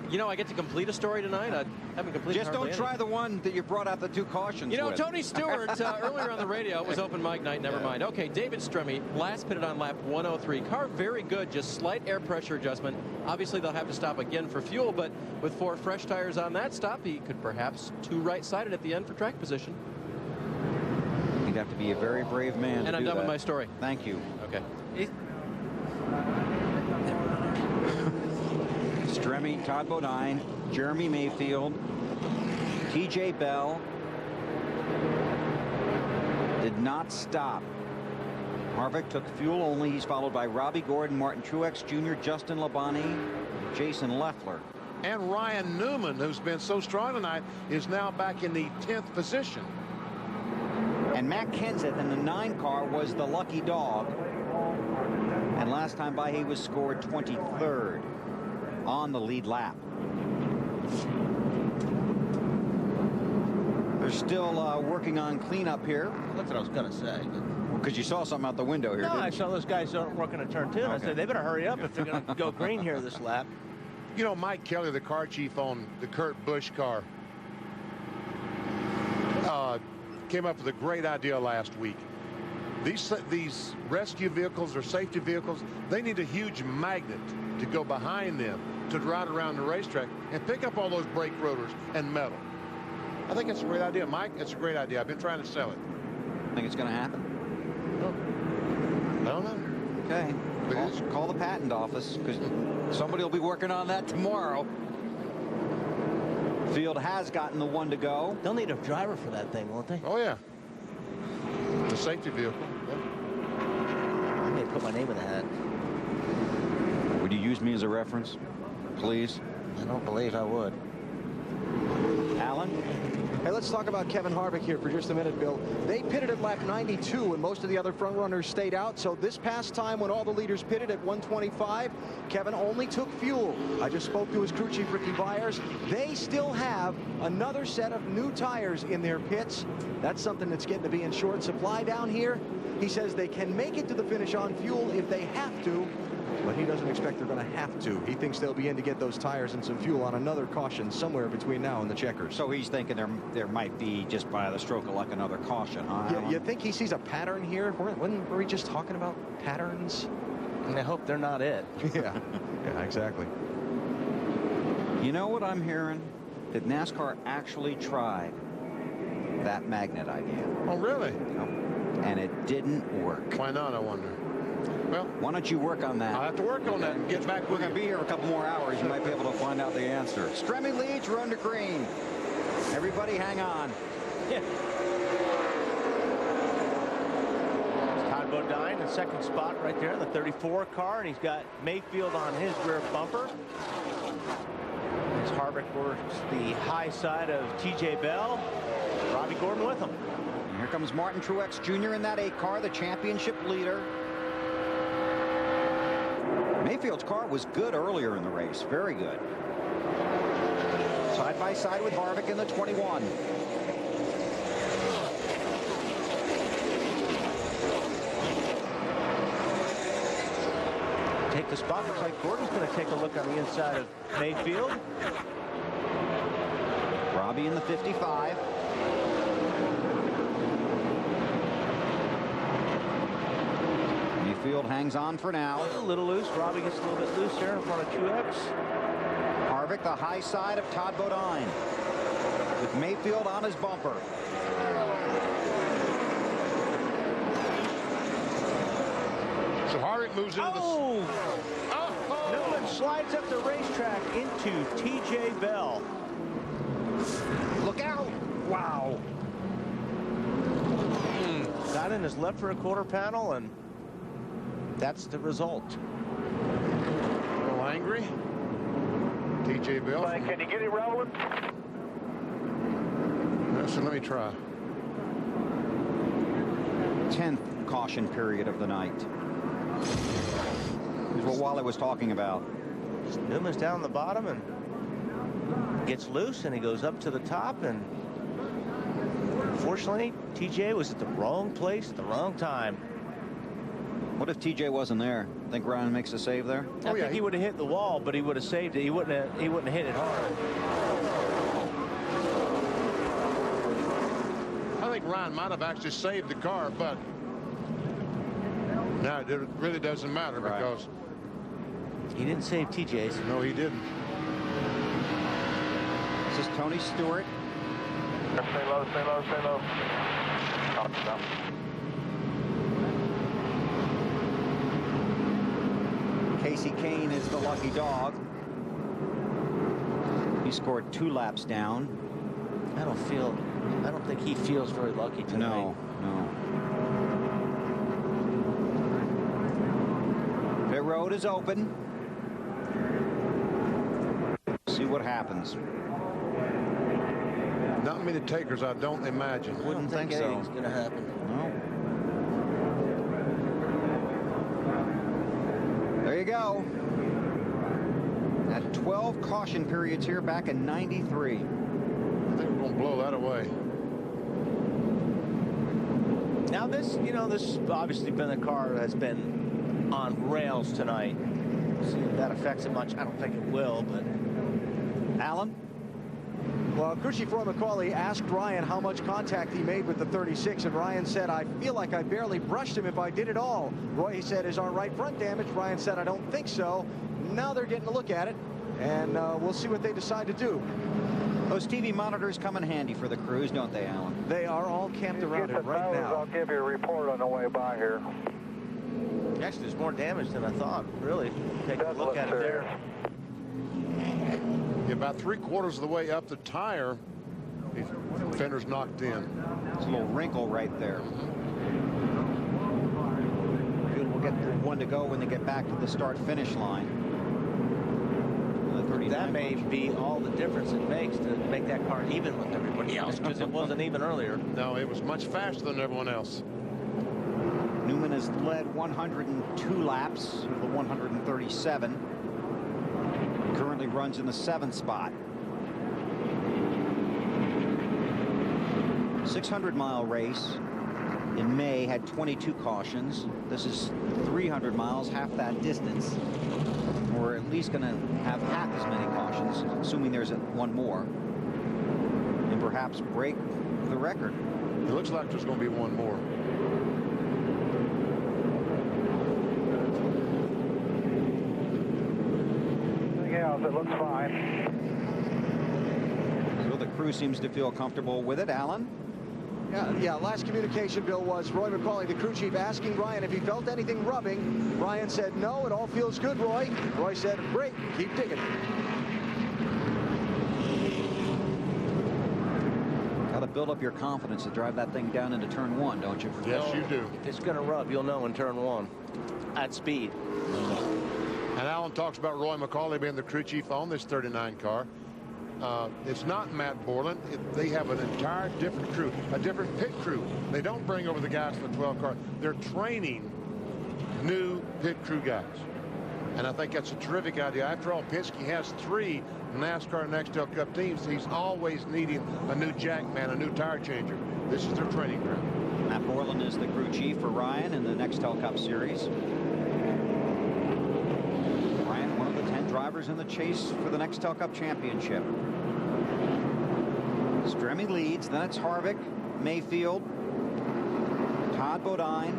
S8: You know, I get to complete a story tonight. I haven't completed.
S1: Just don't try the one that you brought out the 2 cautions.
S8: You know,
S1: with.
S8: Tony Stewart earlier on the radio, it was open mic night. Never mind. Okay, David Stremme, last pitted on lap 103. Car very good, just slight air pressure adjustment. Obviously, they'll have to stop again for fuel, but with 4 fresh tires on that stop, he could perhaps 2 right-sided at the end for track position.
S1: You'd have to be a very brave man.
S8: And I'm done with my story.
S1: Thank you.
S8: Okay.
S1: Stremme, Todd Bodine, Jeremy Mayfield, T.J. Bell did not stop. Harvick took fuel only. He's followed by Robbie Gordon, Martin Truex Jr., Justin Labonte, Jason Leffler.
S2: And Ryan Newman, who's been so strong tonight, is now back in the 10th position.
S1: And Matt Kenseth in the 9 car was the lucky dog. And last time by, he was scored 23rd on the lead lap. They're still working on cleanup here.
S3: That's what I was going to say.
S1: Because you saw something out the window here.
S3: No,
S1: didn't
S3: I
S1: you?
S3: saw those guys working a turn 2. Okay. I said, they better hurry up if they're going to go green here this lap.
S2: You know, Mike Kelly, the car chief on the Kurt Busch car, came up with a great idea last week. These rescue vehicles or safety vehicles, they need a huge magnet to go behind them to ride around the racetrack and pick up all those brake rotors and metal. I think it's a great idea, Mike. It's a great idea. I've been trying to sell it.
S1: Think it's going to happen?
S2: I don't know.
S1: Okay. Call the patent office, because somebody will be working on that tomorrow. Field has gotten the 1 to go.
S3: They'll need a driver for that thing, won't they?
S2: Oh, yeah. The safety vehicle. Yeah.
S3: I may put my name in the hat.
S1: Would you use me as a reference, please?
S3: I don't believe I would.
S1: Alan?
S9: Hey, let's talk about Kevin Harvick here for just a minute, Bill. They pitted at lap 92, and most of the other front runners stayed out. So this past time, when all the leaders pitted at 125, Kevin only took fuel. I just spoke to his crew chief, Ricky Byers. They still have another set of new tires in their pits. That's something that's getting to be in short supply down here. He says they can make it to the finish on fuel if they have to, but he doesn't expect they're going to have to. He thinks they'll be in to get those tires and some fuel on another caution somewhere between now and the checkers.
S1: So he's thinking there might be, just by the stroke of luck, another caution, huh?
S9: Yeah, you think he sees a pattern here? Were we just talking about patterns?
S3: And I hope they're not it.
S9: Yeah, exactly.
S1: You know what I'm hearing? That NASCAR actually tried that magnet idea.
S2: Oh, really?
S1: And it didn't work.
S2: Why not, I wonder? Well,
S1: why don't you work on that?
S2: I'll have to work on that and get back with you.
S1: We're going to be here a couple more hours. You might be able to find out the answer. Stremme leads, run to green. Everybody hang on.
S3: Yeah. Todd Bodine in second spot right there in the 34 car, and he's got Mayfield on his rear bumper. As Harvick works the high side of T.J. Bell. Robbie Gordon with him.
S1: And here comes Martin Truex Jr. in that 8 car, the championship leader. Mayfield's car was good earlier in the race, very good. Side by side with Harvick in the 21.
S3: Take the spot. Looks like Gordon's going to take a look on the inside of Mayfield.
S1: Robbie in the 55. Mayfield hangs on for now.
S3: A little loose. Robbie gets a little bit loose here in front of Truex.
S1: Harvick the high side of Todd Bodine, with Mayfield on his bumper.
S2: So Harvick moves into
S3: Newman slides up the racetrack into T.J. Bell.
S1: Look out! Wow.
S3: Got in his left rear quarter panel, and that's the result.
S2: A little angry. T.J. Bell.
S16: Can you get it rolling?
S2: So let me try.
S1: 10th caution period of the night. Here's what Wally was talking about.
S3: Newman's down the bottom and gets loose, and he goes up to the top, and unfortunately TJ was at the wrong place at the wrong time.
S1: What if TJ wasn't there? Think Ryan makes a save there?
S3: I think he would have hit the wall, but he would have saved it. He wouldn't have hit it hard.
S2: I think Ryan might have actually saved the car, but now it really doesn't matter because
S3: he didn't save TJ's.
S2: No, he didn't.
S1: This is Tony Stewart.
S16: Stay low, stay low, stay low.
S1: Casey Kane is the lucky dog. He scored 2 laps down.
S3: I don't think he feels very lucky tonight.
S1: No. Pit road is open. See what happens.
S2: Not many takers, I don't imagine.
S3: Wouldn't think so. Anything's going to happen.
S1: No. There you go. At 12 caution periods here back in '93.
S2: I think we're going to blow that away.
S3: Now this has obviously been a car that's been on rails tonight. See if that affects it much. I don't think it will, but
S1: Alan?
S9: Well, crew chief Roy McCauley asked Ryan how much contact he made with the 36, and Ryan said, I feel like I barely brushed him if I did it all. Roy said, is our right front damaged? Ryan said, I don't think so. Now they're getting a look at it, and we'll see what they decide to do.
S1: Those TV monitors come in handy for the crews, don't they, Alan?
S9: They are all camped around it right now.
S16: I'll give you a report on the way by here.
S3: Actually, there's more damage than I thought, really. Take a look at it there.
S2: About 3/4 of the way up the tire, the fender's knocked in.
S1: It's a little wrinkle right there. We'll get the one to go when they get back to the start-finish line.
S3: That may be all the difference it makes to make that car even with everybody else, because it wasn't even earlier.
S2: No, it was much faster than everyone else.
S1: Newman has led 102 laps of the 137. Currently runs in the 7th spot. 600-mile race in May had 22 cautions. This is 300 miles, half that distance. We're at least going to have half as many cautions, assuming there's one more, and perhaps break the record.
S2: It looks like there's going to be one more.
S16: It looks fine.
S1: So the crew seems to feel comfortable with it. Alan?
S9: Yeah, last communication, Bill, was Roy McCauley, the crew chief, asking Ryan if he felt anything rubbing. Ryan said, no, it all feels good, Roy. Roy said, great, keep digging.
S1: Got to build up your confidence to drive that thing down into turn 1, don't you?
S2: Yes, you do.
S3: If it's going to rub, you'll know in turn 1 at speed.
S2: And Alan talks about Roy McCauley being the crew chief on this 39 car. It's not Matt Borland. They have an entire different crew, a different pit crew. They don't bring over the guys from the 12 car. They're training new pit crew guys. And I think that's a terrific idea. After all, Penske has 3 NASCAR Nextel Cup teams. He's always needing a new jack man, a new tire changer. This is their training ground.
S1: Matt Borland is the crew chief for Ryan in the Nextel Cup Series. Drivers in the chase for the Nextel Cup Championship. Stremme leads, then it's Harvick, Mayfield, Todd Bodine,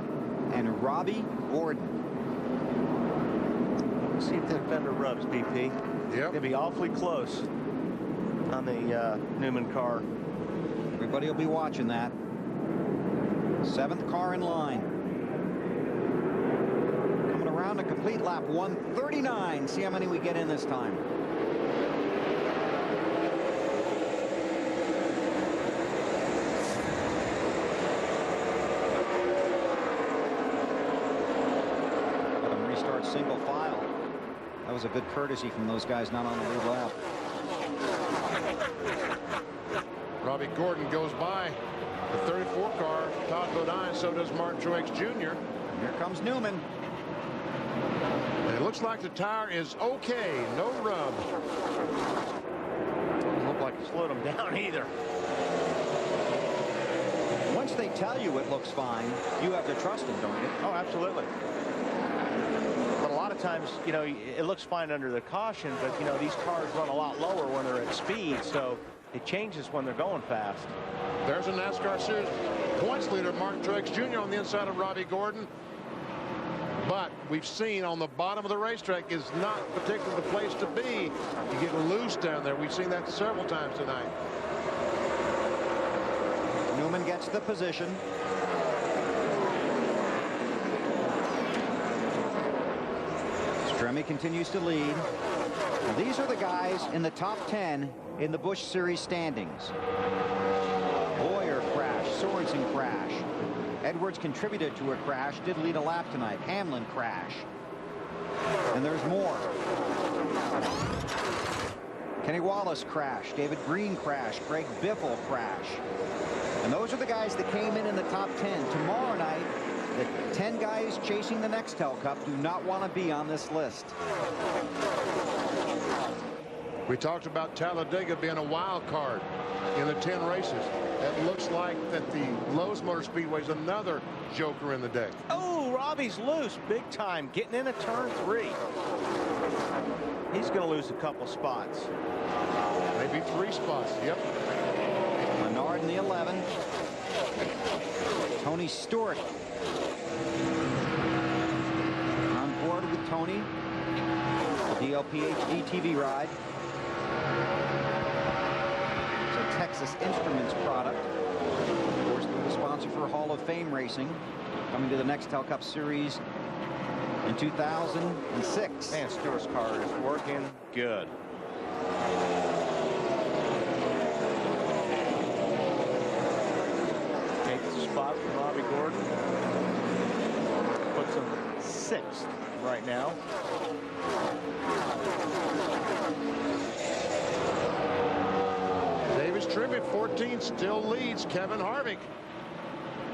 S1: and Robbie Gordon.
S3: See if that fender rubs, BP.
S2: Yep.
S3: It'll be awfully close on the Newman car.
S1: Everybody will be watching that. 7th car in line. Around a complete lap, 139. See how many we get in this time. Let them restart single file. That was a good courtesy from those guys not on the lead lap.
S2: Robbie Gordon goes by the 34 car, Todd Bodine, so does Martin Truex Jr.
S1: Here comes Newman.
S2: And it looks like the tire is okay. No rub.
S13: Doesn't look like it slowed him down either.
S1: Once they tell you it looks fine, you have to trust them, don't you?
S13: Oh, absolutely. But a lot of times, you know, it looks fine under the caution, but, you know, these cars run a lot lower when they're at speed, so it changes when they're going fast.
S2: There's a NASCAR Series points leader, Martin Truex Jr. on the inside of Robbie Gordon. But we've seen on the bottom of the racetrack is not particularly the place to be. You get loose down there. We've seen that several times tonight.
S1: Newman gets the position. Stremme continues to lead. Now, these are the guys in the top 10 in the Busch Series standings. Bowyer crash, Sorensen crash. Edwards contributed to a crash, did lead a lap tonight. Hamlin crash. And there's more. Kenny Wallace crash, David Green crash, Greg Biffle crash. And those are the guys that came in the top 10. Tomorrow night, the 10 guys chasing the Nextel Cup do not want to be on this list.
S2: We talked about Talladega being a wild card in the 10 races. It looks like that the Lowe's Motor Speedway is another joker in the deck.
S13: Oh, Robbie's loose big time, getting into turn 3. He's going to lose a couple spots.
S2: Maybe 3 spots. Yep.
S1: Menard in the 11. Tony Stewart on board with Tony. The DLP HD TV ride. It's a Texas Instruments product. Of course, they're the sponsor for Hall of Fame Racing. Coming to the Nextel Cup Series in 2006.
S13: Man, Stewart's car is working good. Takes the spot from Robbie Gordon. Puts him 6th right now.
S2: Davis Tribute 14 still leads Kevin Harvick.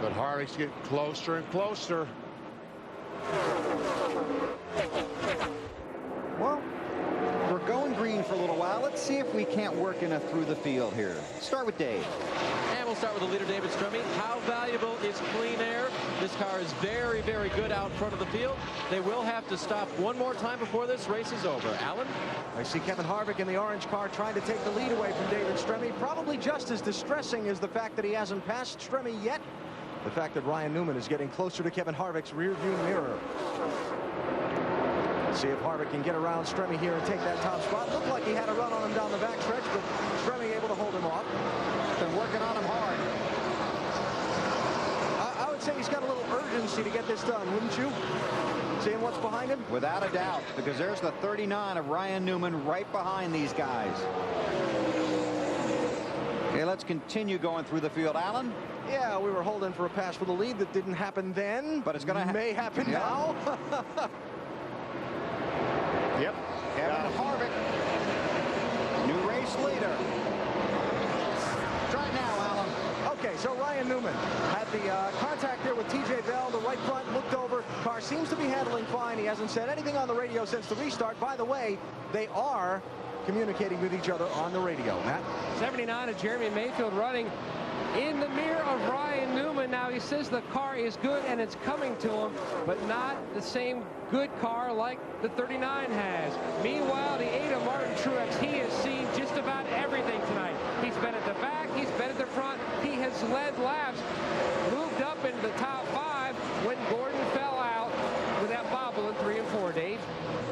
S2: But Harvick's getting closer and closer.
S1: Well, we're going green for a little while. Let's see if we can't work in a through the field here. Start with Dave.
S8: And we'll start with the leader, David Stremme. How valuable is clean air? This car is very, very good out front of the field. They will have to stop one more time before this race is over. Alan?
S9: I see Kevin Harvick in the orange car trying to take the lead away from David Stremme. Probably just as distressing as the fact that he hasn't passed Stremme yet. The fact that Ryan Newman is getting closer to Kevin Harvick's rear view mirror. See if Harvick can get around Stremme here and take that top spot. Looked like he had a run on him down the backstretch, but Stremme able to hold him off.
S1: Been working on him hard.
S9: I would say he's got a little urgency to get this done, wouldn't you? Seeing what's behind him?
S1: Without a doubt, because there's the 39 of Ryan Newman right behind these guys. Okay, let's continue going through the field. Alan?
S9: Yeah, we were holding for a pass for the lead that didn't happen then.
S1: But it's going to
S9: may happen now.
S13: Yep.
S1: Kevin Harvick, new race leader. Try now, Alan.
S9: Okay, so Ryan Newman had the contact there with TJ Bell. The right front looked over. Car seems to be handling fine. He hasn't said anything on the radio since the restart. By the way, they are communicating with each other on the radio. Matt?
S7: 79 of Jeremy Mayfield running in the mirror of Ryan Newman. Now he says the car is good and it's coming to him, but not the same good car like the 39 has. Meanwhile, the 8 of Martin Truex, he has seen just about everything tonight. He's been at the back, he's been at the front, he has led laps, moved up into the top 5 when Gordon fell out with that bobble in 3 and 4, Dave.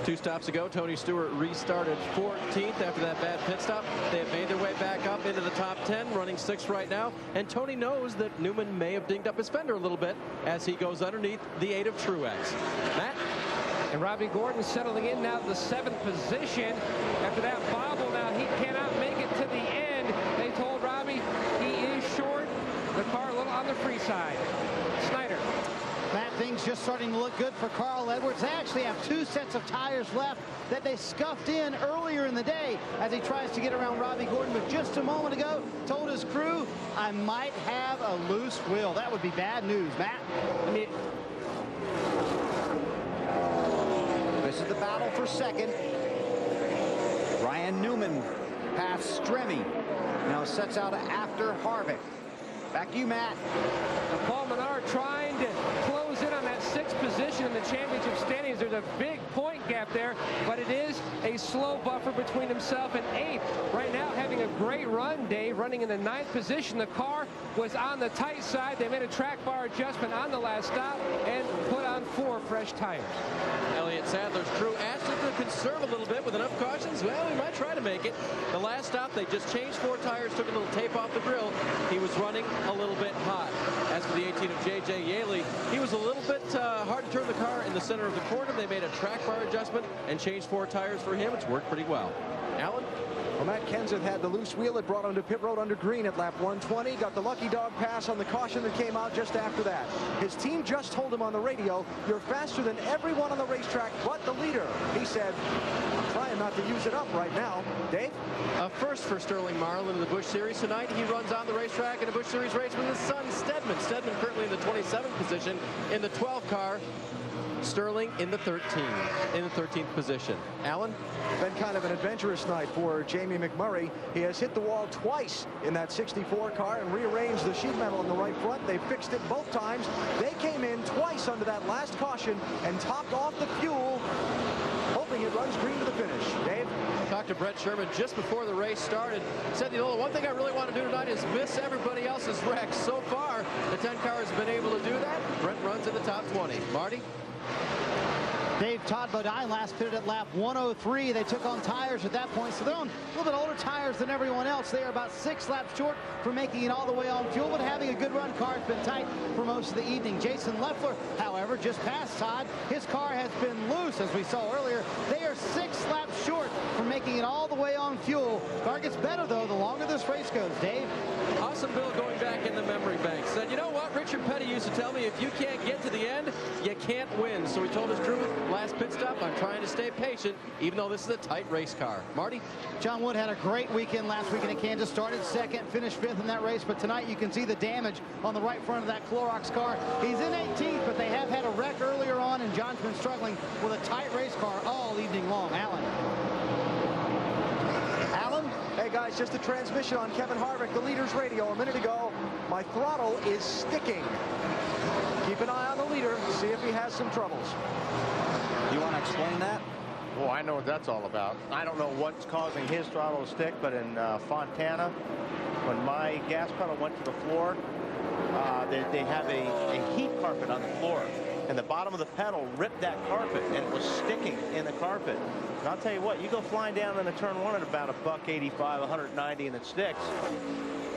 S8: 2 stops ago, Tony Stewart restarted 14th after that bad pit stop. They have made their way back up into the top 10, running 6th right now. And Tony knows that Newman may have dinged up his fender a little bit as he goes underneath the 8 of Truex. Matt?
S7: And Robbie Gordon settling in now to the 7th position after that bobble. Now he cannot make it to the end. They told Robbie he is short. The car a little on the free side. Snyder.
S1: Matt, things
S6: things just starting to look good for Carl Edwards. They actually have 2 sets of tires left that they scuffed in earlier in the day as he tries to get around Robbie Gordon. But just a moment ago, told his crew, I might have a loose wheel. That would be bad news, Matt.
S5: I mean,
S1: this is the battle for second. Ryan Newman past Stremme. Now sets out after Harvick. Back to you, Matt.
S7: Paul Menard trying to close in on that 6th position in the championship standings. There's a big point gap there, but it is a slow buffer between himself and 8th. Right now having a great run, Dave, running in the 9th position. The car was on the tight side. They made a track bar adjustment on the last stop and put on 4 fresh tires.
S8: Elliott Sadler's crew asked him to conserve a little bit with enough cautions. Well, we might try to make it. The last stop, they just changed 4 tires, took a little tape off the grill. He was running a little bit hot. As for the 18 of J.J. Yaley, he was a little bit hard to turn the car in the center of the corner. They made a track bar adjustment and changed 4 tires for him. It's worked pretty well. Alan?
S9: Well, Matt Kenseth had the loose wheel. It brought him to pit road under green at lap 120. Got the lucky dog pass on the caution that came out just after that. His team just told him on the radio, you're faster than everyone on the racetrack but the leader. He said, I'm trying not to use it up right now. Dave?
S8: A first for Sterling Marlin in the Busch Series tonight. He runs on the racetrack in a Busch Series race with his son, Stedman. Stedman currently in the 27th position in the 12 car. Sterling in the 13th position. Alan?
S9: Been kind of an adventurous night for Jamie McMurray. He has hit the wall twice in that 64 car and rearranged the sheet metal in the right front. They fixed it both times. They came in twice under that last caution and topped off the fuel, hoping it runs green to the finish. Dave?
S8: Talked to Brett Sherman just before the race started. Said, you know, the one thing I really want to do tonight is miss everybody else's wrecks. So far, the 10 car has been able to do that. Brett runs in the top 20. Marty?
S6: Dave, Todd Bodine last pitted at lap 103. They took on tires at that point, so they're on a little bit older tires than everyone else. They are about 6 laps short for making it all the way on fuel, but having a good run. Car's been tight for most of the evening. Jason Leffler, however, just passed Todd. His car has been loose, as we saw earlier. They are 6 laps short for making it all the way on fuel. Car gets better, though, the longer this race goes. Dave?
S8: Awesome Bill going back in the memory bank said, you know what, Richard Petty used to tell me, if you can't get to the end, you can't win. So he told his crew, last pit stop, I'm trying to stay patient, even though this is a tight race car. Marty?
S6: John Wood had a great weekend last weekend at Kansas. Started 2nd, finished 5th in that race, but tonight you can see the damage on the right front of that Clorox car. He's in 18th, but they have had a wreck earlier on, and John's been struggling with a tight race car all evening long. Alan?
S9: Hey guys, just a transmission on Kevin Harvick, the leader's radio a minute ago. My throttle is sticking. Keep an eye on the leader, see if he has some troubles.
S1: You want to explain that?
S3: Oh, I know what that's all about. I don't know what's causing his throttle to stick, but in Fontana, when my gas pedal went to the floor, they have a heat carpet on the floor, and the bottom of the pedal ripped that carpet, and it was sticking in the carpet. And I'll tell you what, you go flying down in the turn 1 at about $185, 190, and it sticks.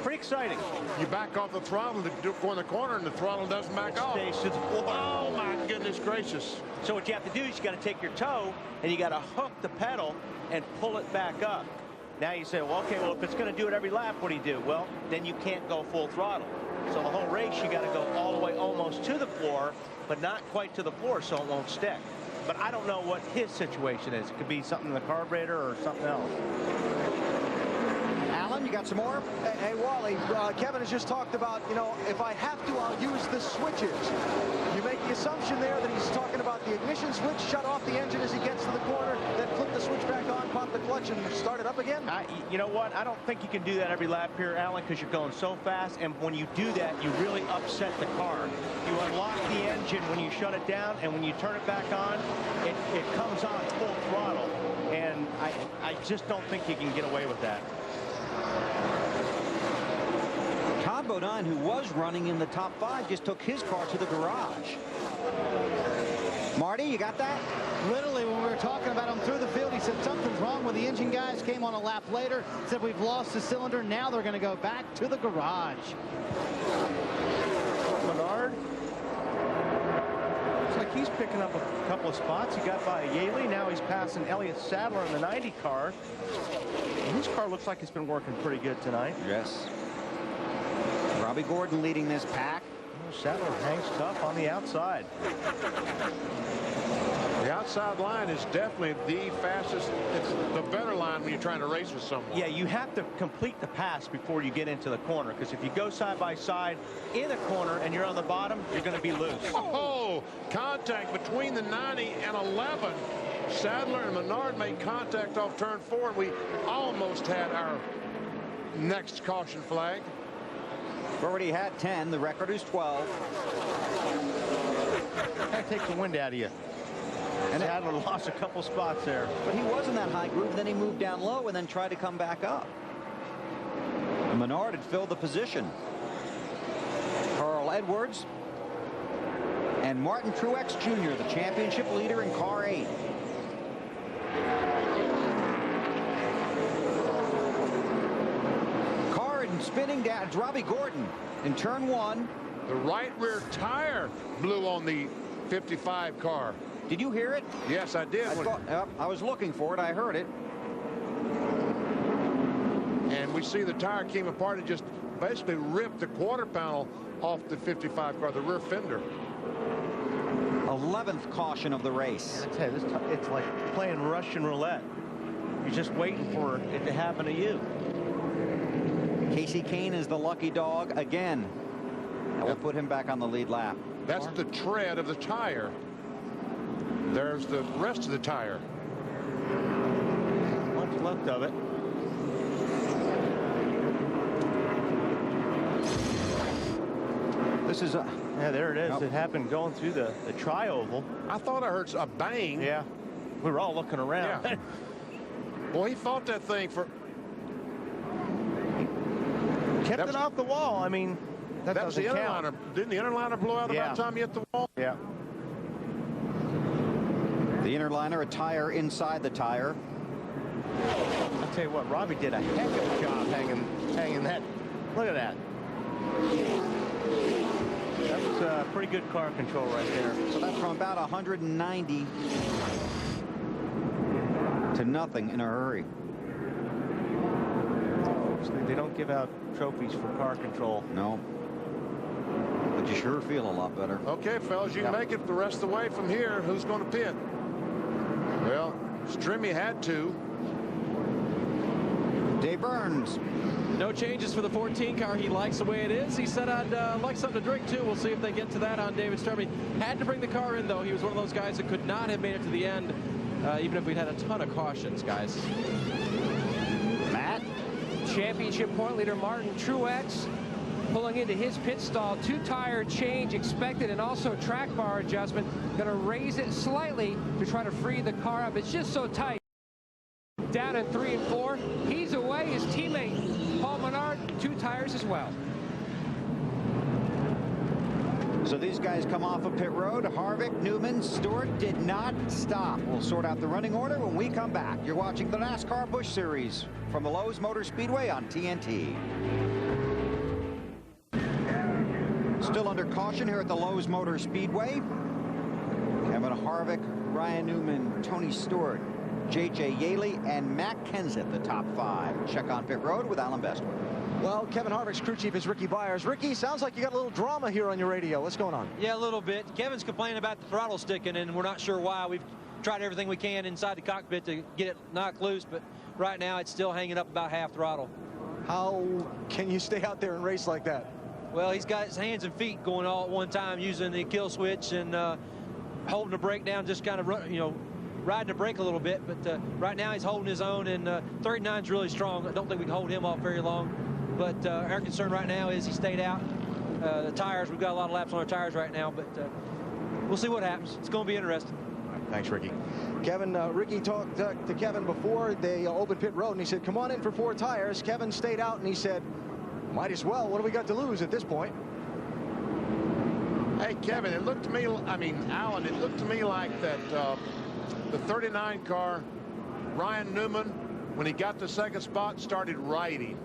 S3: Pretty exciting.
S2: You back off the throttle to go in the corner, and the throttle doesn't back off. Oh, my goodness gracious.
S3: So what you have to do is you got to take your toe, and you got to hook the pedal and pull it back up. Now you say, well, okay, well, if it's going to do it every lap, what do you do? Well, then you can't go full throttle. So the whole race, you got to go all the way almost to the floor, but not quite to the floor, so it won't stick. But I don't know what his situation is. It could be something in the carburetor or something else.
S1: Alan, you got some more?
S9: Hey, Wally, Kevin has just talked about, you know, if I have to, I'll use the switches. You make the assumption there that he's talking about the ignition switch, shut off the engine as he gets to the corner, then flip the switch back on, pop the clutch, and start it up again?
S3: You know what? I don't think you can do that every lap here, Alan, because you're going so fast, and when you do that, you really upset the car. You unlock the engine when you shut it down, and when you turn it back on, it comes on full throttle, and I just don't think you can get away with that.
S1: Todd Bodine, who was running in the top 5, just took his car to the garage. Marty, you got that?
S6: Literally, when we were talking about him through the field, he said something's wrong with the engine guys. Came on a lap later, said we've lost the cylinder. Now they're going to go back to the garage.
S3: Menard. Looks like he's picking up a couple of spots. He got by Yaley. Now he's passing Elliott Sadler in the 90 car. And his car looks like it's been working pretty good tonight.
S1: Yes. Robbie Gordon leading this pack.
S13: Sadler hangs tough on the outside.
S2: The outside line is definitely the fastest. It's the better line when you're trying to race with someone.
S3: Yeah, you have to complete the pass before you get into the corner, because if you go side by side in a corner and you're on the bottom, you're going to be loose.
S2: Oh, contact between the 90 and 11. Sadler and Menard made contact off turn 4, and we almost had our next caution flag.
S1: We've already had 10. The record is 12.
S3: That takes the wind out of you. And Sadler lost a couple spots there.
S1: But he was in that high groove, and then he moved down low and then tried to come back up. Menard had filled the position. Carl Edwards and Martin Truex Jr., the championship leader in car 8. Card spinning down. It's Robbie Gordon in turn 1.
S2: The right rear tire blew on the 55 car.
S1: Did you hear it?
S2: Yes, I did.
S1: I was looking for it. I heard it.
S2: And we see the tire came apart and just basically ripped the quarter panel off the 55 car, the rear fender.
S1: 11th caution of the race.
S3: I tell you, it's like playing Russian roulette. You're just waiting for it to happen to you.
S1: Casey Kane is the lucky dog again. That will put him back on the lead lap.
S2: That's the tread of the tire. There's the rest of the tire.
S3: What's left of it.
S1: This is a...
S3: Yeah, there it is.
S1: Nope.
S3: It happened going through the tri-oval.
S2: I thought I heard a bang.
S3: Yeah. We were all looking around.
S2: Yeah. Well, he fought that thing for...
S3: Kept it off the wall. I mean, that
S2: was the
S3: doesn't
S2: inner
S3: count.
S2: liner. Didn't the inner liner blow out about the time you hit the wall?
S3: Yeah.
S1: The inner liner, a tire inside the tire.
S3: I'll tell you what, Robbie did a heck of a job hanging that. Look at that. That was pretty good car control right there.
S1: So that's from about 190 to nothing in a hurry.
S3: They don't give out trophies for car control.
S1: No. But you sure feel a lot better.
S2: Okay, fellas, you can make it the rest of the way from here. Who's going to pit? Well, Strimmy had to.
S1: Dave Burns.
S8: No changes for the 14 car. He likes the way it is. He said, I'd like something to drink, too. We'll see if they get to that on David Strimmy. Had to bring the car in, though. He was one of those guys that could not have made it to the end, even if we'd had a ton of cautions, guys.
S1: Matt?
S7: Championship point leader Martin Truex pulling into his pit stall. 2-tire change expected, and also track bar adjustment. Going to raise it slightly to try to free the car up. It's just so tight. Down in 3 and 4. He's away. His teammate Paul Menard, 2 tires as well.
S1: So these guys come off of pit road. Harvick, Newman, Stewart did not stop. We'll sort out the running order when we come back. You're watching the NASCAR Busch Series from the Lowe's Motor Speedway on TNT. Still under caution here at the Lowe's Motor Speedway. Kevin Harvick, Ryan Newman, Tony Stewart, J.J. Yaley, and Matt Kenseth, the top 5. Check on pit road with Alan Bestwood.
S9: Well, Kevin Harvick's crew chief is Ricky Byers. Ricky, sounds like you got a little drama here on your radio. What's going on?
S8: Yeah, a little bit. Kevin's complaining about the throttle sticking, and we're not sure why. We've tried everything we can inside the cockpit to get it knocked loose, but right now it's still hanging up about half throttle.
S9: How can you stay out there and race like that?
S8: Well, he's got his hands and feet going all at one time, using the kill switch and holding the brake down, just kind of, riding the brake a little bit. But right now he's holding his own, and 39's really strong. I don't think we can hold him off very long. But our concern right now is he stayed out. The tires, we've got a lot of laps on our tires right now, but we'll see what happens. It's going to be interesting.
S9: Thanks, Ricky. Kevin, Ricky talked to Kevin before they opened pit road, and he said, come on in for 4 tires. Kevin stayed out, and he said, might as well. What do we got to lose at this point?
S2: Hey, Kevin, it looked to me, Alan, it looked to me like that the 39 car, Ryan Newman, when he got the second spot, started riding.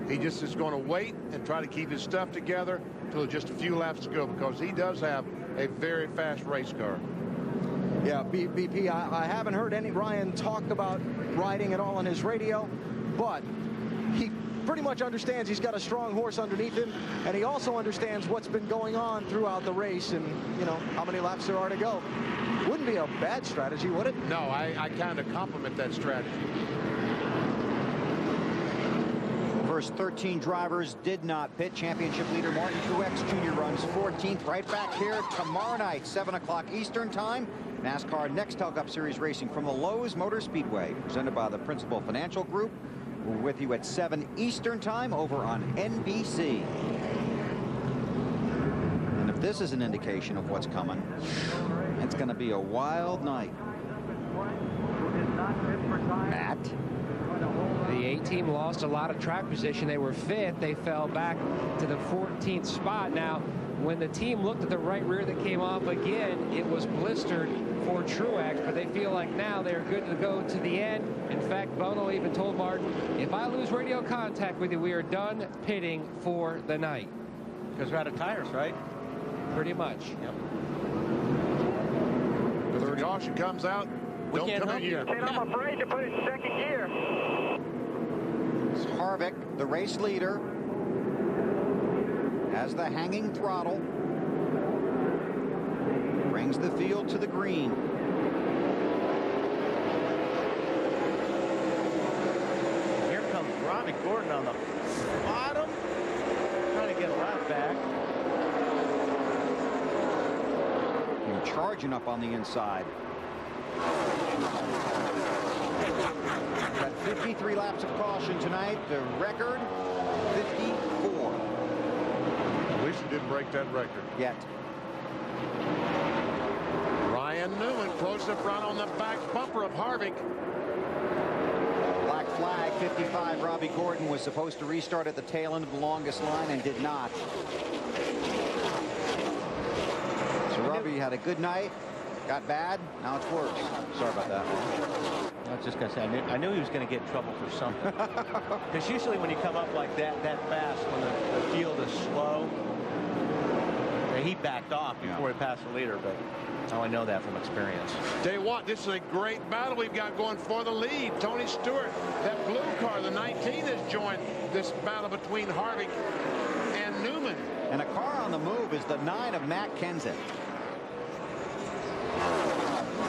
S2: He just is going to wait and try to keep his stuff together until just a few laps to go, because he does have a very fast race car.
S9: Yeah, BP, I haven't heard any Ryan talk about riding at all on his radio, but he pretty much understands he's got a strong horse underneath him, and he also understands what's been going on throughout the race and, you know, how many laps there are to go. Wouldn't be a bad strategy, would it?
S2: No, I kind of compliment that strategy.
S1: First 13 drivers did not pit. Championship leader Martin Truex Jr. runs 14th. Right back here tomorrow night, 7 o'clock Eastern time. NASCAR Nextel Cup Series racing from the Lowe's Motor Speedway, presented by the Principal Financial Group. We're with you at 7 Eastern time over on NBC. And if this is an indication of what's coming, it's going to be a wild night. Matt?
S7: The A-team lost a lot of track position. They were 5th. They fell back to the 14th spot. Now, when the team looked at the right rear that came off again, it was blistered for Truex, but they feel like now they're good to go to the end. In fact, Bono even told Martin, if I lose radio contact with you, we are done pitting for the night.
S3: Because we're out of tires, right?
S7: Pretty much.
S3: Yep.
S2: If the caution comes out,
S3: we
S2: don't
S3: can't
S2: come
S3: help
S2: in here.
S3: you.
S11: And I'm afraid to put it in second gear.
S1: It's Harvick, the race leader, has the hanging throttle. Brings the field to the green.
S3: Here comes Robbie Gordon on the bottom, trying to get a lap back.
S1: And charging up on the inside. Got 53 laps of caution tonight. The record, 54.
S2: At least he didn't break that record.
S1: Yet.
S2: Ryan Newman close up front on the back bumper of Harvick.
S1: Black flag, 55. Robbie Gordon was supposed to restart at the tail end of the longest line and did not. So Robbie had a good night, got bad, now it's worse. Sorry about that.
S3: I was just going to say, I knew he was going to get in trouble for something. Because usually when you come up like that fast, when the field is slow, he backed off before he passed the leader, but now I know that from experience.
S2: Tell you what, this is a great battle we've got going for the lead. Tony Stewart, that blue car, the 19, has joined this battle between Harvick and Newman.
S1: And a car on the move is the 9 of Matt Kenseth.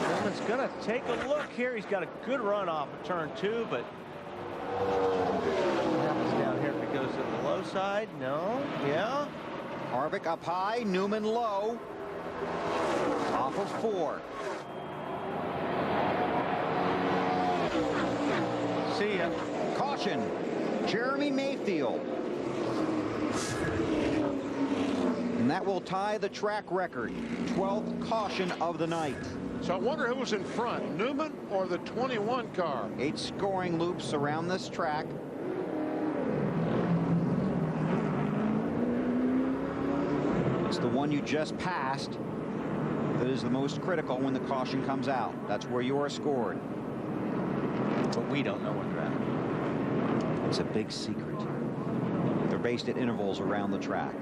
S3: Newman's going to take a look here. He's got a good run off of turn 2, but what happens down here if it goes to the low side? No. Yeah.
S1: Harvick up high, Newman low. Off of 4.
S3: See ya.
S1: Caution, Jeremy Mayfield. And that will tie the track record. 12th caution of the night.
S2: So I wonder who was in front, Newman or the 21 car?
S1: 8 scoring loops around this track. It's the one you just passed that is the most critical when the caution comes out. That's where you are scored.
S3: But we don't know what they're at.
S1: It's a big secret. They're based at intervals around the track.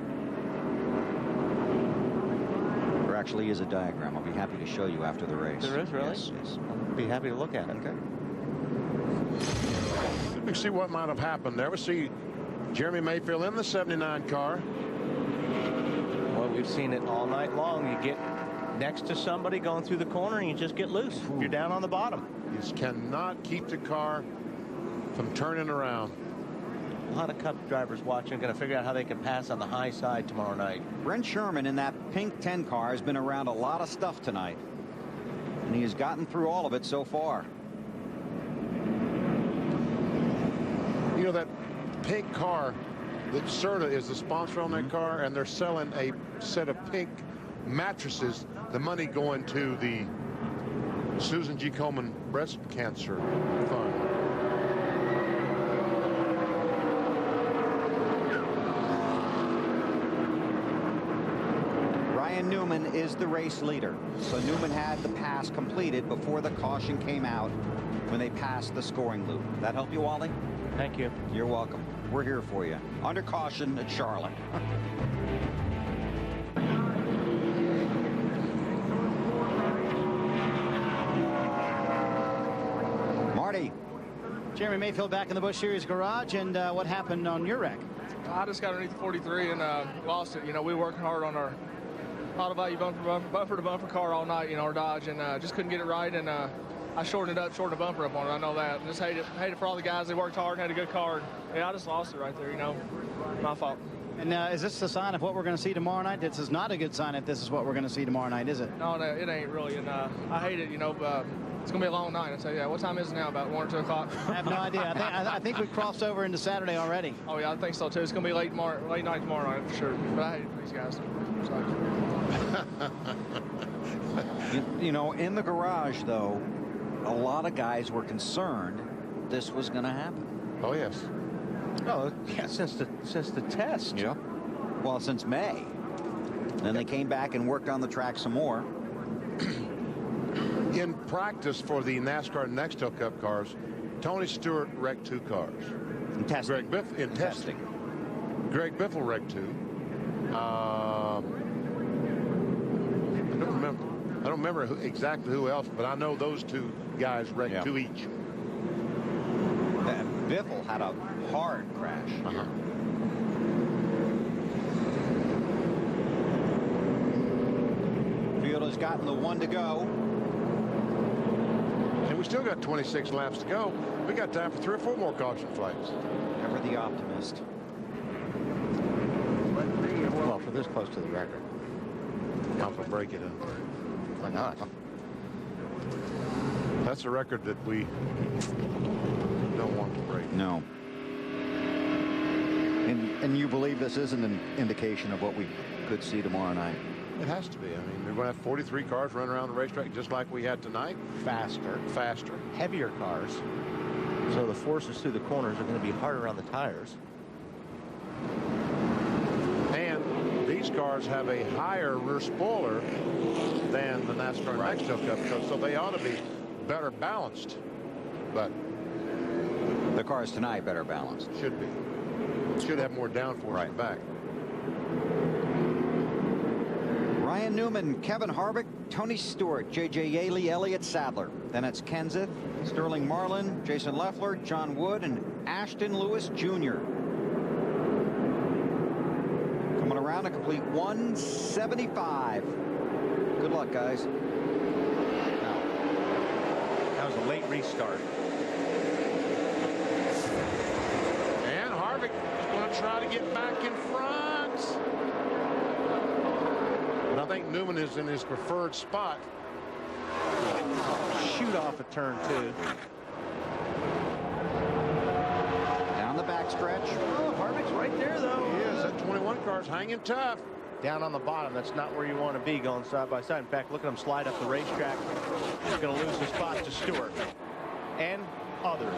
S1: There actually is a diagram. I'll be happy to show you after the race.
S3: There is, really?
S1: Yes, yes.
S3: I'll be happy to look at it.
S1: Okay.
S2: Let me see what might have happened there. We see Jeremy Mayfield in the 79 car.
S3: Well, we've seen it all night long. You get next to somebody going through the corner and you just get loose. Ooh. You're down on the bottom.
S2: You just cannot keep the car from turning around.
S3: A lot of Cup drivers watching, going to figure out how they can pass on the high side tomorrow night.
S1: Brent Sherman in that pink 10 car has been around a lot of stuff tonight, and he has gotten through all of it so far.
S2: You know, that pink car, that Serta is the sponsor on that car, and they're selling a set of pink mattresses, the money going to the Susan G. Komen Breast Cancer Fund.
S1: Ryan Newman is the race leader. So Newman had the pass completed before the caution came out when they passed the scoring loop. That help you, Wally?
S3: Thank you.
S1: You're welcome. We're here for you. Under caution at Charlotte. Marty,
S6: Jeremy Mayfield back in the Busch Series garage, and what happened on your wreck?
S5: I just got underneath the 43 and lost it. You know, we were working hard on our auto value bumper to bumper car all night, you know, our Dodge, and just couldn't get it right, and I shortened the bumper up on it. I know that. Just hate it for all the guys. They worked hard and had a good car. Yeah, I just lost it right there, you know. My fault.
S6: And is this a sign of what we're going to see tomorrow night? This is not a good sign if this is what we're going to see tomorrow night, is it?
S5: No, it ain't really, and I hate it, you know. It's going to be a long night. I tell you that. What time is it now? About 1 or 2 o'clock?
S6: I have no idea. I think we've crossed over into Saturday already.
S5: Oh, yeah, I think so, too. It's going to be late night tomorrow night for sure. But I hate it for these guys.
S1: You know, in the garage, though, a lot of guys were concerned this was going to happen.
S2: Oh, yes.
S3: Oh, yeah, since the test.
S1: Yeah. Well, since May. Then they came back and worked on the track some more.
S2: In practice for the NASCAR Nextel Cup cars, Tony Stewart wrecked 2 cars.
S1: In testing.
S2: In testing. Greg Biffle wrecked 2. I don't remember exactly who else, but I know those 2 guys wrecked 2 each.
S1: Biffle had a hard crash. Field has gotten the 1 to go.
S2: And we still got 26 laps to go. We got time for 3 or 4 more caution flags.
S1: Ever the optimist.
S3: Well, for this close to the record.
S2: I'll break it up.
S3: Why not?
S2: That's a record that we don't want to break.
S1: No. And you believe this isn't an indication of what we could see tomorrow night?
S2: It has to be. I mean, we're going to have 43 cars running around the racetrack just like we had tonight.
S3: Faster.
S2: Faster.
S3: Heavier cars. So the forces through the corners are going to be harder on the tires.
S2: And these cars have a higher rear spoiler than the NASCAR Nextel Cup cars, so they ought to be better balanced. But
S1: the cars tonight better balanced.
S2: Should be. Should have more downforce in the back.
S1: Ryan Newman, Kevin Harvick, Tony Stewart, J.J. Yaley, Elliott Sadler. Then it's Kenseth, Sterling Marlin, Jason Leffler, John Wood, and Ashton Lewis Jr. Coming around a complete 175. Good luck, guys.
S3: That was a late restart.
S2: And Harvick is going to try to get back in front. But I think Newman is in his preferred spot.
S3: Shoot off a turn 2.
S1: Down the backstretch.
S3: Oh, Harvick's right there, though.
S2: He is. That 21 car's hanging tough.
S3: Down on the bottom. That's not where you want to be going side by side. In fact, look at him slide up the racetrack. He's going to lose his spot to Stewart and others.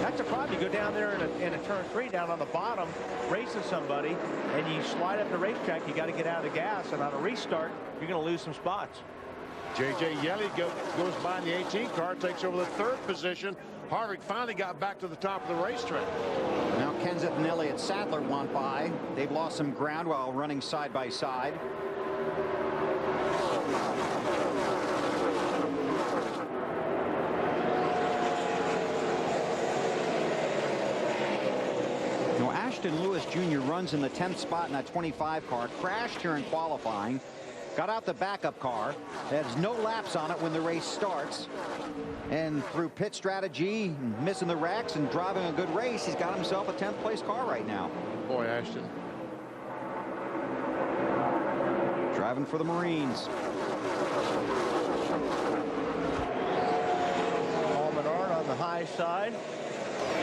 S3: That's a problem. You go down there in a turn 3 down on the bottom, racing somebody, and you slide up the racetrack. You got to get out of the gas, and on a restart, you're going to lose some spots.
S2: J.J. Yeley goes by in the 18 car, takes over the 3rd position. Harvick finally got back to the top of the racetrack.
S1: Now Kenseth and Elliott Sadler want by. They've lost some ground while running side by side. Now Ashton Lewis Jr. runs in the 10th spot in that 25 car. Crashed here in qualifying. Got out the backup car. There's no laps on it when the race starts. And through pit strategy, missing the wrecks and driving a good race, he's got himself a 10th place car right now.
S2: Boy, Ashton.
S1: Driving for the Marines.
S3: Paul Menard on the high side.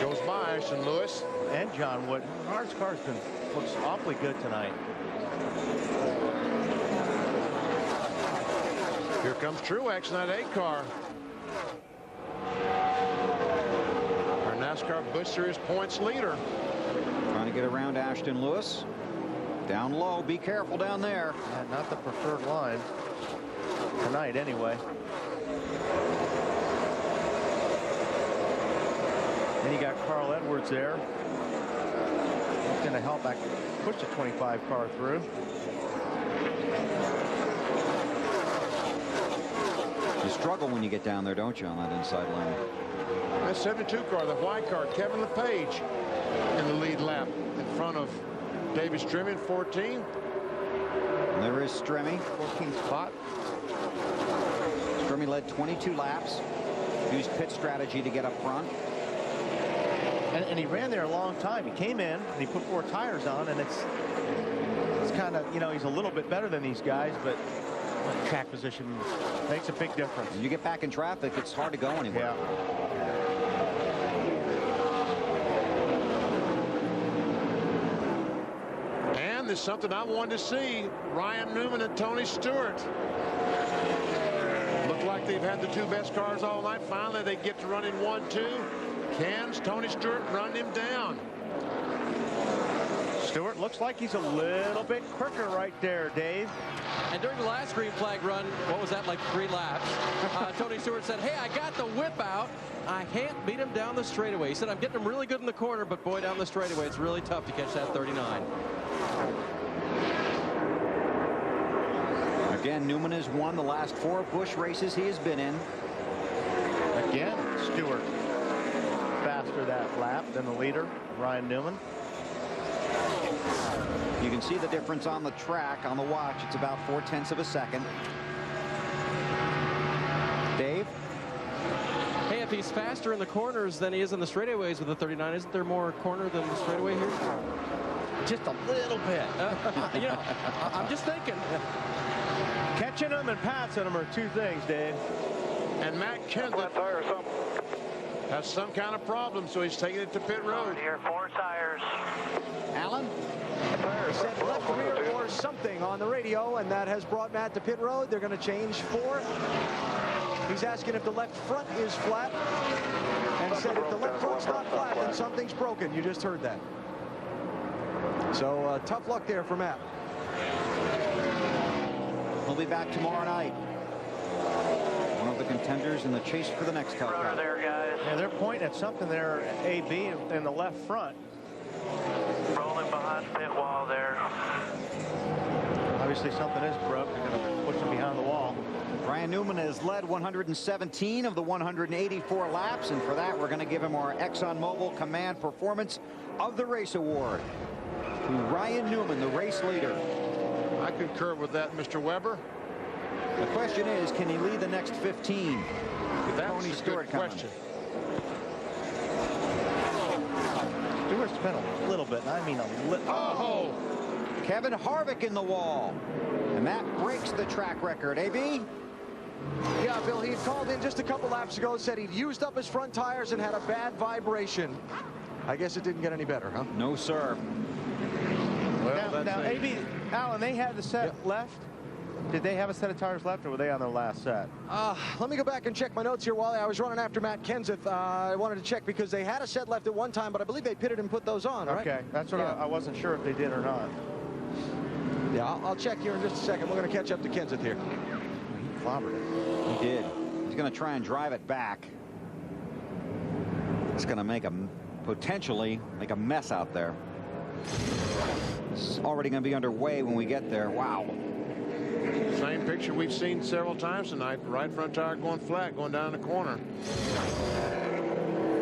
S2: Goes by Ashton Lewis.
S3: And John Wood. Menard's car's looks awfully good tonight.
S2: Here comes Truex in that 8 car. Our NASCAR Busch Series points leader.
S1: Trying to get around Ashton Lewis. Down low. Be careful down there.
S3: Yeah, not the preferred line. Tonight, anyway. Then you got Carl Edwards there. He's going to help back push the 25 car through.
S1: You struggle when you get down there, don't you, on that inside lane?
S2: That 72 car, the white car, Kevin LePage in the lead lap in front of David Stremme in 14.
S1: And there is Stremme, 14th spot. Stremme led 22 laps. Used pit strategy to get up front.
S3: And he ran there a long time. He came in and he put 4 tires on, and it's kind of, you know, he's a little bit better than these guys, but track position makes a big difference.
S1: When you get back in traffic, it's hard to go anywhere.
S2: And there's something I wanted to see. Ryan Newman and Tony Stewart. Looked like they've had the 2 best cars all night. Finally, they get to run in 1-2. Can Tony Stewart run him down?
S3: Stewart looks like he's a little bit quicker right there, Dave.
S8: And during the last green flag run, what was that, like 3 laps? Tony Stewart said, hey, I got the whip out. I can't beat him down the straightaway. He said, I'm getting him really good in the corner, but boy, down the straightaway, it's really tough to catch that 39.
S1: Again, Newman has won the last 4 Busch races he has been in.
S3: Again, Stewart faster that lap than the leader, Ryan Newman.
S1: You can see the difference on the track, on the watch. It's about 0.4 of a second. Dave?
S8: Hey, if he's faster in the corners than he is in the straightaways with the 39, isn't there more corner than the straightaway here?
S3: Just a little bit.
S8: You know, I'm just thinking.
S3: Catching them and passing them are 2 things, Dave.
S2: And Matt Kenseth has some kind of problem, so he's taking it to pit road.
S11: Here, 4 tires.
S1: Alan?
S9: Said left rear or something on the radio, and that has brought Matt to pit road. They're going to change 4. He's asking if the left front is flat, and said if the left front's not flat, then something's broken. You just heard that. So tough luck there for Matt.
S1: We'll be back tomorrow night. One of the contenders in the chase for the next Cup.
S11: There, guys.
S3: Yeah, they're pointing at something there, AB, in the left front.
S11: Rolling behind the pit wall there.
S3: Obviously something is broke. They're going to push him behind the wall.
S1: Ryan Newman has led 117 of the 184 laps, and for that we're going to give him our ExxonMobil Command Performance of the Race Award to Ryan Newman, the race leader.
S2: I concur with that, Mr. Weber.
S1: The question is, can he lead the next 15?
S2: That's
S1: Tony
S2: a
S1: Stewart
S2: good
S1: coming.
S2: question.
S3: Stewart's been a little bit, I mean a little.
S2: Oh!
S1: Kevin Harvick in the wall. And that breaks the track record. AB?
S9: Yeah, Bill, he had called in just a couple laps ago, said he'd used up his front tires and had a bad vibration. I guess it didn't get any better, huh?
S1: No, sir.
S2: Well,
S3: Now, AB, Alan, they had the set left. Did they have a set of tires left, or were they on their last set?
S9: Let me go back and check my notes here, Wally. I was running after Matt Kenseth. I wanted to check because they had a set left at one time, but I believe they pitted and put those on, right?
S3: Okay, that's what I wasn't sure if they did or not.
S9: Yeah, I'll check here in just a second. We're going to catch up to Kenseth here.
S3: He clobbered it.
S1: He did. He's going to try and drive it back. It's going to make a potentially make a mess out there. It's already going to be underway when we get there. Wow.
S2: Same picture we've seen several times tonight. Right front tire going flat, going down the corner.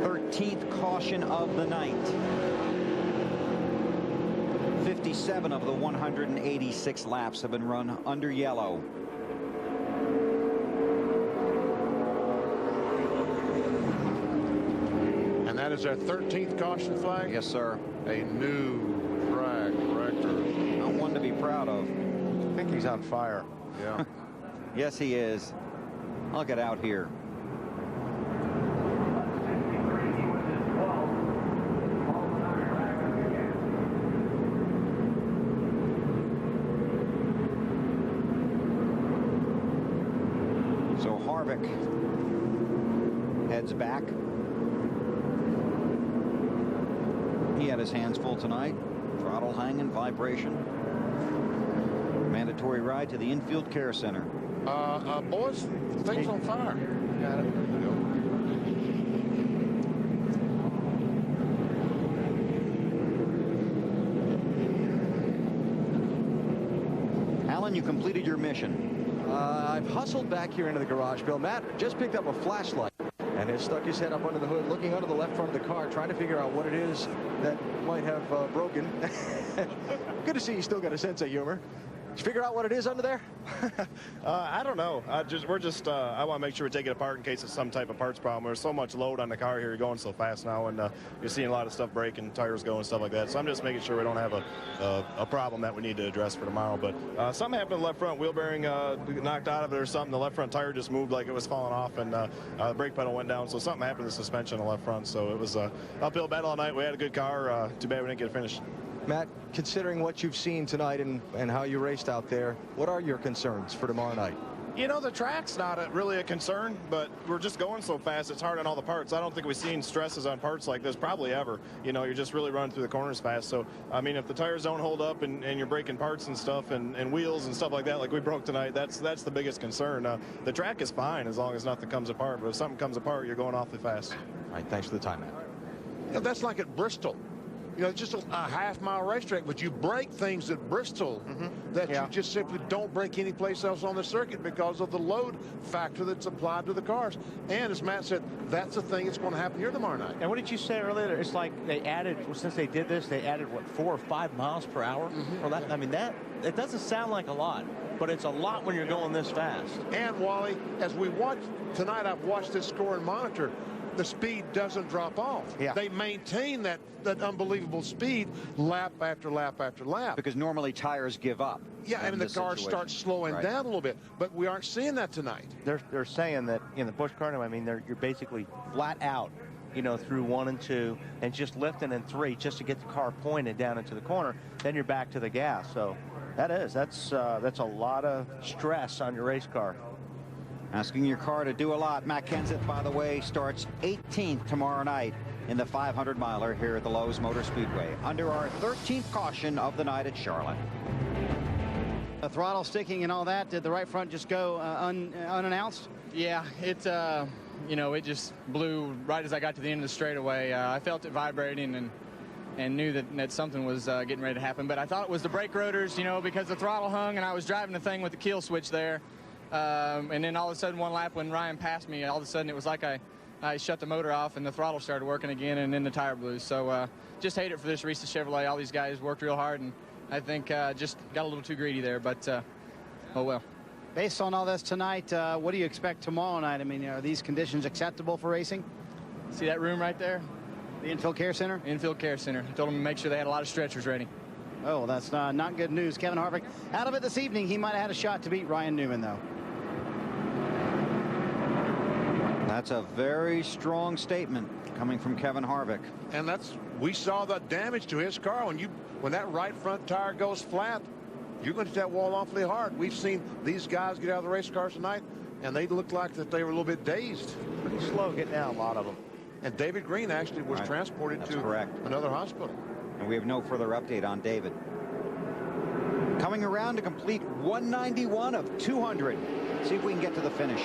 S1: 13th caution of the night. 57 of the 186 laps have been run under yellow.
S2: And that is our 13th caution flag?
S1: Yes, sir.
S2: A new track record.
S1: Not one to be proud of.
S3: I think he's on fire.
S2: Yeah.
S1: Yes, he is. I'll get out here. So Harvick heads back. He had his hands full tonight. Throttle hanging, vibration. Mandatory ride to the infield care center.
S2: Boys, the thing's on fire.
S3: Got it.
S1: Alan, you completed your mission.
S9: I've hustled back here into the garage, Bill. Matt just picked up a flashlight, And has stuck his head up under the hood, looking under the left front of the car, trying to figure out what it is that might have broken. Good to see you still got a sense of humor. Did you figure out what it is under there?
S10: I don't know. I want to make sure we take it apart in case it's some type of parts problem. There's so much load on the car here. You're going so fast now, and you're seeing a lot of stuff breaking, tires going, stuff like that. So I'm just making sure we don't have a problem that we need to address for tomorrow. But something happened to the left front wheel bearing, knocked out of it or something. The left front tire just moved like it was falling off, and the brake pedal went down. So something happened to the suspension on the left front. So it was an uphill battle all night. We had a good car. Too bad we didn't get it finished.
S9: Matt, considering what you've seen tonight and how you raced out there, what are your concerns for tomorrow night?
S10: You know, the track's not really a concern, but we're just going so fast, it's hard on all the parts. I don't think we've seen stresses on parts like this probably ever. You know, you're just really running through the corners fast. So, I mean, if the tires don't hold up and you're breaking parts and stuff and wheels and stuff like that, like we broke tonight, that's the biggest concern. The track is fine as long as nothing comes apart, but if something comes apart, you're going awfully fast.
S9: All right, thanks for the time, Matt.
S2: You know, that's like at Bristol. You know, just a half-mile racetrack, but you break things at Bristol that you just simply don't break anyplace else on the circuit because of the load factor that's applied to the cars. And as Matt said, that's the thing that's going to happen here tomorrow night.
S3: And what did you say earlier? It's like they added, since they did this, they added, what, 4 or 5 miles per hour? Or that, I mean, it doesn't sound like a lot, but it's a lot when you're going this fast.
S2: And, Wally, as we watch tonight, I've watched this score and monitor. The speed doesn't drop off.
S1: Yeah.
S2: They maintain that unbelievable speed lap after lap after lap.
S1: Because normally tires give up.
S2: Yeah, and the car starts slowing down a little bit. But we aren't seeing that tonight.
S3: They're saying that in the Busch Car, I mean, you're basically flat out, you know, through 1 and 2, and just lifting in 3 just to get the car pointed down into the corner. Then you're back to the gas. So that's a lot of stress on your race car.
S1: Asking your car to do a lot. Matt Kenseth, by the way, starts 18th tomorrow night in the 500-miler here at the Lowe's Motor Speedway, under our 13th caution of the night at Charlotte.
S6: The throttle sticking and all that, did the right front just go unannounced?
S22: Yeah, it you know, it just blew right as I got to the end of the straightaway. I felt it vibrating and knew that something was getting ready to happen. But I thought it was the brake rotors, you know, because the throttle hung and I was driving the thing with the kill switch there. And then all of a sudden, one lap when Ryan passed me, all of a sudden it was like I shut the motor off and the throttle started working again, and then the tire blew. So just hate it for this Risa Chevrolet. All these guys worked real hard, and I think just got a little too greedy there, but oh well.
S6: Based on all this tonight, what do you expect tomorrow night? I mean, are these conditions acceptable for racing?
S22: See that room right there?
S6: The Infield Care Center?
S22: Infield Care Center. I told them to make sure they had a lot of stretchers ready.
S6: Oh, that's not good news. Kevin Harvick out of it this evening. He might have had a shot to beat Ryan Newman, though.
S1: That's a very strong statement coming from Kevin Harvick.
S2: And we saw the damage to his car. When that right front tire goes flat, you're going to hit that wall awfully hard. We've seen these guys get out of the race cars tonight, and they looked like that they were a little bit dazed.
S3: Pretty slow getting out, a lot of them.
S2: And David Green actually was transported to another hospital.
S1: And we have no further update on David. Coming around to complete 191 of 200. See if we can get to the finish.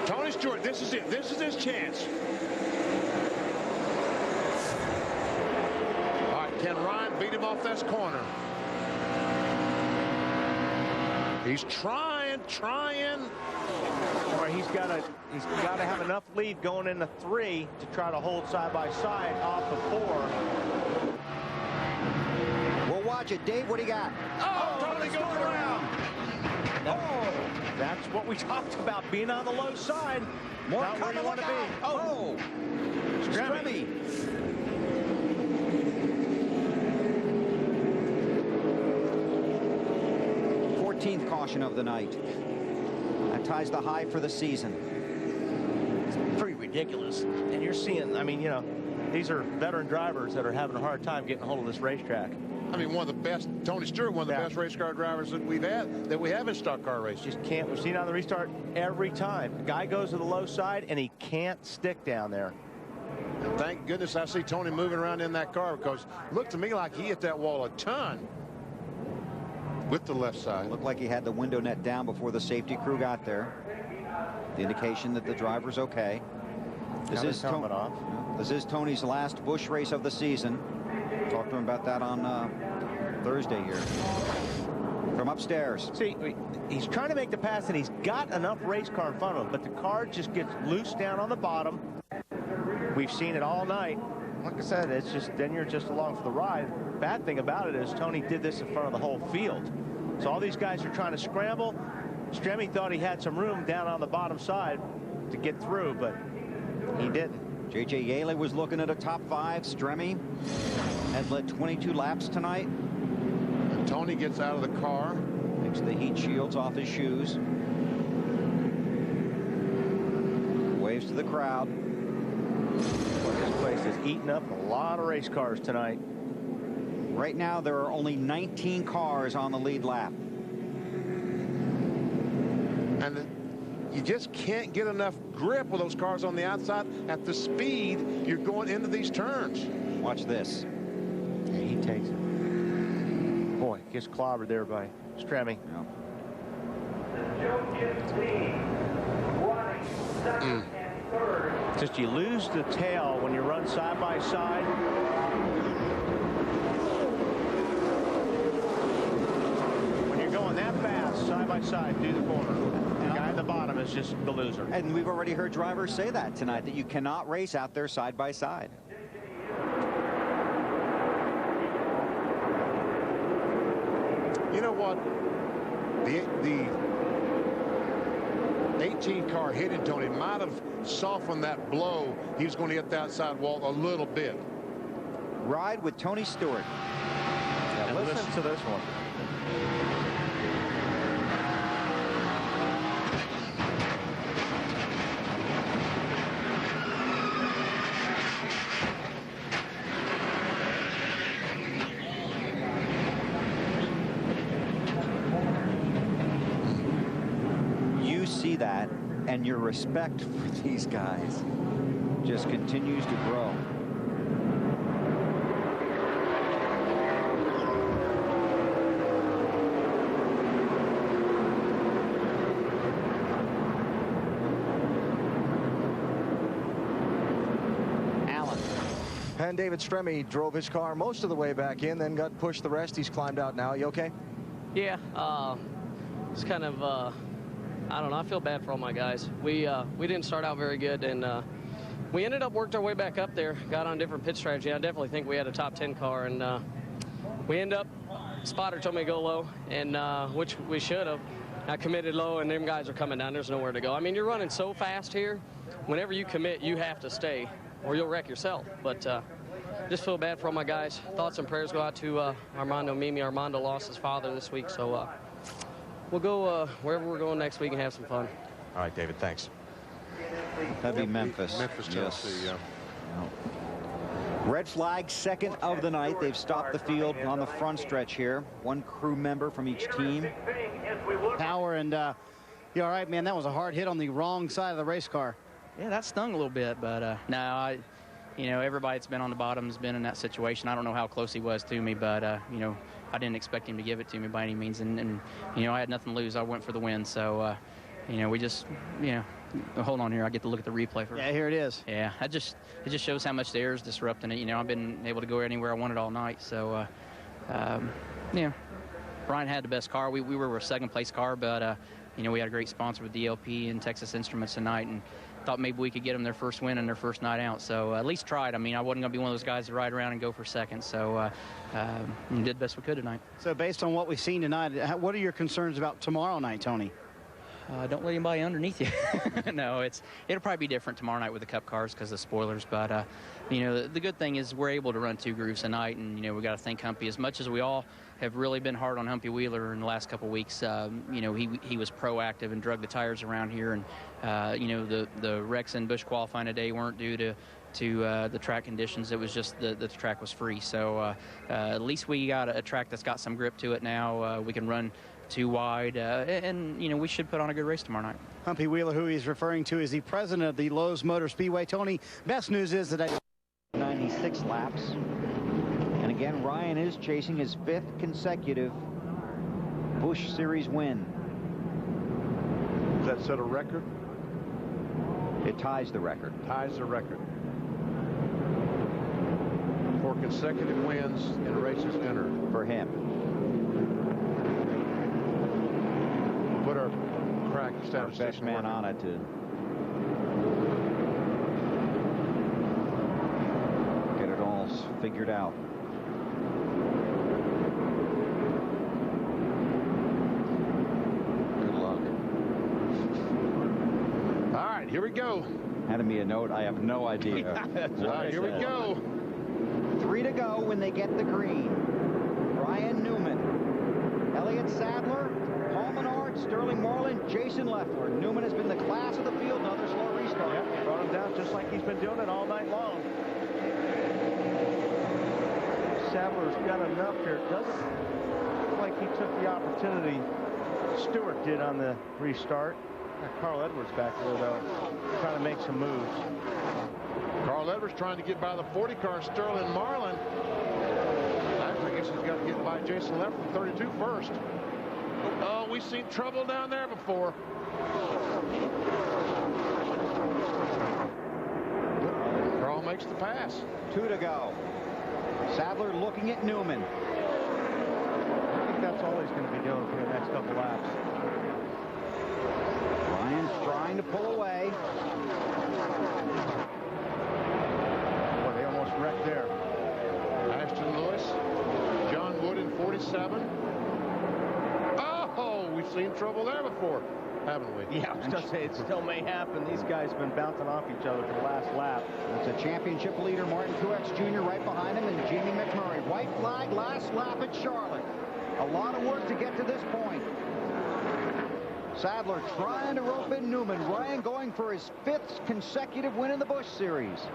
S2: Tony Stewart, this is it. This is his chance. All right, can Ryan beat him off this corner? He's trying.
S3: Or he's got to have enough lead going into 3 to try to hold side by side off of 4.
S1: We'll watch it. Dave, what do you got?
S2: Oh, Tony goes around.
S3: Oh, that's what we talked about, being on the low side.
S1: More
S3: not where you want to be.
S1: Oh, Stremme. 14th caution of the night. That ties the high for the season.
S3: It's pretty ridiculous. And you're seeing, I mean, you know, these are veteran drivers that are having a hard time getting a hold of this racetrack.
S2: I mean, one of the best, Tony Stewart, one of the best race car drivers that we have in stock car racing.
S3: Just can't. We've seen on the restart every time. The guy goes to the low side and he can't stick down there.
S2: And thank goodness I see Tony moving around in that car, because it looked to me like he hit that wall a ton with the left side.
S1: Looked like he had the window net down before the safety crew got there. The indication that the driver's okay. This is Tony's last Busch race of the season. Talked to him about that on Thursday here. From upstairs.
S3: See, he's trying to make the pass, and he's got enough race car in front of him, but the car just gets loose down on the bottom, We've seen it all night. Like I said, it's just, then you're just along for the ride. Bad thing about it is Tony did this in front of the whole field. So all these guys are trying to scramble. Stremme thought he had some room down on the bottom side to get through, but he didn't.
S1: J.J. Yeley was looking at a top 5. Stremme had led 22 laps tonight.
S2: And Tony gets out of the car.
S1: Takes the heat shields off his shoes. Waves to the crowd.
S3: Well, this place is eating up a lot of race cars tonight.
S1: Right now, there are only 19 cars on the lead lap.
S2: And you just can't get enough grip with those cars on the outside at the speed you're going into these turns.
S1: Watch this.
S3: Yeah, he takes it. Boy, gets clobbered there by Stremme. Just you lose the tail when you run side by side. When you're going that fast, side by side through the corner, the guy at the bottom is just the loser.
S1: And we've already heard drivers say that tonight, that you cannot race out there side by side.
S2: You know what? The 18 car hitting Tony might have softened that blow. He was going to hit the outside wall a little bit.
S1: Ride with Tony Stewart.
S3: Now listen to this one.
S1: That, and your respect for these guys just continues to grow.
S9: Allen. And David Stremme drove his car most of the way back in, then got pushed the rest. He's climbed out now. You okay?
S14: Yeah, it's kind of I don't know. I feel bad for all my guys. We didn't start out very good, and we ended up worked our way back up there, got on different pit strategy. I definitely think we had a top 10 car, and we end up, spotter told me to go low, and which we should have. I committed low, and them guys are coming down. There's nowhere to go. I mean, you're running so fast here. Whenever you commit, you have to stay, or you'll wreck yourself. But just feel bad for all my guys. Thoughts and prayers go out to Armando Mimi. Armando lost his father this week, so we'll go wherever we're going next week and have some fun.
S15: All right, David, thanks.
S1: That'd be Memphis.
S2: Memphis, Tennessee,
S1: yes. Red flag, second of the night. They've stopped the field on the front stretch here. One crew member from each team.
S6: Power, and you all right, man? That was a hard hit on the wrong side of the race car.
S23: Yeah, that stung a little bit, but no, you know, everybody that's been on the bottom has been in that situation. I don't know how close he was to me, but you know, I didn't expect him to give it to me by any means, and you know, I had nothing to lose. I went for the win, so you know, we just, you know, hold on here. I get to look at the replay for.
S6: Yeah, here it is.
S23: Yeah, it just shows how much the air is disrupting it. You know, I've been able to go anywhere I wanted all night, so yeah. Brian had the best car. We were a second place car, but you know, we had a great sponsor with DLP and Texas Instruments tonight, and thought maybe we could get them their first win and their first night out. So at least tried. I mean, I wasn't going to be one of those guys to ride around and go for second. So we did the best we could tonight.
S6: So based on what we've seen tonight, what are your concerns about tomorrow night, Tony?
S23: Don't let anybody underneath you. No, it'll probably be different tomorrow night with the Cup cars because of spoilers. But you know, the good thing is we're able to run 2 grooves a night, and you know, we got to thank Humpy as much as we all have really been hard on Humpy Wheeler in the last couple of weeks. You know, he was proactive and drug the tires around here, and you know, the wrecks in Busch qualifying today weren't due to the track conditions. It was just the track was free. So at least we got a track that's got some grip to it now. We can run 2 wide, and you know, we should put on a good race tomorrow night.
S6: Humpy Wheeler, who he's referring to, is the president of the Lowe's Motor Speedway. Tony, best news is that
S1: 96 laps. And again, Ryan is chasing his 5th consecutive Busch Series win.
S2: Does that set a record?
S1: It ties the record.
S2: Ties the record. 4 consecutive wins in races entered.
S1: For him.
S2: Put our crack statistician
S1: best man on it to figured out.
S2: Good luck. All right, here we go.
S1: Handed me a note. I have no idea.
S2: All right, here we go.
S1: 3 to go when they get the green. Ryan Newman, Elliott Sadler, Paul Menard, Sterling Moreland, Jason Leffler. Newman has been the class of the field. Another slow restart.
S3: Yep, brought him down just like he's been doing it all night long. Sadler's got enough here. It doesn't look like he took the opportunity Stewart did on the restart. Carl Edwards back there, though, trying to make some moves.
S2: Carl Edwards trying to get by the 40 car Sterling Marlin. I guess he's got to get by Jason Leffler from 32 first. Oh, we've seen trouble down there before. Carl makes the pass.
S1: 2 to go. Sadler looking at Newman.
S3: I think that's all he's going to be doing for the next couple laps.
S1: Ryan's trying to pull away.
S3: Boy, they almost wrecked there.
S2: Ashton Lewis, John Wood in 47. Oh, we've seen trouble there before, haven't we?
S3: Yeah, I was going to say, it still may happen. These guys have been bouncing off each other for the last lap.
S1: It's a championship leader, Martin Truex Jr. right behind him, and Jamie McMurray. White flag, last lap at Charlotte. A lot of work to get to this point. Sadler trying to rope in Newman. Ryan going for his 5th consecutive win in the Busch Series.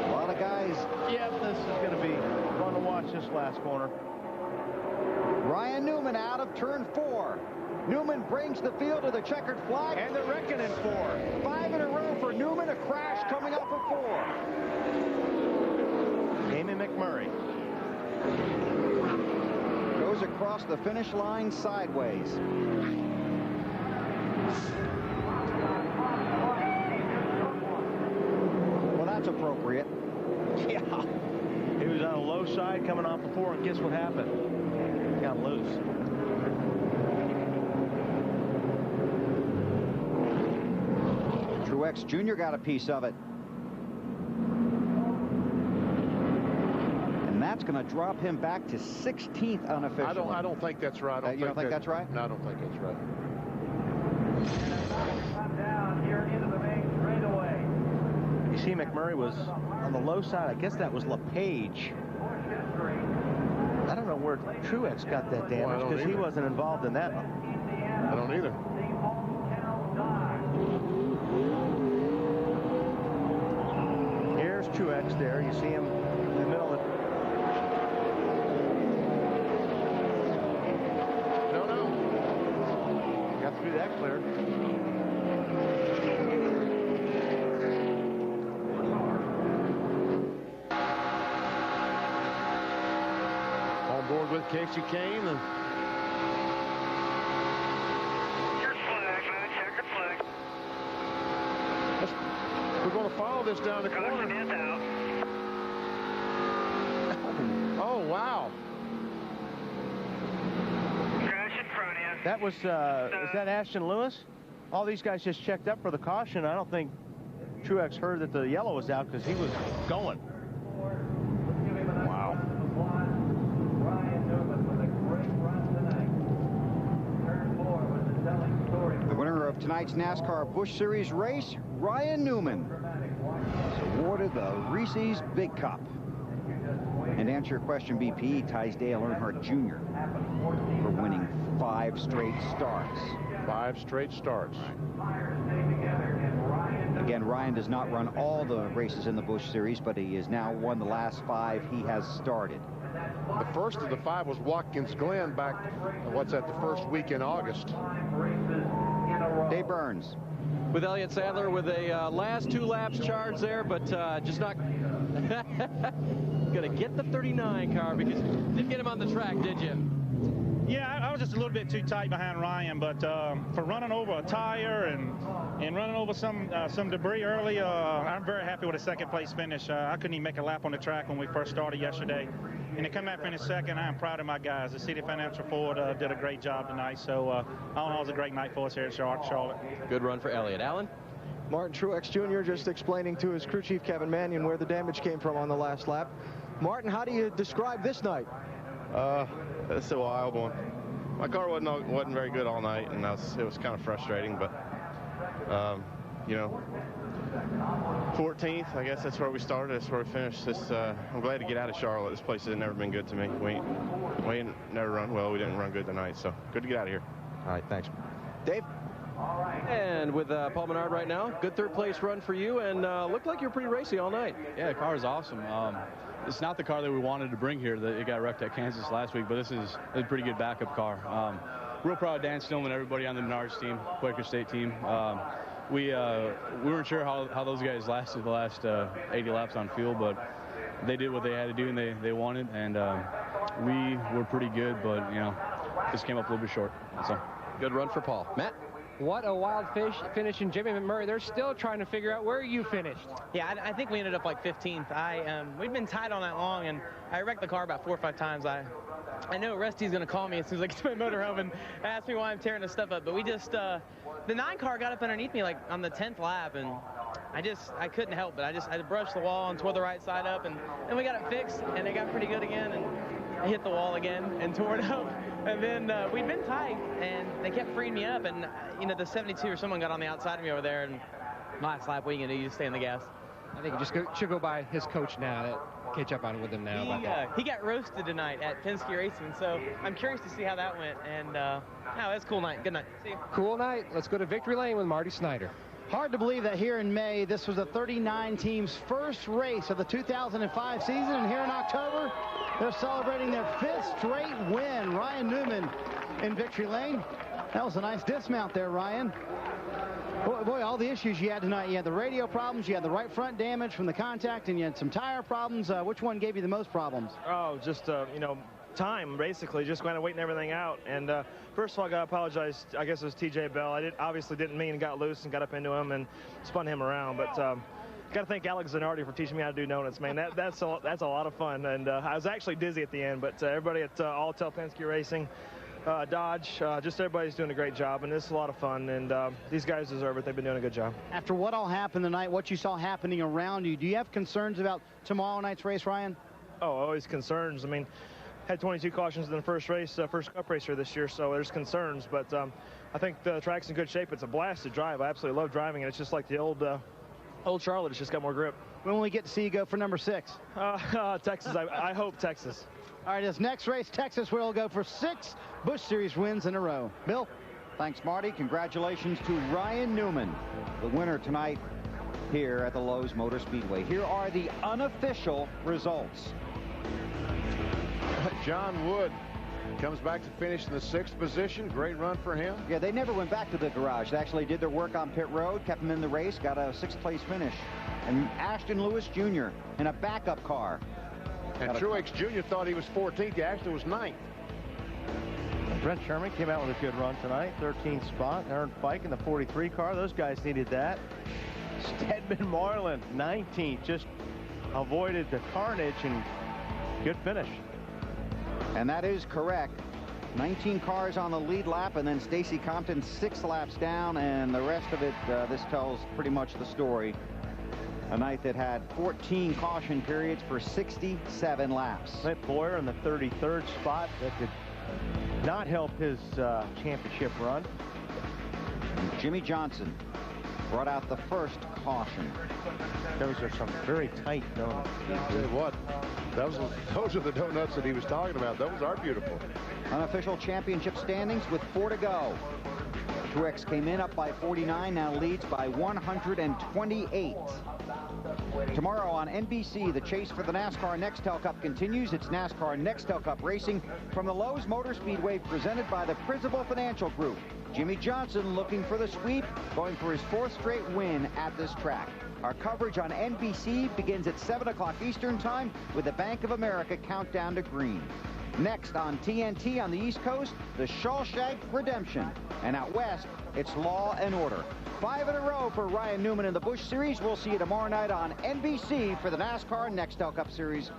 S1: A lot of guys.
S3: Yeah, this is going to be fun to watch this last corner.
S1: Ryan Newman out of turn 4. Newman brings the field to the checkered flag.
S3: And they're reckoning 4.
S1: 5 in a row for Newman. A crash coming off of 4.
S3: Jamie McMurray
S1: goes across the finish line sideways. Well, that's appropriate.
S3: Yeah. He was on a low side coming off the 4, and guess what happened? He got loose.
S1: Truex Jr. got a piece of it. And that's going to drop him back to 16th unofficially.
S2: I don't think that's right.
S1: You don't think that's right?
S2: No, I don't think that's right.
S16: Down here into the main straightaway.
S3: You see McMurray was on the low side. I guess that was LePage. I don't know where Truex got that damage because he wasn't involved in that.
S2: I don't either.
S3: Here's Truex there. You see him in the middle of it.
S2: No.
S3: Got through that clear.
S2: On board with Casey Kane. And we're going to follow this down the corner. Oh, wow.
S16: Crash in front of you.
S3: That was, is that Ashton Lewis? All these guys just checked up for the caution. I don't think Truex heard that the yellow was out because he was going. Wow.
S1: The winner of tonight's NASCAR Busch Series race, Ryan Newman, is awarded the Reese's Big Cup. And to answer your question, BP, ties Dale Earnhardt Jr. for winning 5 straight starts.
S2: 5 straight starts.
S1: Again, Ryan does not run all the races in the Busch Series, but he has now won the last 5 he has started.
S2: The first of the 5 was Watkins Glen back, the first week in August.
S1: Dave Burns.
S8: With Elliott Sadler with a last 2 laps charge there, but just not going to get the 39 car because you didn't get him on the track, did you?
S15: Yeah, I was just a little bit too tight behind Ryan, but for running over a tire and running over some debris early, I'm very happy with a second place finish. I couldn't even make a lap on the track when we first started yesterday. And to come out finish second, I am proud of my guys. The City Financial Ford did a great job tonight. So all in all, it was a great night for us here at Charlotte.
S8: Good run for Elliott. Alan?
S9: Martin Truex Jr. just explaining to his crew chief, Kevin Manion, where the damage came from on the last lap. Martin, how do you describe this night?
S17: It's a wild one. My car wasn't very good all night, and it was kind of frustrating, but, you know, 14th, I guess that's where we started. That's where we finished. I'm glad to get out of Charlotte. This place has never been good to me. We ain't never run well. We didn't run good tonight, so good to get out of here.
S9: All right, thanks. Dave?
S8: And with Paul Menard right now, good third-place run for you, and looked like you're pretty racy all night.
S18: Yeah, the car is awesome. It's not the car that we wanted to bring here. It got wrecked at Kansas last week, but this is a pretty good backup car. Real proud of Dan Stillman, everybody on the Menards team, Quaker State team. We weren't sure how those guys lasted the last 80 laps on fuel, but they did what they had to do, and they won it. And we were pretty good, but you know, just came up a little bit short. So
S8: good run for Paul. Matt.
S7: What a wild finish, and Jimmy McMurray, they're still trying to figure out where you finished.
S19: Yeah, I think we ended up like 15th. We'd been tied all night long, and I wrecked the car about 4 or 5 times. I know Rusty's going to call me as soon as I get to my motorhome and ask me why I'm tearing this stuff up. But we just, the 9 car got up underneath me like on the 10th lap, and I couldn't help it. I brushed the wall and tore the right side up, and we got it fixed, and it got pretty good again, and I hit the wall again and tore it up. And then we'd been tight, and they kept freeing me up, and you know, the 72 or someone got on the outside of me over there, and last lap, what are you gonna do? You just stay in the gas.
S7: I think he should go by his coach now, catch up on with him now.
S19: He got roasted tonight at Penske Racing, so I'm curious to see how that went. And no, that's a cool night. Good night. See you.
S7: Cool night. Let's go to Victory Lane with Marty Snyder.
S6: Hard to believe that here in May, this was the 39 team's first race of the 2005 season, and here in October, they're celebrating their 5th straight win. Ryan Newman in Victory Lane. That was a nice dismount there, Ryan. Boy, all the issues you had tonight. You had the radio problems, you had the right front damage from the contact, and you had some tire problems. Which one gave you the most problems?
S24: Oh, just, you know, time, basically, just kind of waiting everything out. And first of all, I got to apologize. I guess it was TJ Bell. I obviously didn't mean, got loose and got up into him and spun him around. But got to thank Alex Zanardi for teaching me how to do donuts, man. That's a lot of fun. And I was actually dizzy at the end, but everybody at Alltel Penske Racing, Dodge, just everybody's doing a great job, and it's a lot of fun, and these guys deserve it. They've been doing a good job.
S6: After what all happened tonight, what you saw happening around you, do you have concerns about tomorrow night's race, Ryan?
S24: Oh, always concerns. I mean, had 22 cautions in the first race, first Cup racer this year, so there's concerns, but I think the track's in good shape. It's a blast to drive. I absolutely love driving it. It's just like the old Charlotte. It's just got more grip.
S6: When will we get to see you go for number 6?
S24: Texas. I hope Texas.
S6: All right, this next race, Texas, where we'll go for 6 Busch Series wins in a row. Bill?
S1: Thanks, Marty. Congratulations to Ryan Newman, the winner tonight here at the Lowe's Motor Speedway. Here are the unofficial results.
S2: John Wood comes back to finish in the 6th position. Great run for him.
S1: Yeah, they never went back to the garage. They actually did their work on pit road, kept them in the race, got a 6th place finish. And Ashton Lewis Jr. in a backup car.
S2: And Truex Jr. thought he was 14th. Ashton was 9th.
S3: Brent Sherman came out with a good run tonight. 13th spot. Aaron Fike in the 43 car. Those guys needed that. Stedman Marlin, 19th. Just avoided the carnage and good finish.
S1: And that is correct. 19 cars on the lead lap, and then Stacy Compton 6 laps down, and the rest of it, this tells pretty much the story. A night that had 14 caution periods for 67 laps.
S3: Clint Boyer in the 33rd spot. That did not help his championship run.
S1: And Jimmy Johnson brought out the first caution.
S3: Those are some very tight donuts.
S2: I'll tell you what, those are the donuts that he was talking about. Those are beautiful.
S1: Unofficial championship standings with 4 to go. Truex came in up by 49, now leads by 128. Tomorrow on NBC, the chase for the NASCAR Nextel Cup continues. It's NASCAR Nextel Cup racing from the Lowe's Motor Speedway, presented by the Principal Financial Group. Jimmy Johnson looking for the sweep, going for his 4th straight win at this track. Our coverage on NBC begins at 7 o'clock Eastern Time with the Bank of America countdown to green. Next on TNT on the East Coast, the Shawshank Redemption. And out west, it's Law and Order. 5 in a row for Ryan Newman in the Busch Series. We'll see you tomorrow night on NBC for the NASCAR Nextel Cup Series.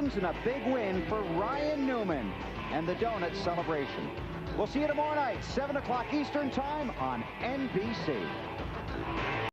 S1: rings and a big win for Ryan Newman and the Donut celebration. We'll see you tomorrow night, 7 o'clock Eastern Time on NBC.